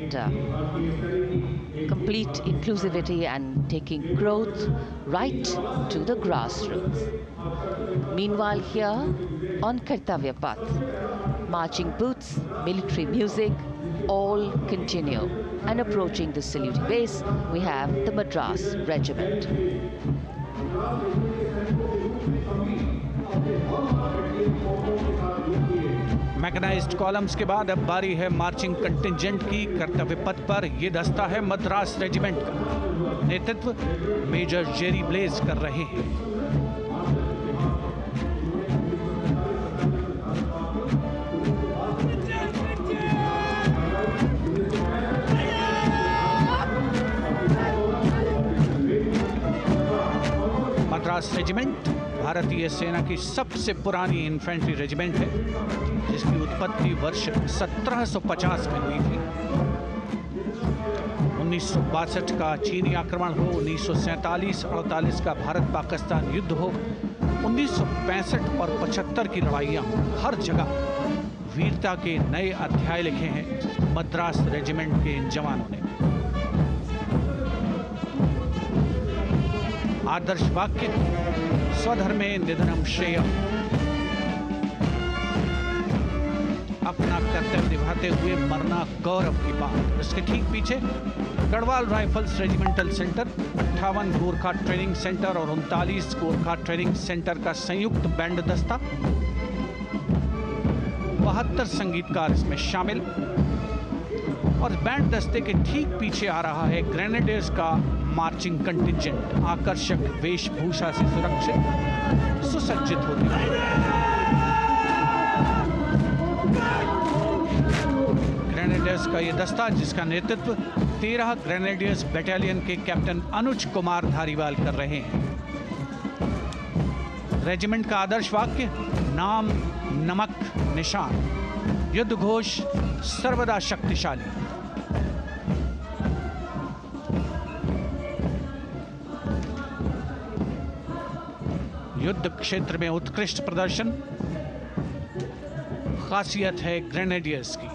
complete inclusivity and taking growth right to the grassroots. Meanwhile, here on Kartavya Path, marching boots, military music, all continue. And approaching the saluting base, we have the Madras Regiment. Mechanised columns के बाद अब बारी है marching contingent की। कर्तव्य पथ पर ये दस्ता है मद्रास रेजिमेंट का। नेतृत्व मेजर जेरी ब्लेज कर रहे हैं। मद्रास रेजिमेंट भारतीय सेना की सबसे पुरानी इन्फेंट्री रेजिमेंट है, जिसकी उत्पत्ति वर्ष 1750 में हुई थी। 1962 का चीनी आक्रमण हो, 1947-48 का भारत पाकिस्तान युद्ध हो, 1965 और 75 की लड़ाइयाँ हो, हर जगह वीरता के नए अध्याय लिखे हैं मद्रास रेजिमेंट के इन जवानों ने। आदर्श वाक्य स्वधर्मे निधनम श्रेयः, अपना कर्तव्य निभाते हुए मरना गौरव की बात। इसके ठीक पीछे Garhwal rifles regimental centre, 58 Gorkha training centre और 39 गोरखा ट्रेनिंग सेंटर का संयुक्त बैंड दस्ता, 72 संगीतकार इसमें शामिल। और बैंड दस्ते के ठीक पीछे आ रहा है ग्रेनेडियर्स का मार्चिंग कंटिंजेंट, आकर्षक वेशभूषा से सुरक्षित सुसज्जित होते हैं। ग्रेनेडियर्स का यह दस्ता, जिसका नेतृत्व 13 ग्रेनेडियर्स बटालियन के कैप्टन अनुज कुमार धारीवाल कर रहे हैं। रेजिमेंट का आदर्श वाक्य नाम नमक निशान, युद्ध घोष सर्वदा शक्तिशाली। युद्ध क्षेत्र में उत्कृष्ट प्रदर्शन खासियत है ग्रेनेडियर्स की।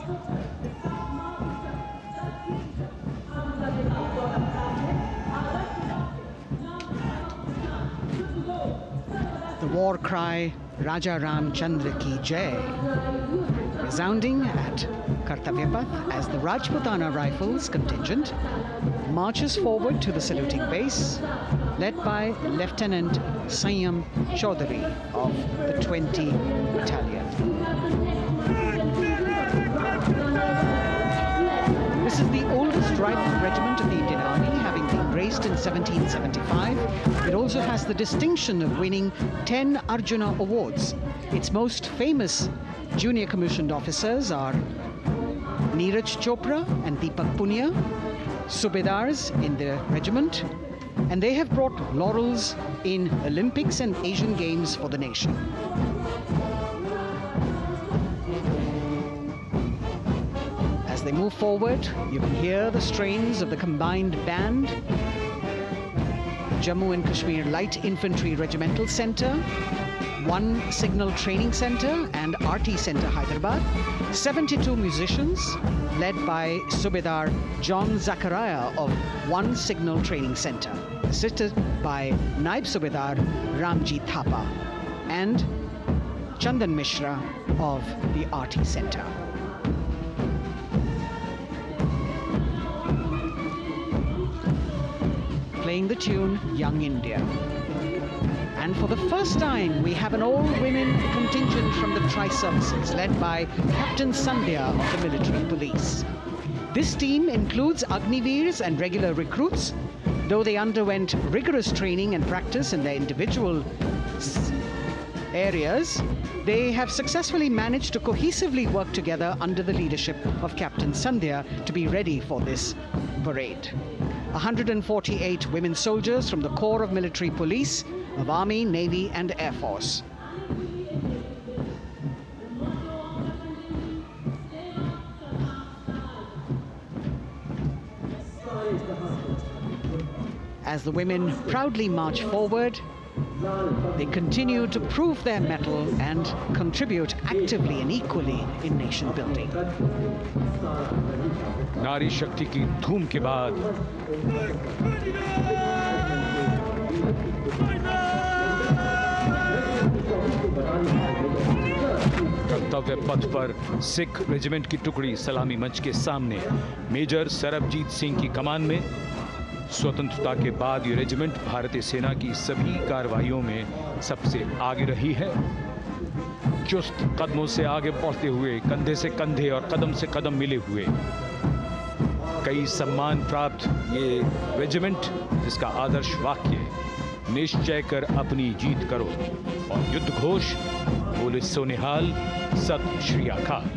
war cry Raja Ramchandra Ki Jai, resounding at Kartavya Path as the Rajputana Rifles contingent marches forward to the saluting base, led by Lieutenant Sanyam Chaudhary of the 20 Battalion. This is the oldest rifle regiment of the Indian Army, having been raised in 1775. It also has the distinction of winning 10 Arjuna Awards. Its most famous junior commissioned officers are Neeraj Chopra and Deepak Punia, Subedars in the regiment, and they have brought laurels in Olympics and Asian Games for the nation. As they move forward, you can hear the strains of the combined band, Jammu and Kashmir Light Infantry Regimental Centre, 1 Signal Training Centre and RT Centre Hyderabad, 72 musicians led by Subedar John Zachariah of 1 Signal Training Centre, assisted by Naib Subedar Ramji Thapa and Chandan Mishra of the RT Centre. Playing the tune Young India. And for the first time, we have an all-women contingent from the Tri-Services, led by Captain Sandhya of the Military Police. This team includes Agniveers and regular recruits. Though they underwent rigorous training and practice in their individual areas, they have successfully managed to cohesively work together under the leadership of Captain Sandhya to be ready for this parade. 148 women soldiers from the Corps of Military Police of Army, Navy and Air Force. As the women proudly march forward, they continue to prove their mettle and contribute actively and equally in nation building. नारी शक्ति की धूम के बाद कर्तव्य पथ पर Sikh regiment की टुकड़ी सलामी मंच के सामने मेजर सरबजीत सिंह की कमान में। स्वतंत्रता के बाद ये रेजिमेंट भारतीय सेना की सभी कार्रवाइयों में सबसे आगे रही है। चुस्त कदमों से आगे बढ़ते हुए, कंधे से कंधे और कदम से कदम मिले हुए, कई सम्मान प्राप्त ये रेजिमेंट, जिसका आदर्श वाक्य निश्चय कर अपनी जीत करो और युद्ध घोष बोले सोनिहाल सत श्री अकाल।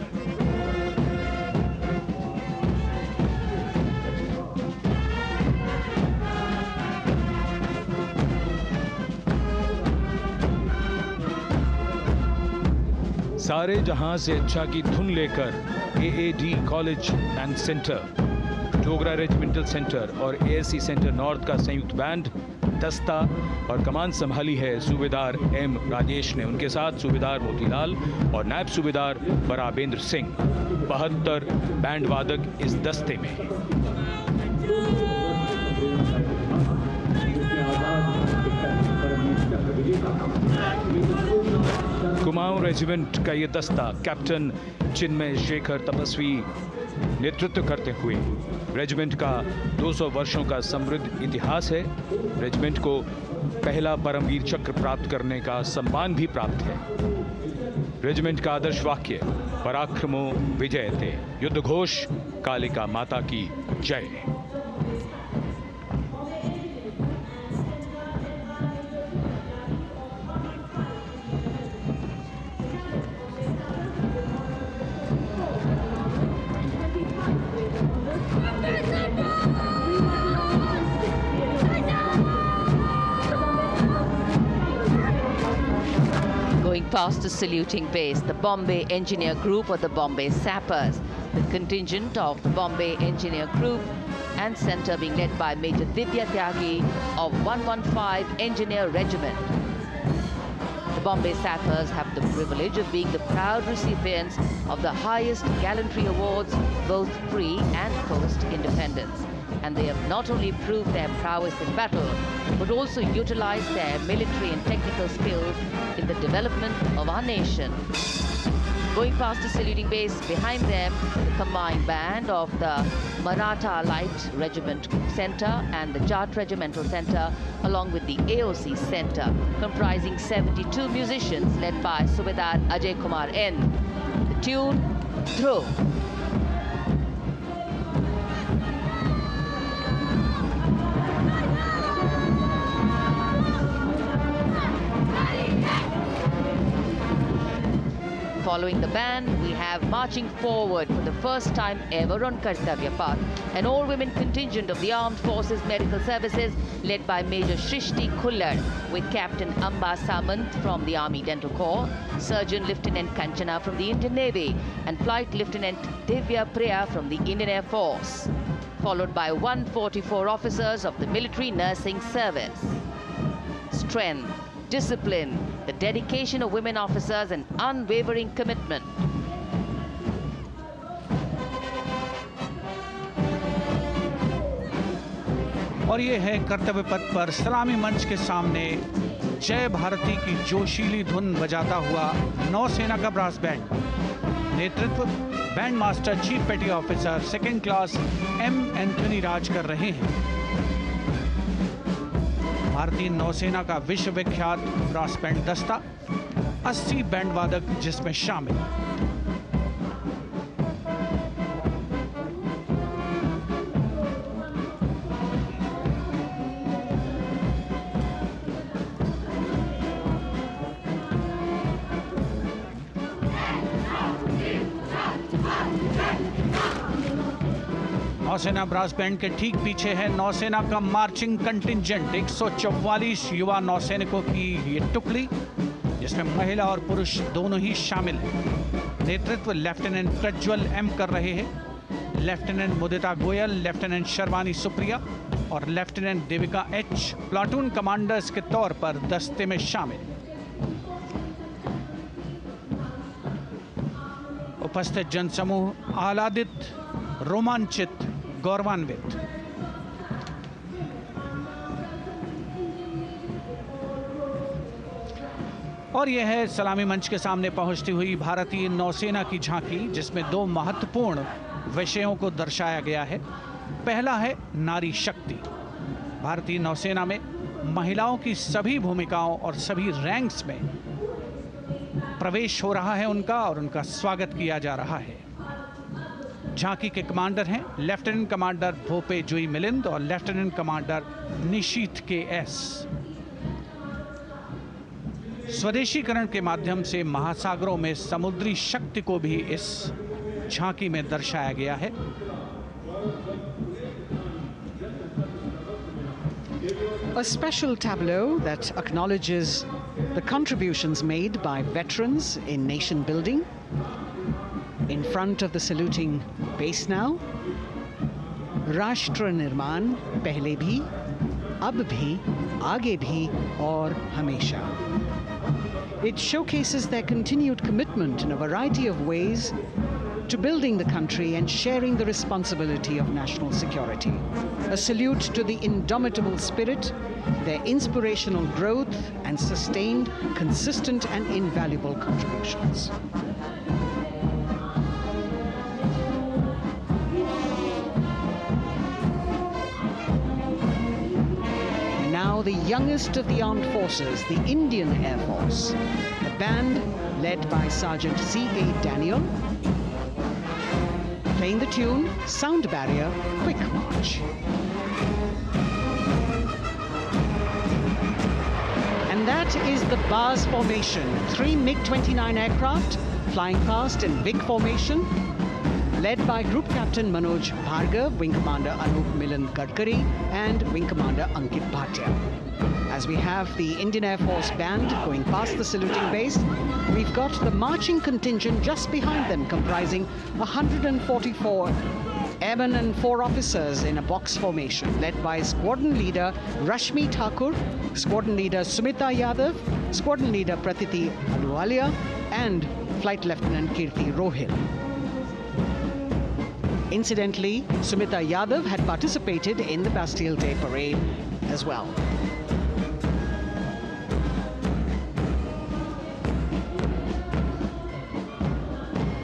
सारे जहां से अच्छा की धुन लेकर AAD college and centre, Dogra regimental centre और एएससी सेंटर नॉर्थ का संयुक्त बैंड, दस्ता और कमान संभाली है सूबेदार एम राजेश ने। उनके साथ सूबेदार मोतीलाल और नायब सूबेदार बराबेंद्र सिंह, 72 बैंड वादक इस दस्ते में। कुमाऊं रेजिमेंट का ये दस्ता कैप्टन चिन्मय शेखर तपस्वी नेतृत्व करते हुए, रेजिमेंट का 200 वर्षों का समृद्ध इतिहास है। रेजिमेंट को पहला परमवीर चक्र प्राप्त करने का सम्मान भी प्राप्त है। रेजिमेंट का आदर्श वाक्य पराक्रमो विजयते, युद्ध घोष कालिका माता की जय। Going past the saluting base, the Bombay Engineer Group or the Bombay Sappers, the contingent of the Bombay Engineer Group and Centre being led by Major Divya Tyagi of 115 Engineer Regiment. The Bombay Sappers have the privilege of being the proud recipients of the highest gallantry awards, both pre and post independence. and they have not only proved their prowess in battle, but also utilized their military and technical skills in the development of our nation. Going past the saluting base, behind them, the combined band of the Maratha Light Regiment Center and the Jat Regimental Center, along with the AOC Center, comprising 72 musicians led by Subedar Ajay Kumar N. The tune, Dhruv. Following the band, we have marching forward for the first time ever on Kartavya Path, an all-women contingent of the Armed Forces Medical Services led by Major Shrishti Khullar, with Captain Amba Samant from the Army Dental Corps, Surgeon Lieutenant Kanchana from the Indian Navy, and Flight Lieutenant Divya Priya from the Indian Air Force, followed by 144 officers of the Military Nursing Service. Strength, discipline, the dedication of women officers and unwavering commitment. और ये है कर्तव्य पथ पर सलामी मंच के सामने जय भारती की जोशीली धुन बजाता हुआ नौसेना का ब्रास बैंड। नेतृत्व band master chief petty officer second class M Anthony Raj कर रहे हैं। भारतीय नौसेना का विश्व विख्यात ब्रास बैंड दस्ता, 80 बैंड वादक जिसमें शामिल। नौसेना ब्रास बैंड के ठीक पीछे है नौसेना का मार्चिंग कंटिंजेंट, 144 युवा नौसैनिकों की ये टुकड़ी, जिसमें महिला और पुरुष दोनों ही शामिल हैं। नेतृत्व लेफ्टिनेंट प्रज्वल एम कर रहे हैं। लेफ्टिनेंट मुदिता गोयल, लेफ्टिनेंट शर्वानी सुप्रिया और lieutenant Devika H platoon commanders के तौर पर दस्ते में शामिल। उपस्थित जनसमूह आह्लादित, रोमांचित, गौरवान्वित। और यह है सलामी मंच के सामने पहुंचती हुई भारतीय नौसेना की झांकी, जिसमें दो महत्वपूर्ण विषयों को दर्शाया गया है। पहला है नारी शक्ति। भारतीय नौसेना में महिलाओं की सभी भूमिकाओं और सभी रैंक्स में प्रवेश हो रहा है उनका, और उनका स्वागत किया जा रहा है। झांकी के कमांडर हैं लेफ्टिनेंट कमांडर भोपे जुई मिलिंद और लेफ्टिनेंट कमांडर निशीथ के एस। स्वदेशीकरण के माध्यम से महासागरों में समुद्री शक्ति को भी इस झांकी में दर्शाया गया है। A special tableau that acknowledges the contributions made by veterans in nation building. In front of the saluting base now, Rashtra Nirman pehle bhi, ab bhi, aage bhi aur hamesha. It showcases their continued commitment in a variety of ways to building the country and sharing the responsibility of national security. A salute to the indomitable spirit, their inspirational growth and sustained, consistent and invaluable contributions. Now the youngest of the armed forces, the Indian Air Force, the band led by Sergeant C.A. Daniel, playing the tune Sound Barrier Quick March. And that is the Bars formation, 3 MiG-29 aircraft flying past in big formation, led by Group Captain Manoj Bhargav, Wing Commander Anup Milind Gadkari, and Wing Commander Ankit Bhatia. As we have the Indian Air Force band going past the saluting base, we've got the marching contingent just behind them, comprising 144 airmen and 4 officers in a box formation, led by Squadron Leader Rashmi Thakur, Squadron Leader Sumita Yadav, Squadron Leader Pratiti Aluwalia, and Flight Lieutenant Kirti Rohil. Incidentally, Sumita Yadav had participated in the Bastille Day parade as well.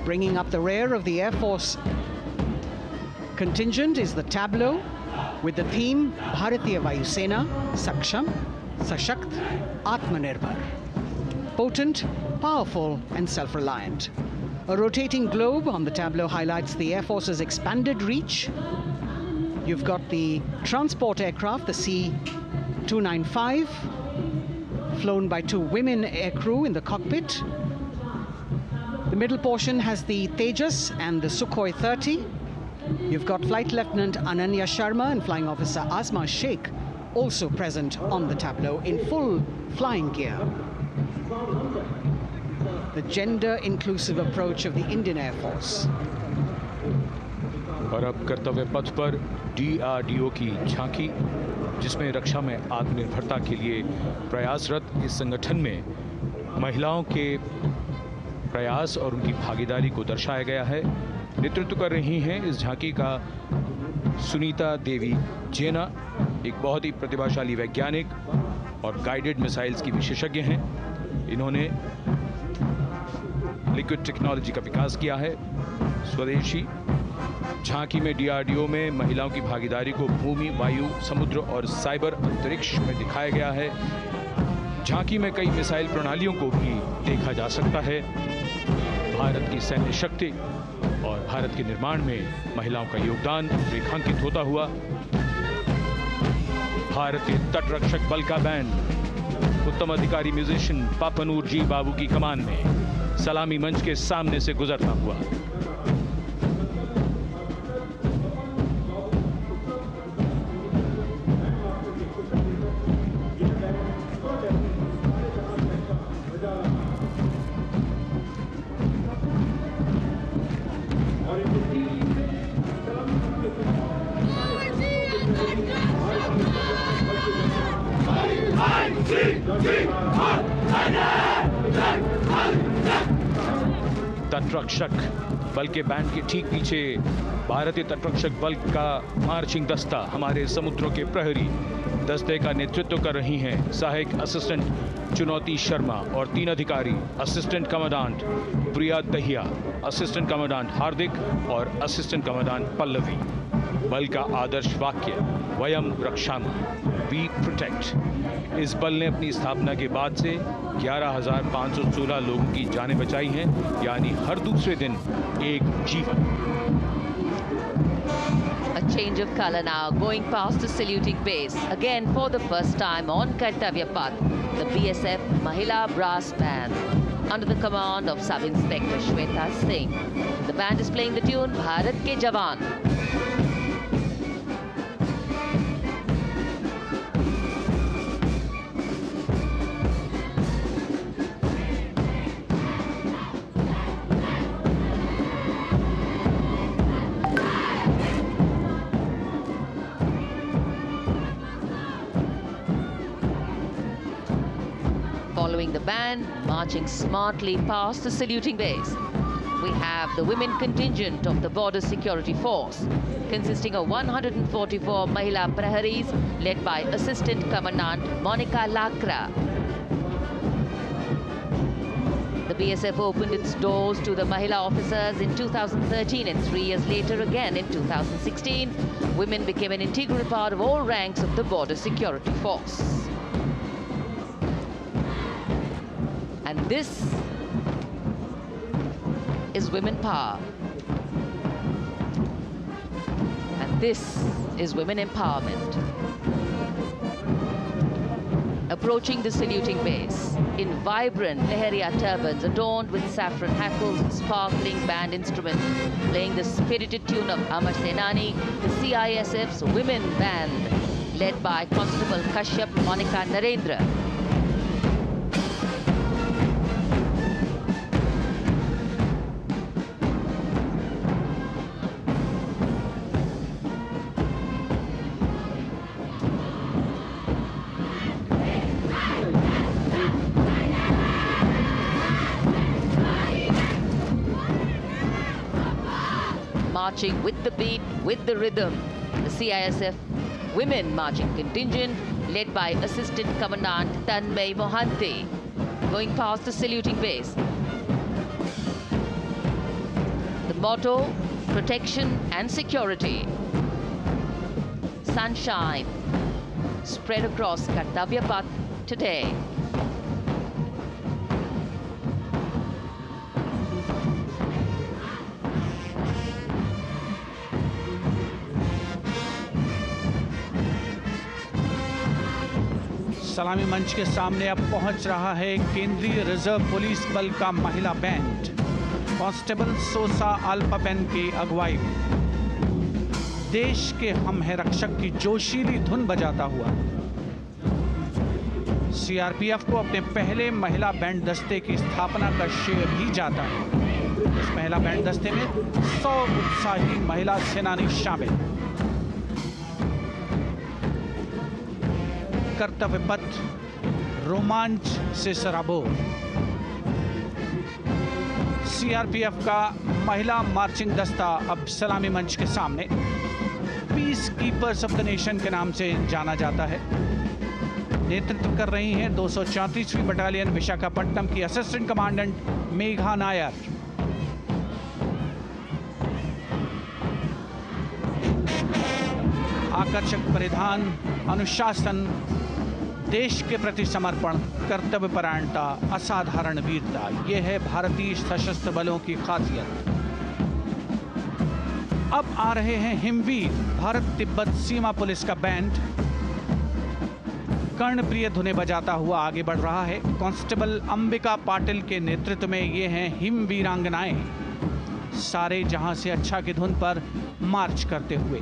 Bringing up the rear of the Air Force contingent is the tableau with the theme Bharatiya Vayu Sena, Saksham, Sashakt, Atmanirbhar. Potent, powerful and self-reliant. A rotating globe on the tableau highlights the Air Force's expanded reach. You've got the transport aircraft, the C-295, flown by 2 women aircrew in the cockpit. The middle portion has the Tejas and the Sukhoi 30. You've got Flight Lieutenant Ananya Sharma and Flying Officer Azma Sheikh also present on the tableau in full flying gear. The gender-inclusive approach of the Indian Air Force. और अब कर्तव्य पथ पर DRDO की झांकी, जिसमें रक्षा में आत्मनिर्भरता के लिए प्रयासरत इस संगठन में महिलाओं के प्रयास और उनकी भागीदारी को दर्शाया गया है। नेतृत्व कर रही हैं इस झांकी का सुनीता देवी जेना, एक बहुत ही प्रतिभाशाली वैज्ञानिक और गाइडेड मिसाइल्स की विशेषज्ञ हैं। इन्होंने लिक्विड टेक्नोलॉजी का विकास किया है, स्वदेशी। झांकी में DRDO में महिलाओं की भागीदारी को भूमि, वायु, समुद्र और साइबर अंतरिक्ष में दिखाया गया है। झांकी में कई मिसाइल प्रणालियों को भी देखा जा सकता है। भारत की सैन्य शक्ति और भारत के निर्माण में महिलाओं का योगदान रेखांकित होता हुआ भारतीय तटरक्षक बल का बैंड उत्तम अधिकारी म्यूजिशियन पापनूर जी बाबू की कमान में सलामी मंच के सामने से गुजरता हुआ। तटरक्षक बल के बैंड के ठीक पीछे भारतीय तटरक्षक बल का मार्चिंग दस्ता, हमारे समुद्रों के प्रहरी दस्ते का नेतृत्व कर रही हैं सहायक असिस्टेंट चुनौती शर्मा और 3 अधिकारी, असिस्टेंट कमांडेंट प्रिया दहिया, असिस्टेंट कमांडेंट हार्दिक और असिस्टेंट कमांडेंट पल्लवी। बल का आदर्श वाक्य वयम रक्षामः, वी प्रोटेक्ट। इस बल ने अपनी स्थापना के बाद से 11,516 लोगों की जानें बचाई हैं, यानी हर दूसरे दिन एक जीवन। A change of color now, going past the saluting base. Again, for the first time on Kartavya Path, the BSF Mahila Brass Band, under the command of Sub-Inspector Shweta Singh. The band is playing the tune Bharat Ke Jawan. Following the band, marching smartly past the saluting base, we have the women contingent of the Border Security Force, consisting of 144 Mahila Praharis, led by Assistant Commandant Monica Lakra. The BSF opened its doors to the Mahila officers in 2013, and 3 years later again in 2016, women became an integral part of all ranks of the Border Security Force. And this is women power. And this is women empowerment. Approaching the saluting base in vibrant Leheria turbans adorned with saffron hackles and sparkling band instruments, playing the spirited tune of Amar Senani, the CISF's women band, led by Constable Kashyap Monica Narendra. marching with the beat, with the rhythm. The CISF Women Marching Contingent, led by Assistant Commandant Tanmay Mohanty, going past the saluting base. The motto, protection and security. Sunshine spread across Kartavya Path today. सलामी मंच के सामने अब पहुंच रहा है केंद्रीय reserve police बल का महिला बैंड कांस्टेबल सोसा अल्पापेन की अगुवाई में देश के हम है रक्षक की जोशीली धुन बजाता हुआ सीआरपीएफ को अपने पहले महिला बैंड दस्ते की स्थापना का श्रेय भी जाता है। इस महिला बैंड दस्ते में 100 उत्साही महिला सेनानी शामिल। कर्तव्य पथ रोमांच से सराबोर। सीआरपीएफ का महिला मार्चिंग दस्ता अब सलामी मंच के सामने peace keepers of the nation के नाम से जाना जाता है। नेतृत्व कर रही हैं 234वीं बटालियन विशाखापट्टनम की असिस्टेंट कमांडेंट मेघा नायर। आकर्षक परिधान, अनुशासन, देश के प्रति समर्पण, कर्तव्य परायणता, असाधारण वीरता, यह है भारतीय सशस्त्र बलों की खासियत। अब आ रहे हैं हिमवीर भारत तिब्बत सीमा पुलिस का बैंड कर्णप्रिय धुनें बजाता हुआ आगे बढ़ रहा है। कांस्टेबल अंबिका पाटिल के नेतृत्व में ये हैं हिमवीरांगनाएं, सारे जहां से अच्छा की धुन पर मार्च करते हुए।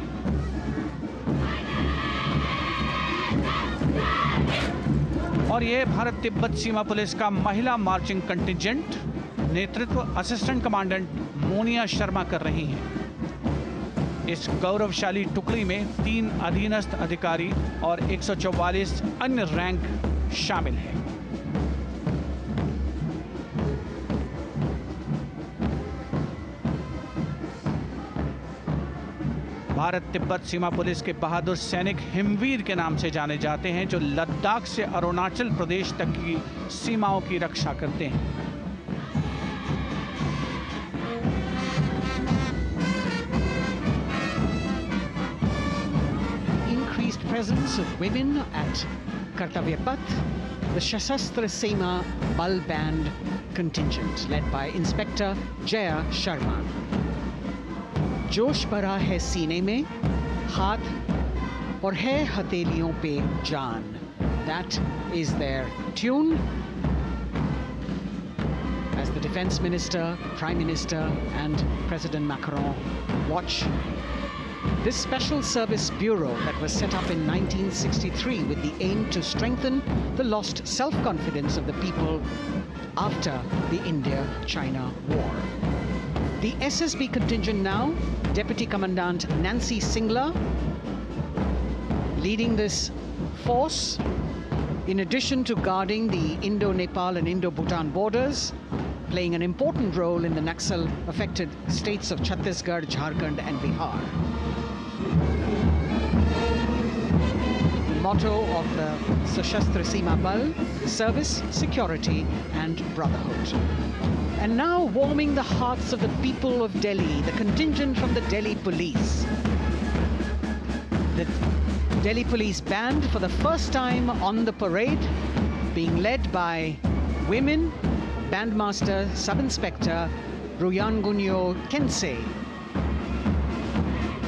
और ये भारत तिब्बत सीमा पुलिस का महिला मार्चिंग कंटिजेंट, नेतृत्व असिस्टेंट कमांडेंट मोनिया शर्मा कर रही हैं। इस गौरवशाली टुकड़ी में 3 अधीनस्थ अधिकारी और 144 अन्य रैंक शामिल हैं। भारत तिब्बत सीमा पुलिस के बहादुर सैनिक हिमवीर के नाम से जाने जाते हैं, जो लद्दाख से अरुणाचल प्रदेश तक की सीमाओं की रक्षा करते हैं। Increased presence of women at Kartavya Path, the Shasastra Seema Bal Band contingent led by Inspector Jaya Sharma. जोश भरा है सीने में, हाथ और है हथेलियों पे जान. That is their tune. As the Defense Minister, Prime Minister and President Macron watch this Special Service Bureau that was set up in 1963 with the aim to strengthen the lost self-confidence of the people after the India-China war. The SSB contingent now, Deputy Commandant Nancy Singla, leading this force, in addition to guarding the Indo-Nepal and Indo-Bhutan borders, playing an important role in the Naxal-affected states of Chhattisgarh, Jharkhand and Bihar. The motto of the Sashastra Seema Bal, service, security and brotherhood. And now warming the hearts of the people of Delhi, the contingent from the Delhi Police. The Delhi Police Band for the first time on the parade, being led by women, Bandmaster Sub-Inspector Ruyangunyo Kensei,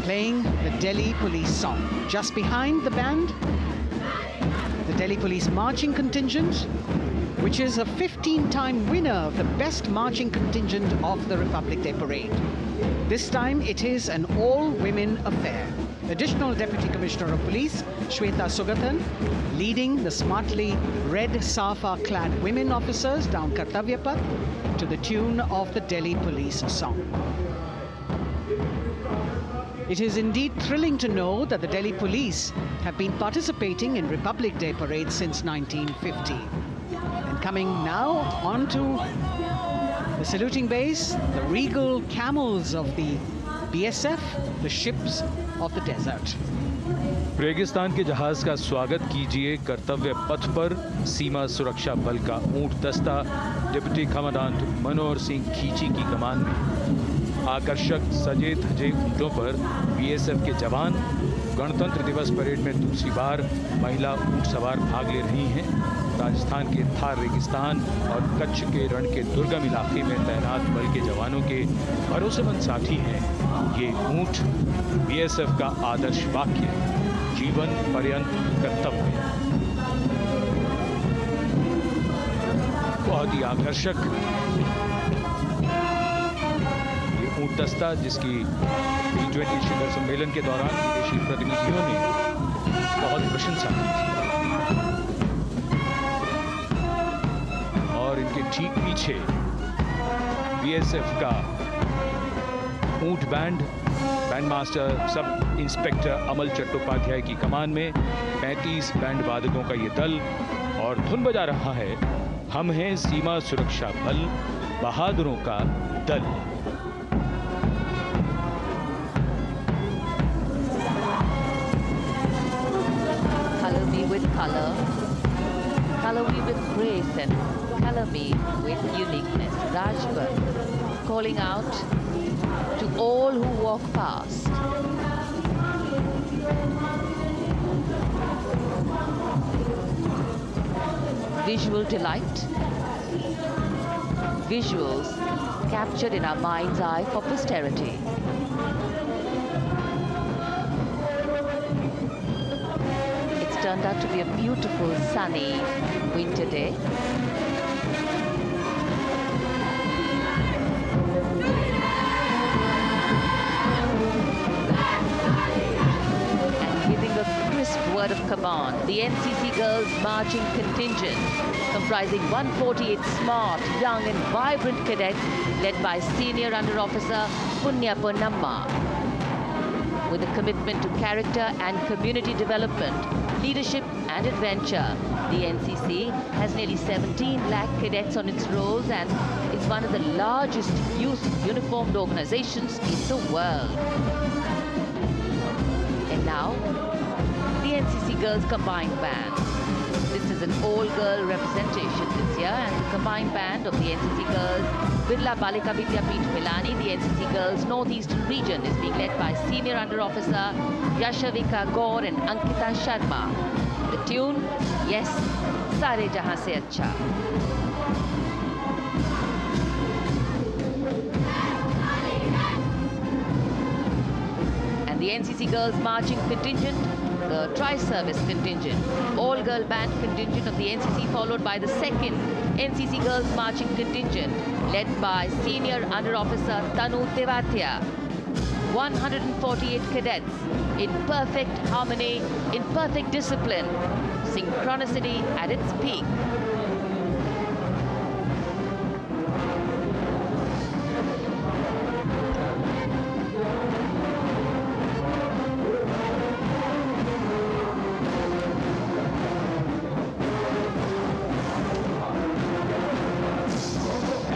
playing the Delhi Police song. Just behind the band, the Delhi Police Marching Contingent, which is a 15-time winner of the Best Marching Contingent of the Republic Day Parade. This time it is an all-women affair. Additional Deputy Commissioner of Police, Shweta Sugathan, leading the smartly red safa-clad women officers down Kartavya Path to the tune of the Delhi Police song. It is indeed thrilling to know that the Delhi Police have been participating in Republic Day Parade since 1950. And coming now onto the saluting base, the regal camels of the BSF, the ships of the desert. रेगिस्तान के जहाज का स्वागत कीजिए कर्तव्य पथ पर सीमा सुरक्षा बल का ऊंट दस्ता डिप्टी कमांडेंट मनोहर सिंह खींची की कमान में। आकर्षक सजे धजे ऊंटों पर बीएसएफ के जवान। गणतंत्र दिवस परेड में दूसरी बार महिला ऊंट सवार भाग ले रही हैं। राजस्थान के थार रेगिस्तान और कच्छ के रण के दुर्गम इलाके में तैनात बल के जवानों के भरोसेमंद साथी हैं ये ऊंट। बीएसएफ का आदर्श वाक्य, जीवन पर्यंत कर्तव्य। बहुत ही आकर्षक ये ऊंट दस्ता, जिसकी G20 शिखर सम्मेलन के दौरान विदेशी प्रतिनिधियों ने बहुत प्रशंसा की थी। और इनके ठीक पीछे बीएसएफ का ऊंट बैंड मास्टर सब इंस्पेक्टर अमल चट्टोपाध्याय की कमान में 35 बैंड वादकों का ये दल, और धुन बजा रहा है हम हैं सीमा सुरक्षा बल, बहादुरों का दल। Color me with color, color me with grace, and color me with uniqueness. Rajput calling out to all who walk past. Visual delight, visuals captured in our mind's eye for posterity. It's turned out to be a beautiful sunny winter day. Word of command, the NCC Girls Marching Contingent, comprising 148 smart, young and vibrant cadets led by Senior Under Officer Punya Ponnamma. With a commitment to character and community development, leadership and adventure, the NCC has nearly 17 lakh cadets on its rolls and is one of the largest youth uniformed organizations in the world. And now, the NCC Girls Combined Band. This is an all-girl representation this year, and the combined band of the NCC Girls Birla Balika Vidyapeeth Milani, the NCC Girls Northeastern region, is being led by Senior Under Officer Yashavika Gaur and Ankita Sharma. The tune, yes, Sare Jahan Se Acha. And the NCC Girls Marching Contingent, the Tri-Service Contingent, all-girl band contingent of the NCC, followed by the second NCC Girls Marching Contingent, led by Senior Under Officer Tanu Tewatia. 148 cadets in perfect harmony, in perfect discipline, synchronicity at its peak.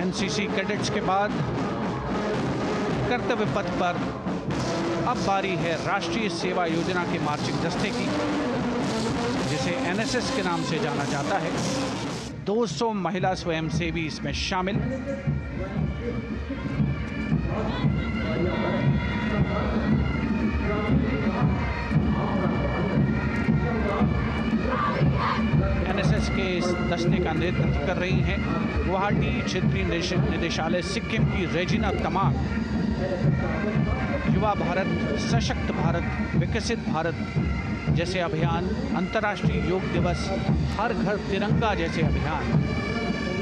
NCC cadets के बाद कर्तव्य पथ पर अब बारी है राष्ट्रीय सेवा योजना के मार्चिंग दस्ते की, जिसे एनएसएस के नाम से जाना जाता है। 200 महिला स्वयंसेवी इसमें शामिल। एनएसएस के इस दस्ते का नेतृत्व कर रही हैं गुवाहाटी क्षेत्रीय निदेशालय सिक्किम की रेजिना तमांग। युवा भारत, सशक्त भारत, विकसित भारत जैसे अभियान, अंतर्राष्ट्रीय योग दिवस, हर घर तिरंगा जैसे अभियान,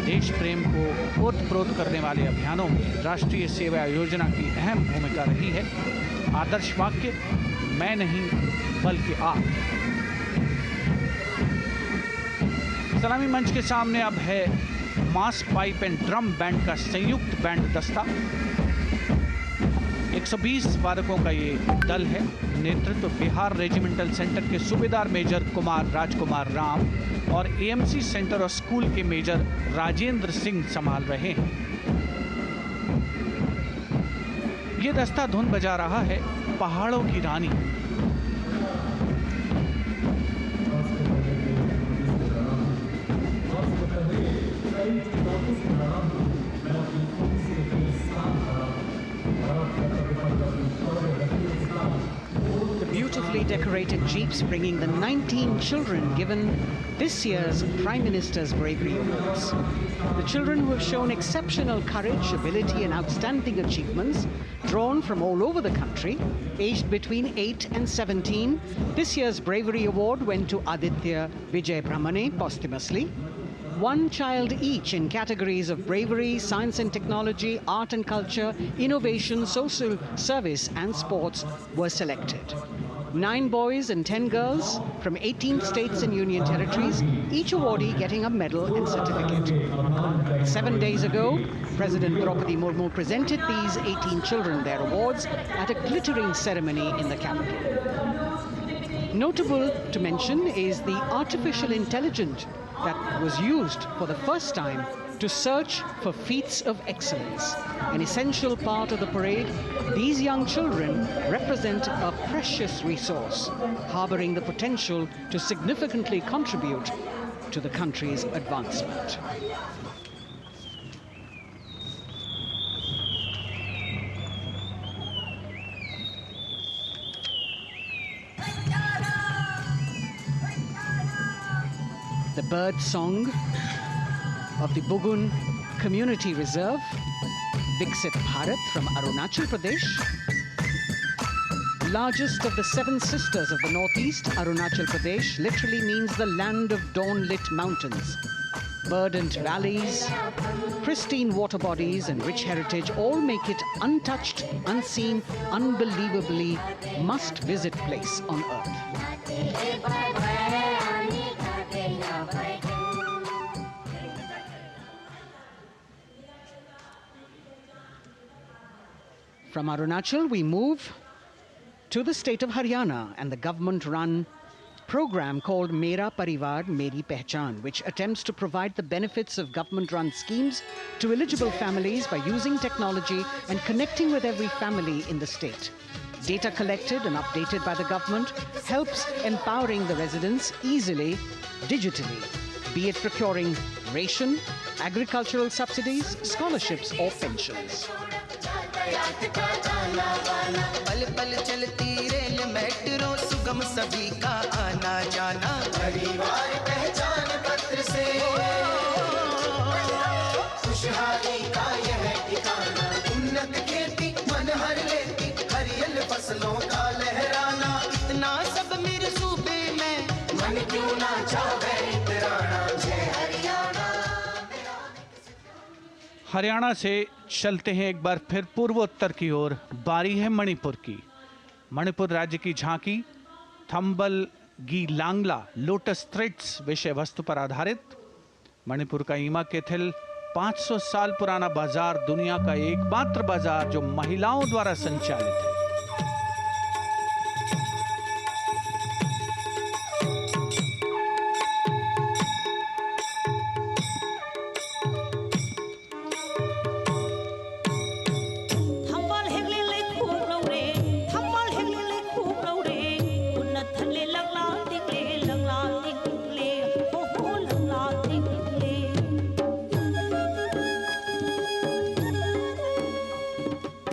देश प्रेम को ओतप्रोत करने वाले अभियानों में राष्ट्रीय सेवा योजना की अहम भूमिका रही है। आदर्श वाक्य, मैं नहीं बल्कि आप। सलामी मंच के सामने अब है मास पाइप एंड ड्रम बैंड का संयुक्त बैंड दस्ता। 120 वादकों का ये दल है। नेतृत्व बिहार रेजिमेंटल सेंटर के सूबेदार मेजर कुमार राजकुमार राम और एएमसी सेंटर और स्कूल के मेजर राजेंद्र सिंह संभाल रहे हैं। ये दस्ता धुन बजा रहा है पहाड़ों की रानी। Beautifully decorated jeeps bringing the 19 children given this year's Prime Minister's Bravery Awards. The children who have shown exceptional courage, ability and outstanding achievements, drawn from all over the country, aged between 8 and 17. This year's Bravery Award went to Aditya Vijay Brahmane posthumously. One child each in categories of bravery, science and technology, art and culture, innovation, social service and sports were selected. 9 boys and 10 girls from 18 states and union territories, each awardee getting a medal and certificate. 7 days ago, President Draupadi Murmu presented these 18 children their awards at a glittering ceremony in the capital. Notable to mention is the artificial intelligence that was used for the first time to search for feats of excellence. An essential part of the parade, these young children represent a precious resource, harboring the potential to significantly contribute to the country's advancement. The bird song of the Bugun Community Reserve, Viksit Bharat from Arunachal Pradesh. Largest of the 7 sisters of the Northeast, Arunachal Pradesh literally means the land of dawn-lit mountains. Verdant valleys, pristine water bodies and rich heritage all make it untouched, unseen, unbelievably must-visit place on earth. From Arunachal, we move to the state of Haryana and the government-run program called Mera Parivar Meri Pehchan, which attempts to provide the benefits of government-run schemes to eligible families by using technology and connecting with every family in the state. Data collected and updated by the government helps empowering the residents easily, digitally, be it procuring ration, agricultural subsidies, scholarships or pensions. पल पल चलती rail metro सुगम सभी का आना जाना परिवार पहचान पत्र से खुशहाली का यह ठिकाना उन्नत खेती मन हर लेती हरियल फसलों का लहराना इतना सब मेरे सूबे में मन क्यों ना चाहे इतराना जय हरियाणा। हरियाणा से चलते हैं एक बार फिर पूर्वोत्तर की ओर। बारी है मणिपुर की। मणिपुर राज्य की झांकी थंबल गी लांगला लोटस थ्रेड्स विषय वस्तु पर आधारित। मणिपुर का ईमा केथिल 500 साल पुराना बाजार, दुनिया का एकमात्र बाजार जो महिलाओं द्वारा संचालित है।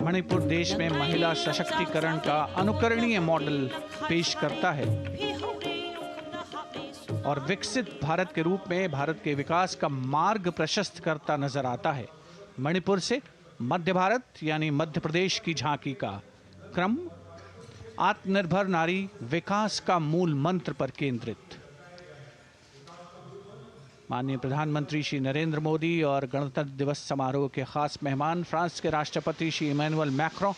मणिपुर देश में महिला सशक्तिकरण का अनुकरणीय मॉडल पेश करता है और विकसित भारत के रूप में भारत के विकास का मार्ग प्रशस्त करता नजर आता है। मणिपुर से मध्य भारत यानी मध्य प्रदेश की झांकी का क्रम आत्मनिर्भर नारी विकास का मूल मंत्र पर केंद्रित। माननीय प्रधानमंत्री श्री नरेंद्र मोदी और गणतंत्र दिवस समारोह के खास मेहमान फ्रांस के राष्ट्रपति श्री इमैनुअल मैक्रों।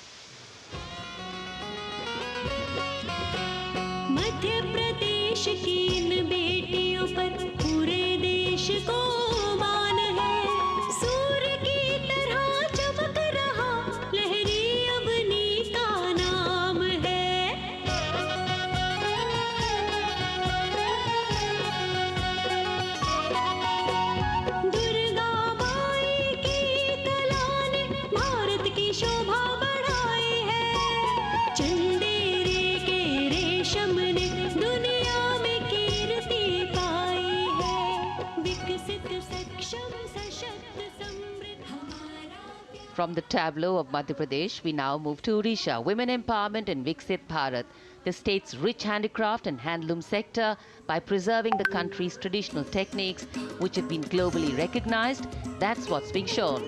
मध्य प्रदेश की इन बेटियों पर पूरे देश को मान है। सूर्य की तरह चमक रहा लहरी अवनी का नाम है। दुर्गा माई की कला ने भारत की शोभा बढ़ाई From the tableau of Madhya Pradesh, we now move to Odisha. Women empowerment and Viksit Bharat, the state's rich handicraft and handloom sector, by preserving the country's traditional techniques, which have been globally recognized. That's what's being shown.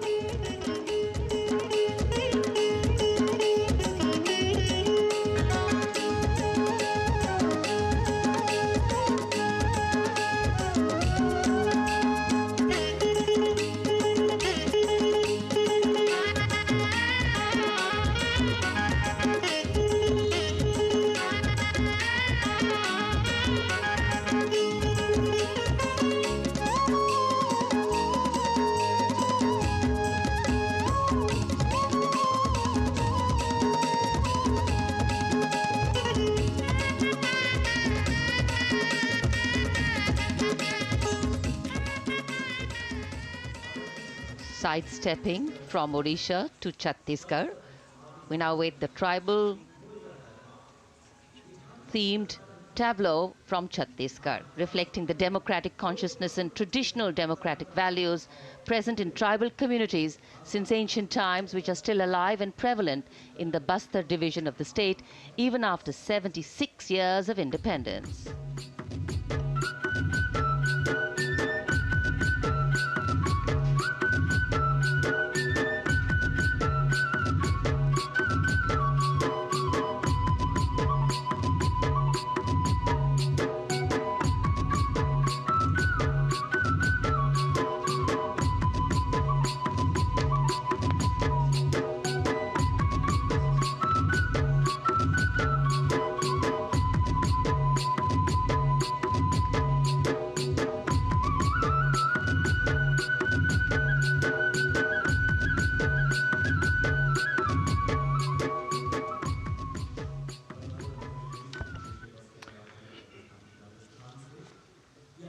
Sidestepping from Odisha to Chhattisgarh, we now wait the tribal themed tableau from Chhattisgarh, reflecting the democratic consciousness and traditional democratic values present in tribal communities since ancient times, which are still alive and prevalent in the Bastar division of the state, even after 76 years of independence.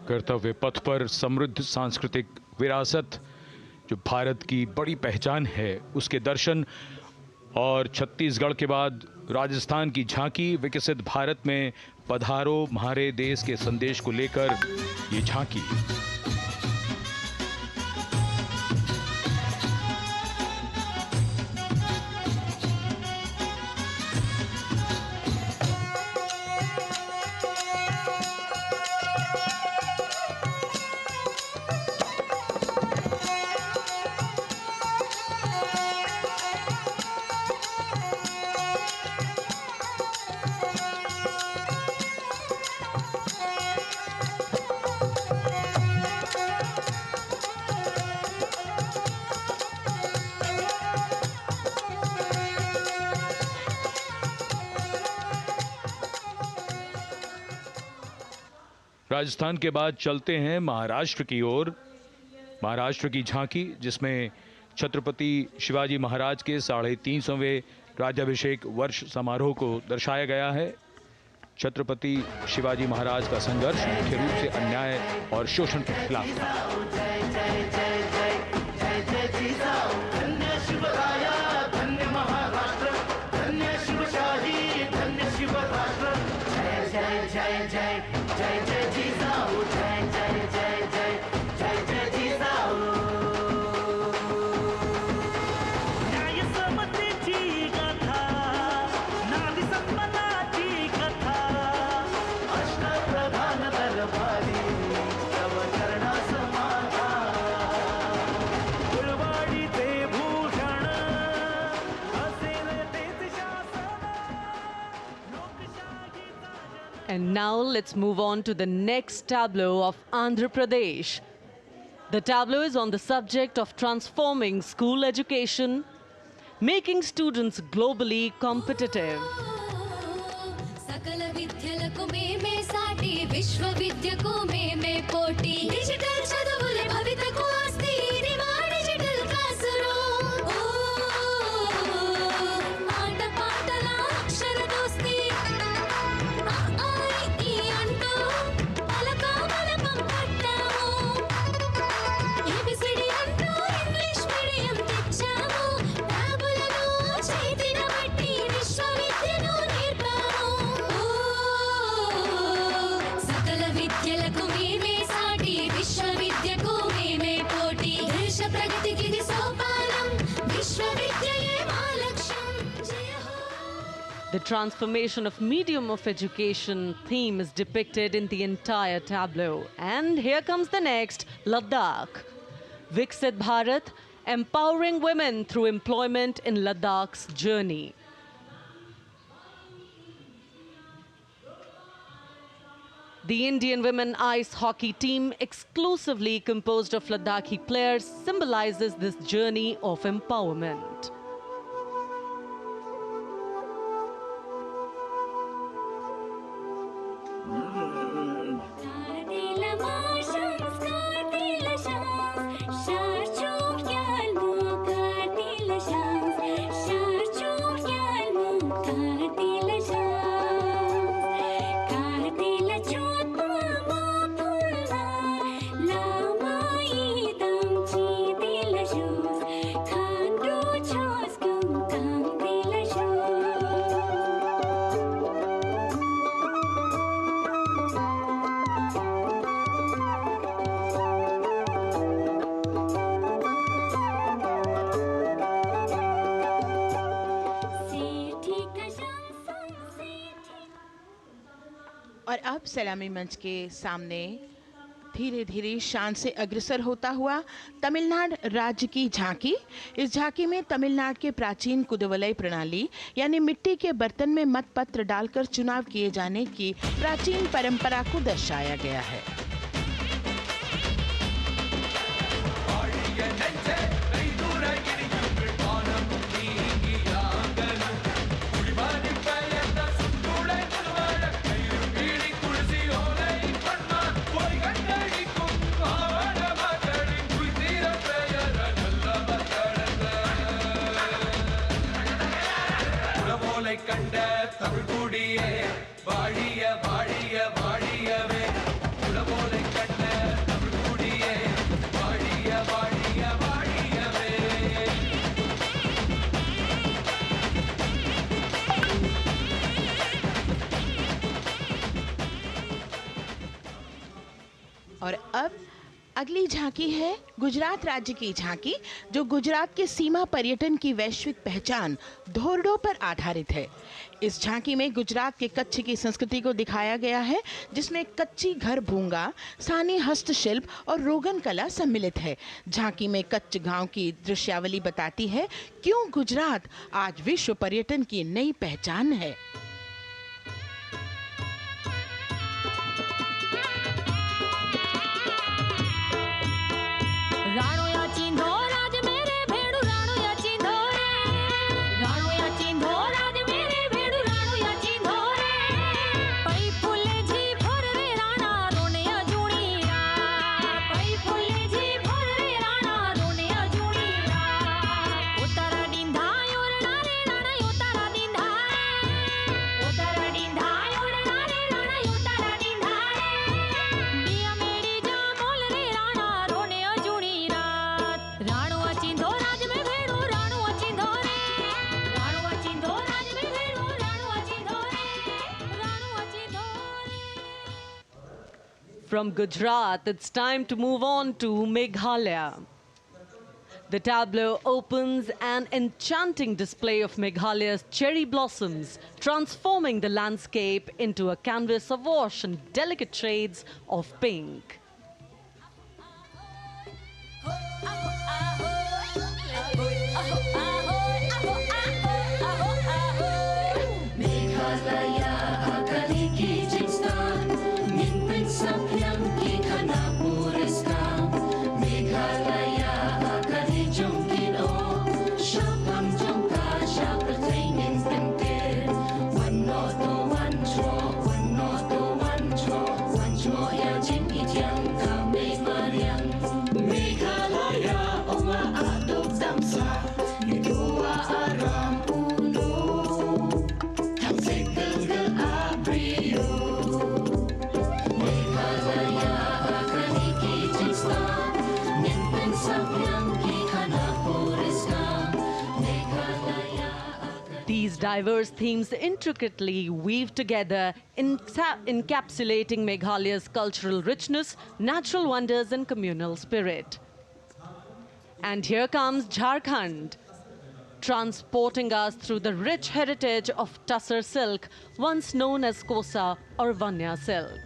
कर्तव्य पथ पर समृद्ध सांस्कृतिक विरासत जो भारत की बड़ी पहचान है, उसके दर्शन, और छत्तीसगढ़ के बाद राजस्थान की झांकी विकसित भारत में पधारो म्हारे देश के संदेश को लेकर ये झांकी। राजस्थान के बाद चलते हैं महाराष्ट्र की ओर। महाराष्ट्र की झांकी, जिसमें छत्रपति शिवाजी महाराज के 350वें राज्याभिषेक वर्ष समारोह को दर्शाया गया है। छत्रपति शिवाजी महाराज का संघर्ष मुख्य रूप से अन्याय और शोषण के खिलाफ था। And now let's move on to the next tableau of Andhra Pradesh. The tableau is on the subject of transforming school education, making students globally competitive. విద్యలకు మేమే సాటి విశ్వవిద్య The transformation of medium of education theme is depicted in the entire tableau. And here comes the next, Ladakh. Viksit Bharat, empowering women through employment in Ladakh's journey. The Indian women ice hockey team, exclusively composed of Ladakhi players, symbolizes this journey of empowerment. और अब सलामी मंच के सामने धीरे धीरे शान से अग्रसर होता हुआ तमिलनाडु राज्य की झांकी। इस झांकी में तमिलनाडु के प्राचीन कुदवलय प्रणाली यानी मिट्टी के बर्तन में मतपत्र डालकर चुनाव किए जाने की प्राचीन परंपरा को दर्शाया गया है। और अब अगली झांकी है गुजरात राज्य की झांकी, जो गुजरात के सीमा पर्यटन की वैश्विक पहचान धोरडो पर आधारित है। इस झांकी में गुजरात के कच्छ की संस्कृति को दिखाया गया है, जिसमें कच्ची घर भूंगा, स्थानीय हस्तशिल्प और रोगन कला सम्मिलित है। झांकी में कच्छ गांव की दृश्यावली बताती है क्यों गुजरात आज विश्व पर्यटन की नई पहचान है। राणो या चिंधो राज मेरे भेड़ू राणो या चिंधो रे राणो या चिंधो राज मेरे भेड़ू राणो या चिंधो रे पई फुले जी भर रे राणा रोने अजूणी रात पई फुले जी भर रे राणा रोने अजूणी रात उतारा डिंधा योरणा रे राणा उतारा डिंधा उतारा डिंधा योरणा रे राणा उतारा डिंधा बिया मेरी जा बोल रे राणा रोने अजूणी राणो अचिंधो राज में भेड़ो राणो अचिंधो रे राणो अचिंधो राज में भेड़ो राणो अचिंधो रे राणो अचिंधो रे। From Gujarat, it's time to move on to Meghalaya. The tableau opens an enchanting display of Meghalaya's cherry blossoms, transforming the landscape into a canvas awash in delicate shades of pink. These diverse themes intricately weave together, encapsulating Meghalaya's cultural richness, natural wonders, and communal spirit. And here comes Jharkhand. transporting us through the rich heritage of Tussar silk, once known as Kosa or Vanya silk.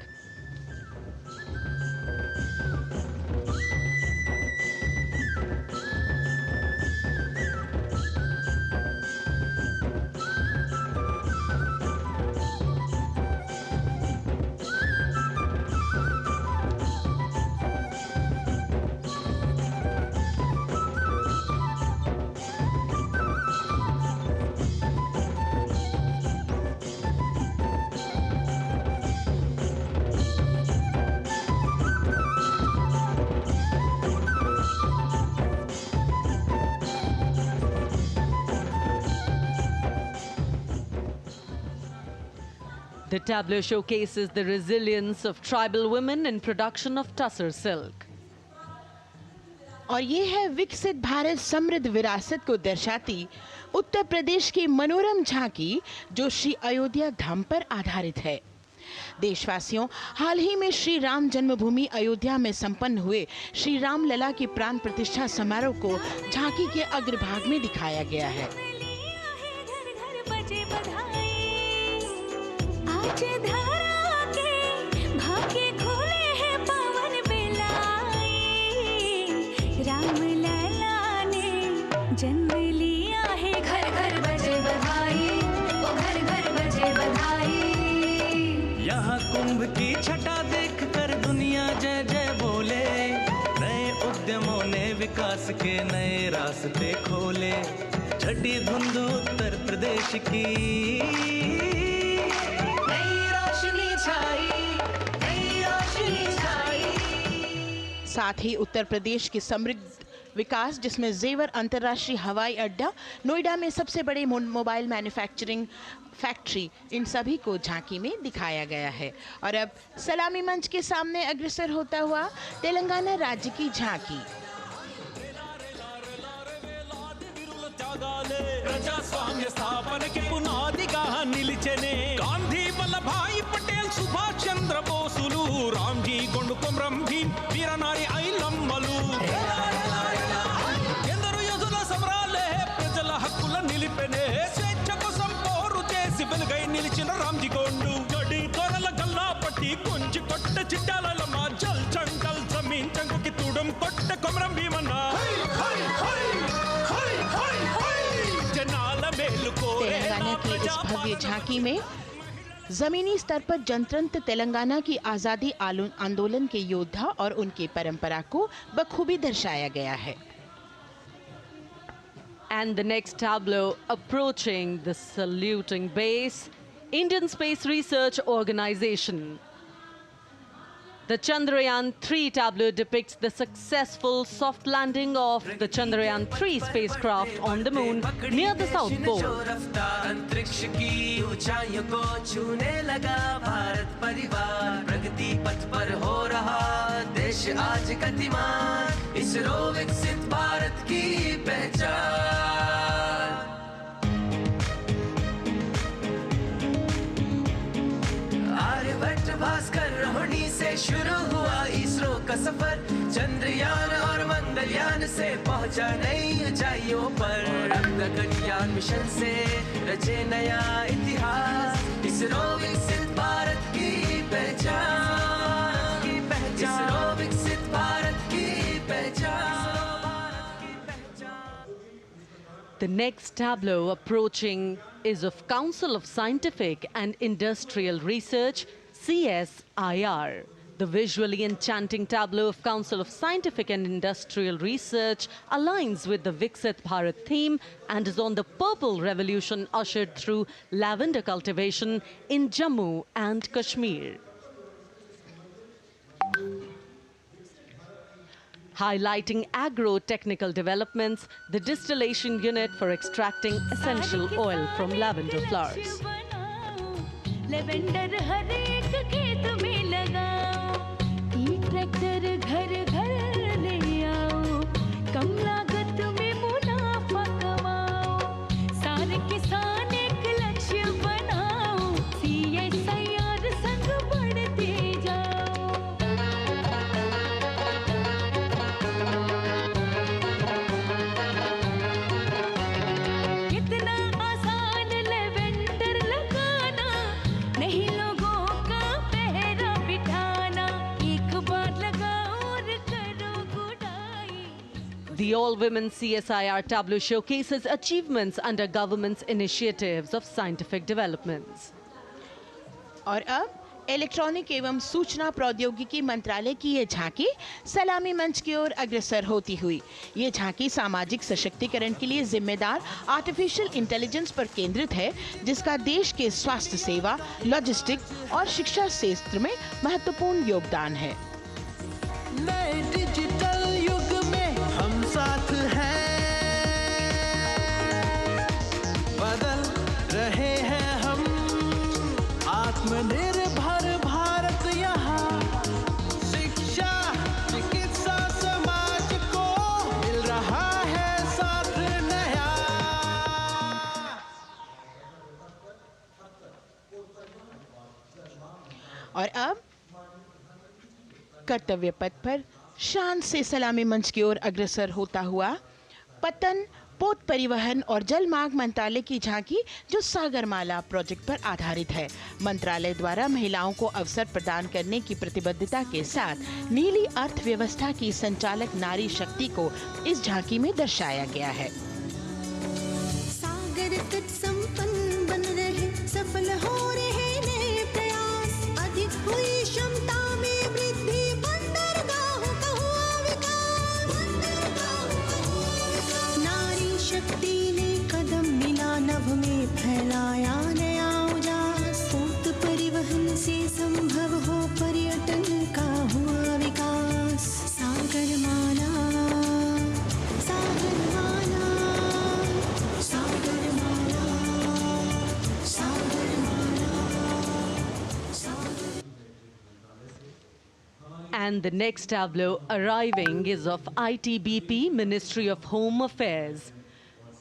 The tableau showcases the resilience of tribal women in production of Tussar silk. और ये है विकसित भारत समृद्ध विरासत को दर्शाती उत्तर प्रदेश की मनोरम झांकी, जो श्री अयोध्या धाम पर आधारित है। देशवासियों, हाल ही में श्री राम जन्मभूमि अयोध्या में संपन्न हुए श्री राम लला की प्राण प्रतिष्ठा समारोह को झांकी के अग्रभाग में दिखाया गया है। राम लला ने जन्म लिया है, घर घर बजे बधाई, ओ घर घर बजे बधाई। यहाँ कुंभ की छटा देख कर दुनिया जय जय बोले, नए उद्यमों ने विकास के नए रास्ते खोले। छठी धुंध उत्तर प्रदेश की नई रोशनी छाई, नई रोशनी छाई। साथ ही उत्तर प्रदेश की समृद्ध विकास, जिसमें जेवर अंतर्राष्ट्रीय हवाई अड्डा, नोएडा में सबसे बड़े मोबाइल मैन्युफैक्चरिंग फैक्ट्री, इन सभी को झांकी में दिखाया गया है। और अब सलामी मंच के सामने अग्रसर होता हुआ तेलंगाना राज्य की झांकी। ప్రజాస్వామ్య స్థాపనకి పునాదిగా నిలిచెనే గాంధీ వల్లభాయ్ పటేల్, సుభాష్ చంద్ర బోసులు, రామ్జీ గొండు కొమరం భీం, వీరనారి ఐలమ్మలు, ఎందరో యోధుల సమరాలే ప్రజల హక్కుల నిలిపెనే, స్వేచ్ఛ కోసం పోరు చేసి వెలుగై నిలిచిన రామ్జీ గొండు, గడి తొరల గల్లా పట్టి కొంచి కొట్ట చిట్టాలమ్మ, జల్ చంకల్ జమీన్ చంకుకి తుడం కొట్ట కొమరం భీమన్న। तेलंगाना की इस भव्य झांकी में जमीनी स्तर पर जनतंत्र तेलंगाना की आजादी आंदोलन के योद्धा और उनकी परंपरा को बखूबी दर्शाया गया है। And the next tableau approaching the saluting base, Indian Space Research Organization. The Chandrayaan-3 tableau depicts the successful soft landing of the Chandrayaan-3 spacecraft on the moon near the South Pole. अंतरिक्ष की ऊंचाइयों को छूने लगा भारत परिवार, प्रगति पथ पर हो रहा देश आज गतिमान, इसरो विकसित भारत की पहचान। आर्यभट्ट भास्कर रोहिणी से शुरू हुआ इसरो का सफर, चंद्रयान और मंगलयान से पहुंचा नई ऊंचाइयों पर, अब गगनयान मिशन से रचे नया इतिहास, इसरो विकसित भारत की पहचान, इसरो विकसित भारत की पहचान। The next tableau approaching is of Council of Scientific and Industrial Research, CSIR. The visually enchanting tableau of Council of Scientific and Industrial Research aligns with the Viksit Bharat theme and is on the purple revolution ushered through lavender cultivation in Jammu and Kashmir. Highlighting agro-technical developments, the distillation unit for extracting essential oil from lavender flowers. Lavender हर एक खेत में लगाओ, ई tractor घर घर ले आओ, कम लागत में मुनाफा कमाओ, सारे किसान एक लक्ष्य बनाओ, CSIR संग बढ़ते जाओ। The all-women CSIR tableau showcases achievements under government's initiatives of scientific developments. और अब इलेक्ट्रॉनिक एवं सूचना प्रौद्योगिकी मंत्रालय की ये झांकी सलामी मंच की ओर अग्रसर होती हुई। ये झांकी सामाजिक सशक्तिकरण के लिए जिम्मेदार आर्टिफिशियल इंटेलिजेंस पर केंद्रित है, जिसका देश के स्वास्थ्य सेवा, लॉजिस्टिक और शिक्षा क्षेत्र में महत्वपूर्ण योगदान है। नए डिजिटल युग में हम साथ हैं, बदल रहे हैं हम, आत्मनिर्भर भारत यहाँ, शिक्षा चिकित्सा समाज को मिल रहा है साथ नया। और अब कर्तव्य पथ पर शान से सलामी मंच की ओर अग्रसर होता हुआ पतन, पोत परिवहन और जल मार्ग मंत्रालय की झांकी, जो सागरमाला प्रोजेक्ट पर आधारित है। मंत्रालय द्वारा महिलाओं को अवसर प्रदान करने की प्रतिबद्धता के साथ नीली अर्थव्यवस्था की संचालक नारी शक्ति को इस झांकी में दर्शाया गया है। सागर तट संपन्न बन रहे, सफल हो रहे नए प्रयास, अधिक हुई क्षमता में वृद्धि, बंदरगाहों का हुआ विकास, नारी शक्ति ने कदम मिला नभ में, फैलाया नया उजास, पोत परिवहन से संभव हो पर्यटन का हुआ विकास। सागरमाला, सागरमाला, सागरमाला, सागरमाला, सागर। And the next tableau arriving is of ITBP, Ministry of Home Affairs.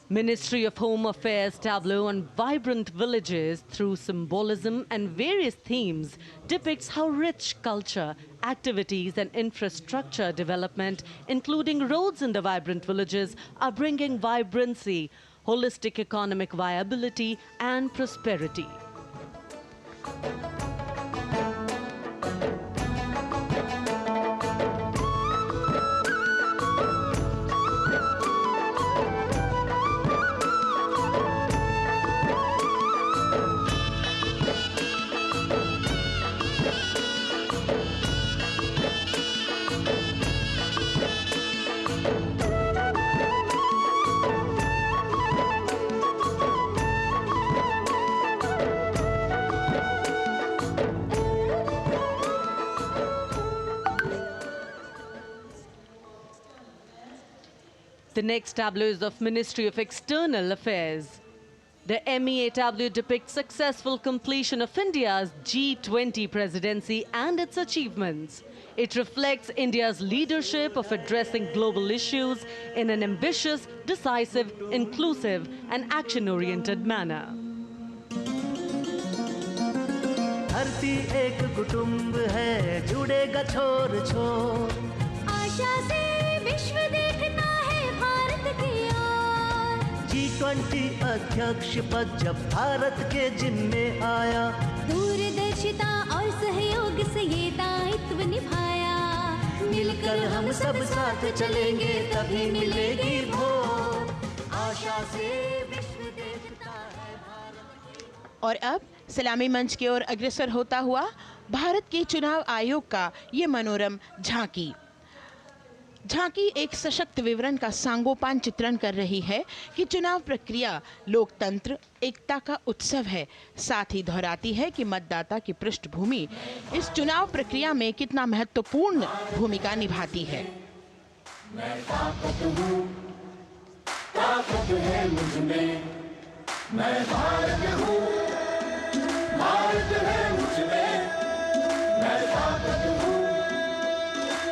Ministry of Home Affairs tableau on vibrant villages through symbolism and various themes depicts how rich culture, activities and infrastructure development, including roads in the vibrant villages, are bringing vibrancy, holistic economic viability and prosperity. The next tableau is of Ministry of External Affairs. The MEA tableau depicts successful completion of India's G20 presidency and its achievements. It reflects India's leadership of addressing global issues in an ambitious, decisive, inclusive and action-oriented manner. धरती एक कुटुंब है, जुड़ेगा छोर छोर, आशा से विश्व देखता है भारत की ओर। G20 अध्यक्ष पद जब भारत के जिम्मे आया, दूरदर्शिता और सहयोग से ये दायित्व निभाया, मिलकर हम सब साथ चलेंगे तभी मिलेगी भोर, आशा से विश्व देखता है भारत। और अब सलामी मंच की ओर अग्रसर होता हुआ भारत के चुनाव आयोग का ये मनोरम झांकी एक सशक्त विवरण का सांगोपान चित्रण कर रही है कि चुनाव प्रक्रिया लोकतंत्र, एकता का उत्सव है। साथ ही दोहराती है कि मतदाता की पृष्ठभूमि इस चुनाव प्रक्रिया में कितना महत्वपूर्ण भूमिका निभाती है। मैं ताकत हूँ, ताकत है मुझ में, मैं भारत हूँ, भारत है मुझ में, मैं ताकत हूँ,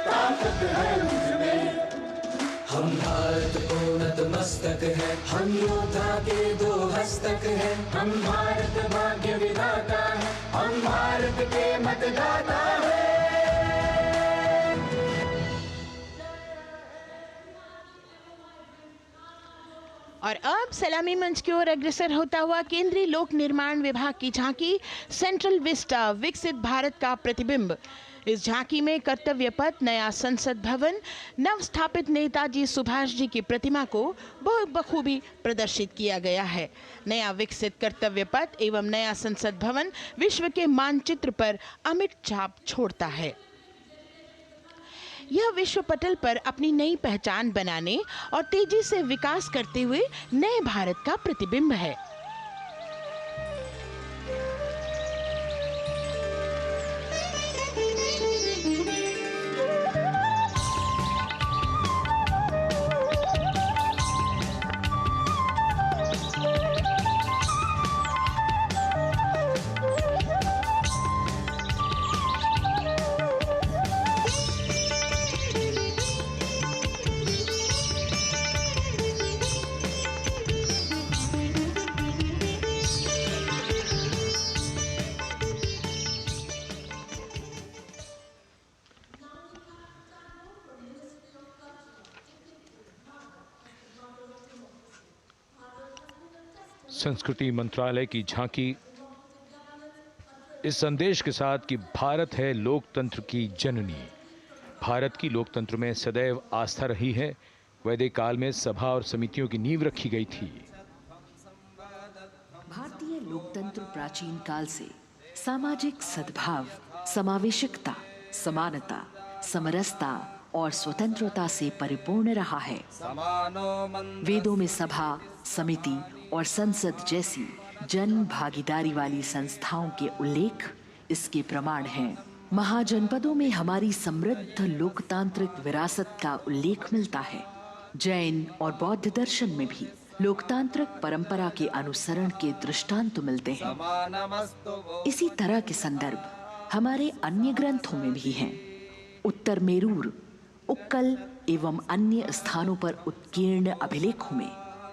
ताकत है मुझ में। हम भारत को नतमस्तक है, हम योद्धा के दो हस्तक है, हम भारत भाग्य विधाता है, हम भारत के मतदाता है। और अब सलामी मंच की ओर अग्रसर होता हुआ केंद्रीय लोक निर्माण विभाग की झांकी सेंट्रल विस्टा, विकसित भारत का प्रतिबिंब। इस झांकी में कर्तव्य पथ, नया संसद भवन, नव स्थापित नेताजी सुभाष जी की प्रतिमा को बहुत बखूबी प्रदर्शित किया गया है। नया विकसित कर्तव्य पथ एवं नया संसद भवन विश्व के मानचित्र पर अमिट छाप छोड़ता है। यह विश्व पटल पर अपनी नई पहचान बनाने और तेजी से विकास करते हुए नए भारत का प्रतिबिंब है। संस्कृति मंत्रालय की झांकी इस संदेश के साथ कि भारत है लोकतंत्र की जननी। भारत की लोकतंत्र में सदैव आस्था रही है। वैदिक काल में सभा और समितियों की नींव रखी गई थी। भारतीय लोकतंत्र प्राचीन काल से सामाजिक सद्भाव, समावेशकता, समानता, समरसता और स्वतंत्रता से परिपूर्ण रहा है। वेदों में सभा, समिति और संसद जैसी जन भागीदारी वाली संस्थाओं के उल्लेख इसके प्रमाण हैं। महाजनपदों में हमारी समृद्ध लोकतांत्रिक विरासत का उल्लेख मिलता है। जैन और बौद्ध दर्शन में भी लोकतांत्रिक परंपरा के अनुसरण के दृष्टांत मिलते हैं। इसी तरह के संदर्भ हमारे अन्य ग्रंथों में भी हैं। उत्तर मेरूर, उक्कल एवं अन्य स्थानों पर उत्कीर्ण अभिलेखों में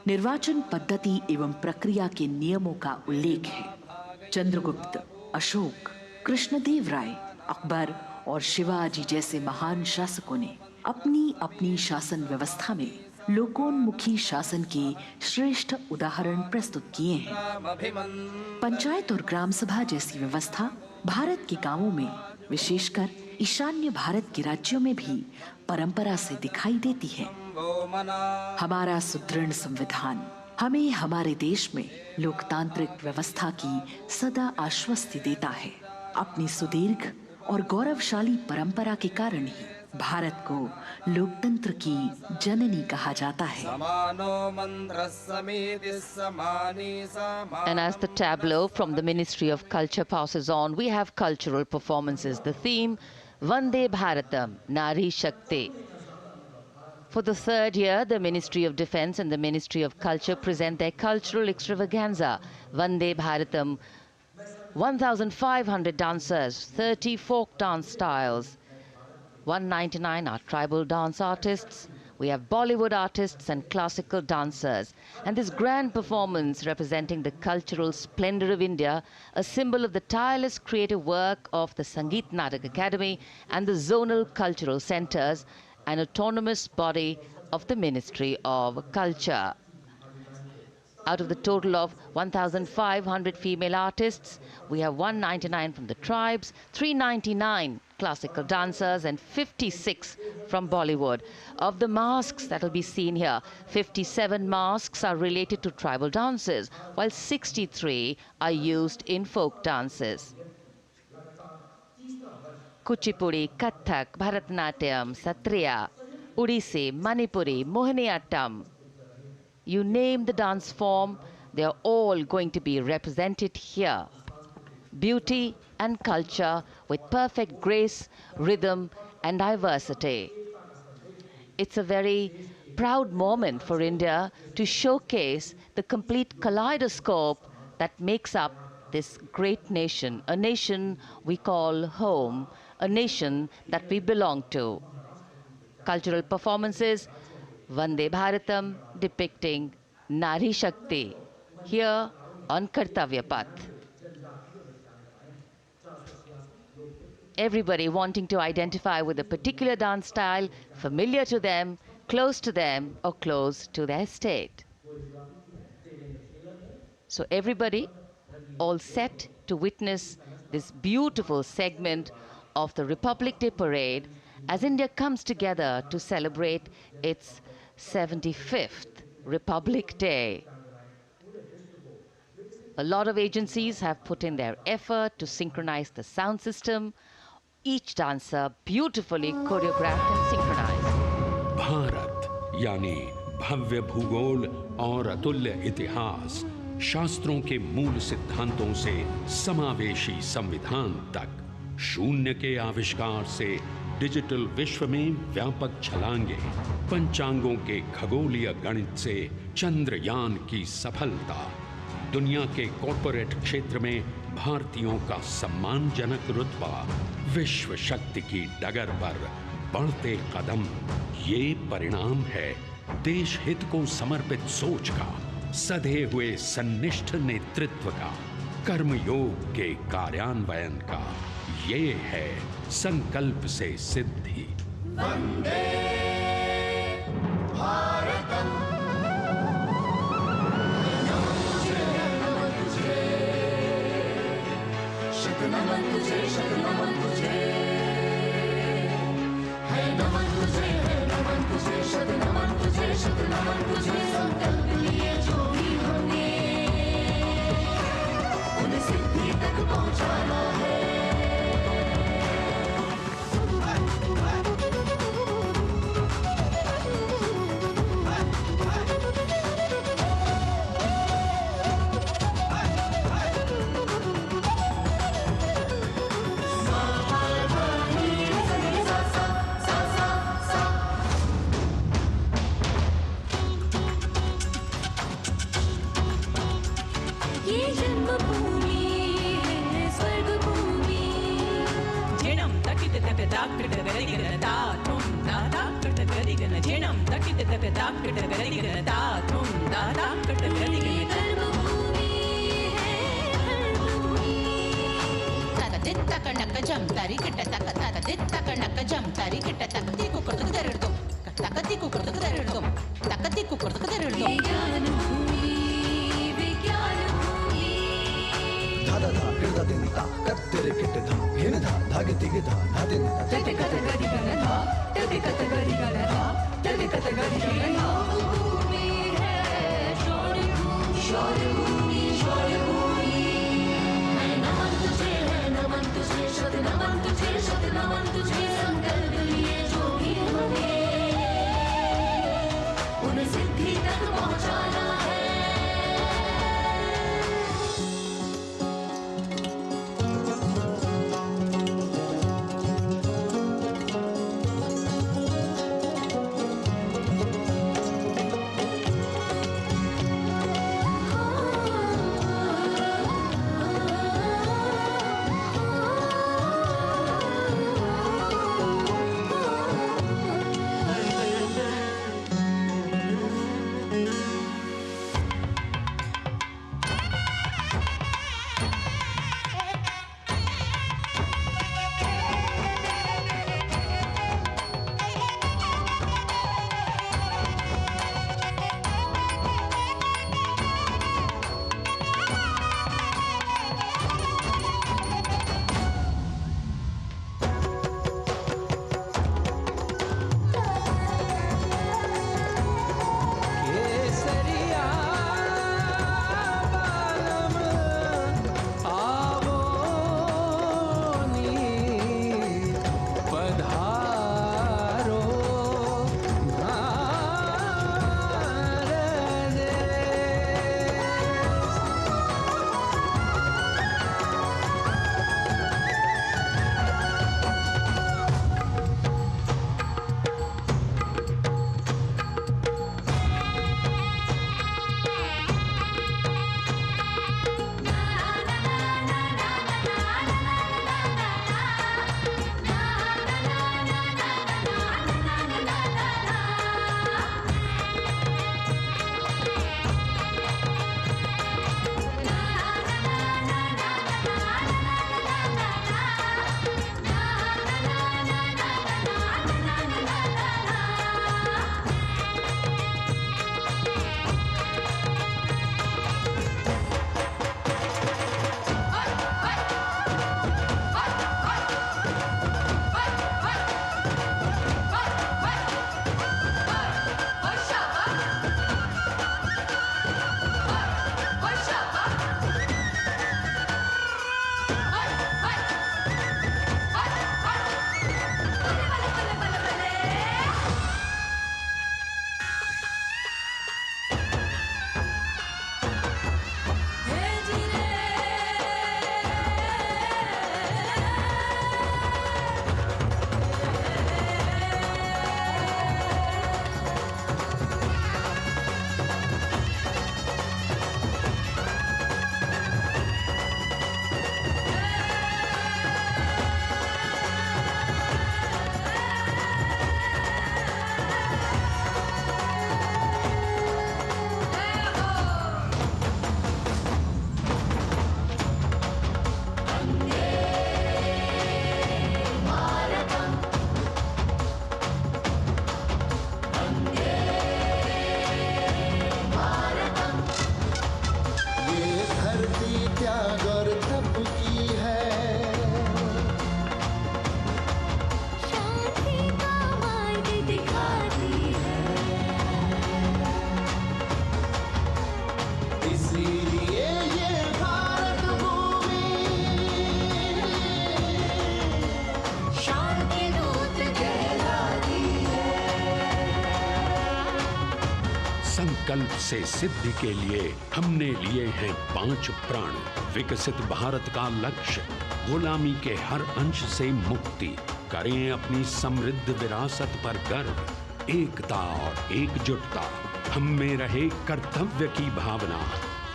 निर्वाचन पद्धति एवं प्रक्रिया के नियमों का उल्लेख है। चंद्रगुप्त, अशोक, कृष्णदेव राय, अकबर और शिवाजी जैसे महान शासकों ने अपनी अपनी शासन व्यवस्था में लोकोन्मुखी शासन के श्रेष्ठ उदाहरण प्रस्तुत किए हैं। पंचायत और ग्राम सभा जैसी व्यवस्था भारत के गांवों में, विशेषकर ईशान्य भारत के राज्यों में भी परंपरा से दिखाई देती है। हमारा सुदृढ़ संविधान हमें हमारे देश में लोकतांत्रिक व्यवस्था की सदा आश्वस्ति देता है। अपनी सुदीर्घ और गौरवशाली परंपरा के कारण ही भारत को लोकतंत्र की जननी कहा जाता है। And as the tableau from the Ministry of Culture passes on, we have cultural performances. The theme, Vande Bharatam, Nari Shakti. For the third year, the Ministry of Defence and the Ministry of Culture present their cultural extravaganza, Vande Bharatam. 1,500 dancers, 30 folk dance styles, 199 are tribal dance artists. We have Bollywood artists and classical dancers. And this grand performance representing the cultural splendor of India, a symbol of the tireless creative work of the Sangeet Natak Academy and the zonal cultural centers, an autonomous body of the Ministry of Culture. Out of the total of 1,500 female artists, we have 199 from the tribes, 399 classical dancers and 56 from Bollywood. Of the masks that will be seen here, 57 masks are related to tribal dances, while 63 are used in folk dances. Kuchipudi, Kathak, Bharatanatyam, Satriya, Odissi, Manipuri, Mohiniyattam. You name the dance form, they are all going to be represented here. Beauty and culture with perfect grace, rhythm and diversity. It's a very proud moment for India to showcase the complete kaleidoscope that makes up this great nation, a nation we call home, a nation that we belong to. Cultural performances, Vande Bharatam depicting Nari Shakti here on Kartavya Path. Everybody wanting to identify with a particular dance style, familiar to them, close to them, or close to their state. So everybody all set to witness this beautiful segment of the Republic Day parade as India comes together to celebrate its 75th Republic Day. A lot of agencies have put in their effort to synchronize the sound system. Each dancer beautifully choreographed and synchronized. Bharat यानी भव्य भूगोल और अतुल्य इतिहास, शास्त्रों के मूल सिद्धांतों से समावेशी संविधान तक, शून्य के आविष्कार से डिजिटल विश्व में व्यापक छलांगे, पंचांगों के खगोलीय गणित से चंद्रयान की सफलता, दुनिया के कॉर्पोरेट क्षेत्र में भारतीयों का सम्मानजनक रुतबा, विश्व शक्ति की डगर पर बढ़ते कदम, ये परिणाम है देश हित को समर्पित सोच का, सधे हुए सन्निष्ठ नेतृत्व का, कर्मयोग के कार्यान्वयन का। ये है संकल्प से सिद्धि। वंदे भारतम। नमन तुझे, नमन तुझे, है नमन तुझे, है नमन तुझे, शत नमन तुझे, शत नमन तुझे। संकल्प लिए जो भी हमने उन्हें सिद्धि तक पहुंचाना है। संकल्प से सिद्धि के लिए हमने लिए हैं 5 प्रण। विकसित भारत का लक्ष्य, गुलामी के हर अंश से मुक्ति। करें अपनी समृद्ध विरासत पर गर्व। एकता और एकजुटता, हम में रहे कर्तव्य की भावना।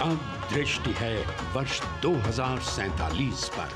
अब दृष्टि है वर्ष 2047 पर।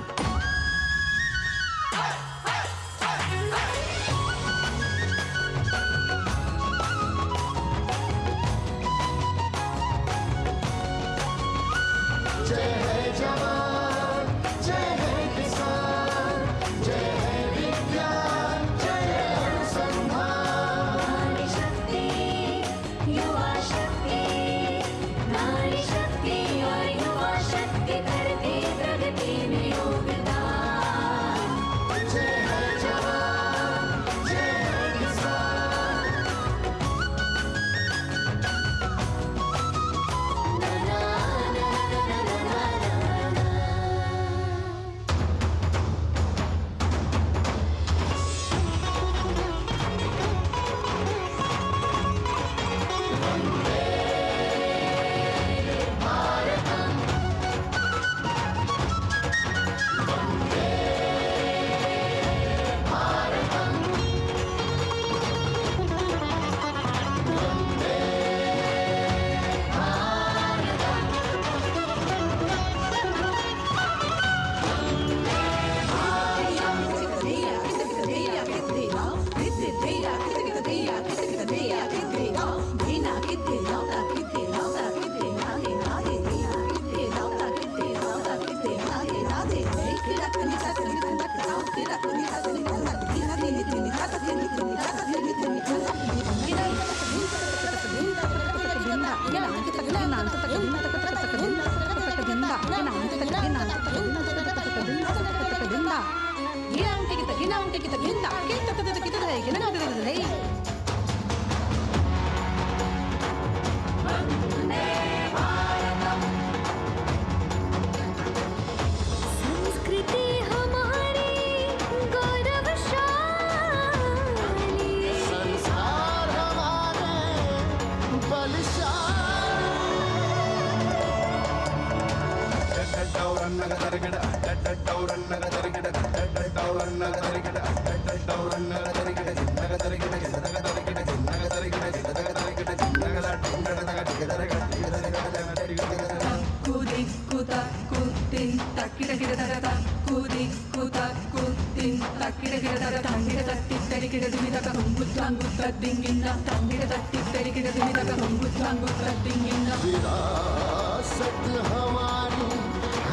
विरासत हमारी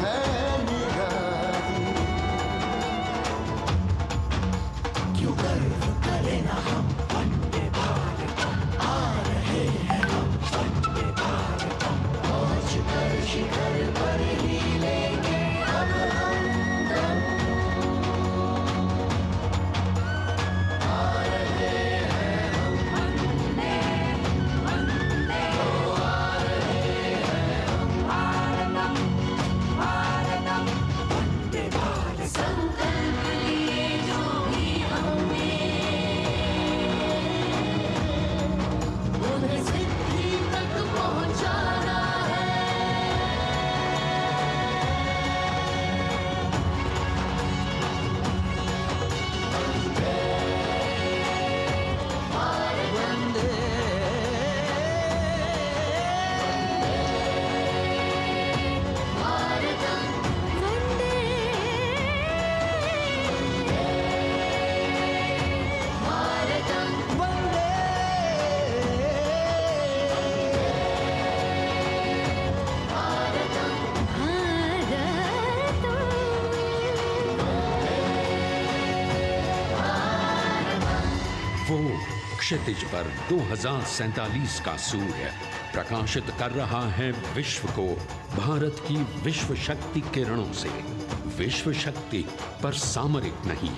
है निराली, क्यों गर्व करें ना हम वंदे भारतम, आ रहे हैं हम वंदे भारतम, पहुंच कर शिखर पर ही लेंगे अब हम दम। आ रहे हैं हम वंदे वंदे, ओ आ रहे हैं हम भारतम भारतम वंदे भारत। संकल्प लिए जो भी हमने उन्हें सिद्धि तक पहुंचाना है। वंदे भारतम वंदे भारतम वंदे भारतम वो क्षितिज पर 2047 का सूर्य प्रकाशित कर रहा है विश्व को भारत की विश्व शक्ति किरणों से। विश्व शक्ति पर सामरिक नहीं,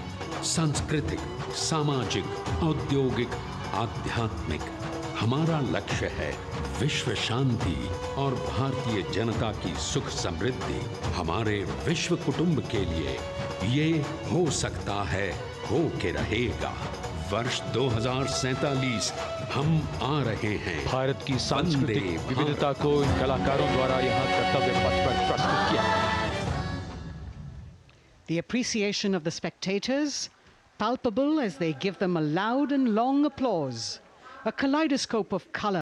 सांस्कृतिक, सामाजिक, औद्योगिक, आध्यात्मिक। हमारा लक्ष्य है विश्व शांति और भारतीय जनता की सुख समृद्धि। हमारे विश्व कुटुंब के लिए ये हो सकता है, हो के रहेगा। वर्ष 2047 हम आ रहे हैं। भारत की सांस्कृतिक विविधता को इन कलाकारों द्वारा यहाँ कर्तव्य पथ पर प्रस्तुत किया। The appreciation of the spectators, palpable as they give them a loud and long applause, a kaleidoscope of color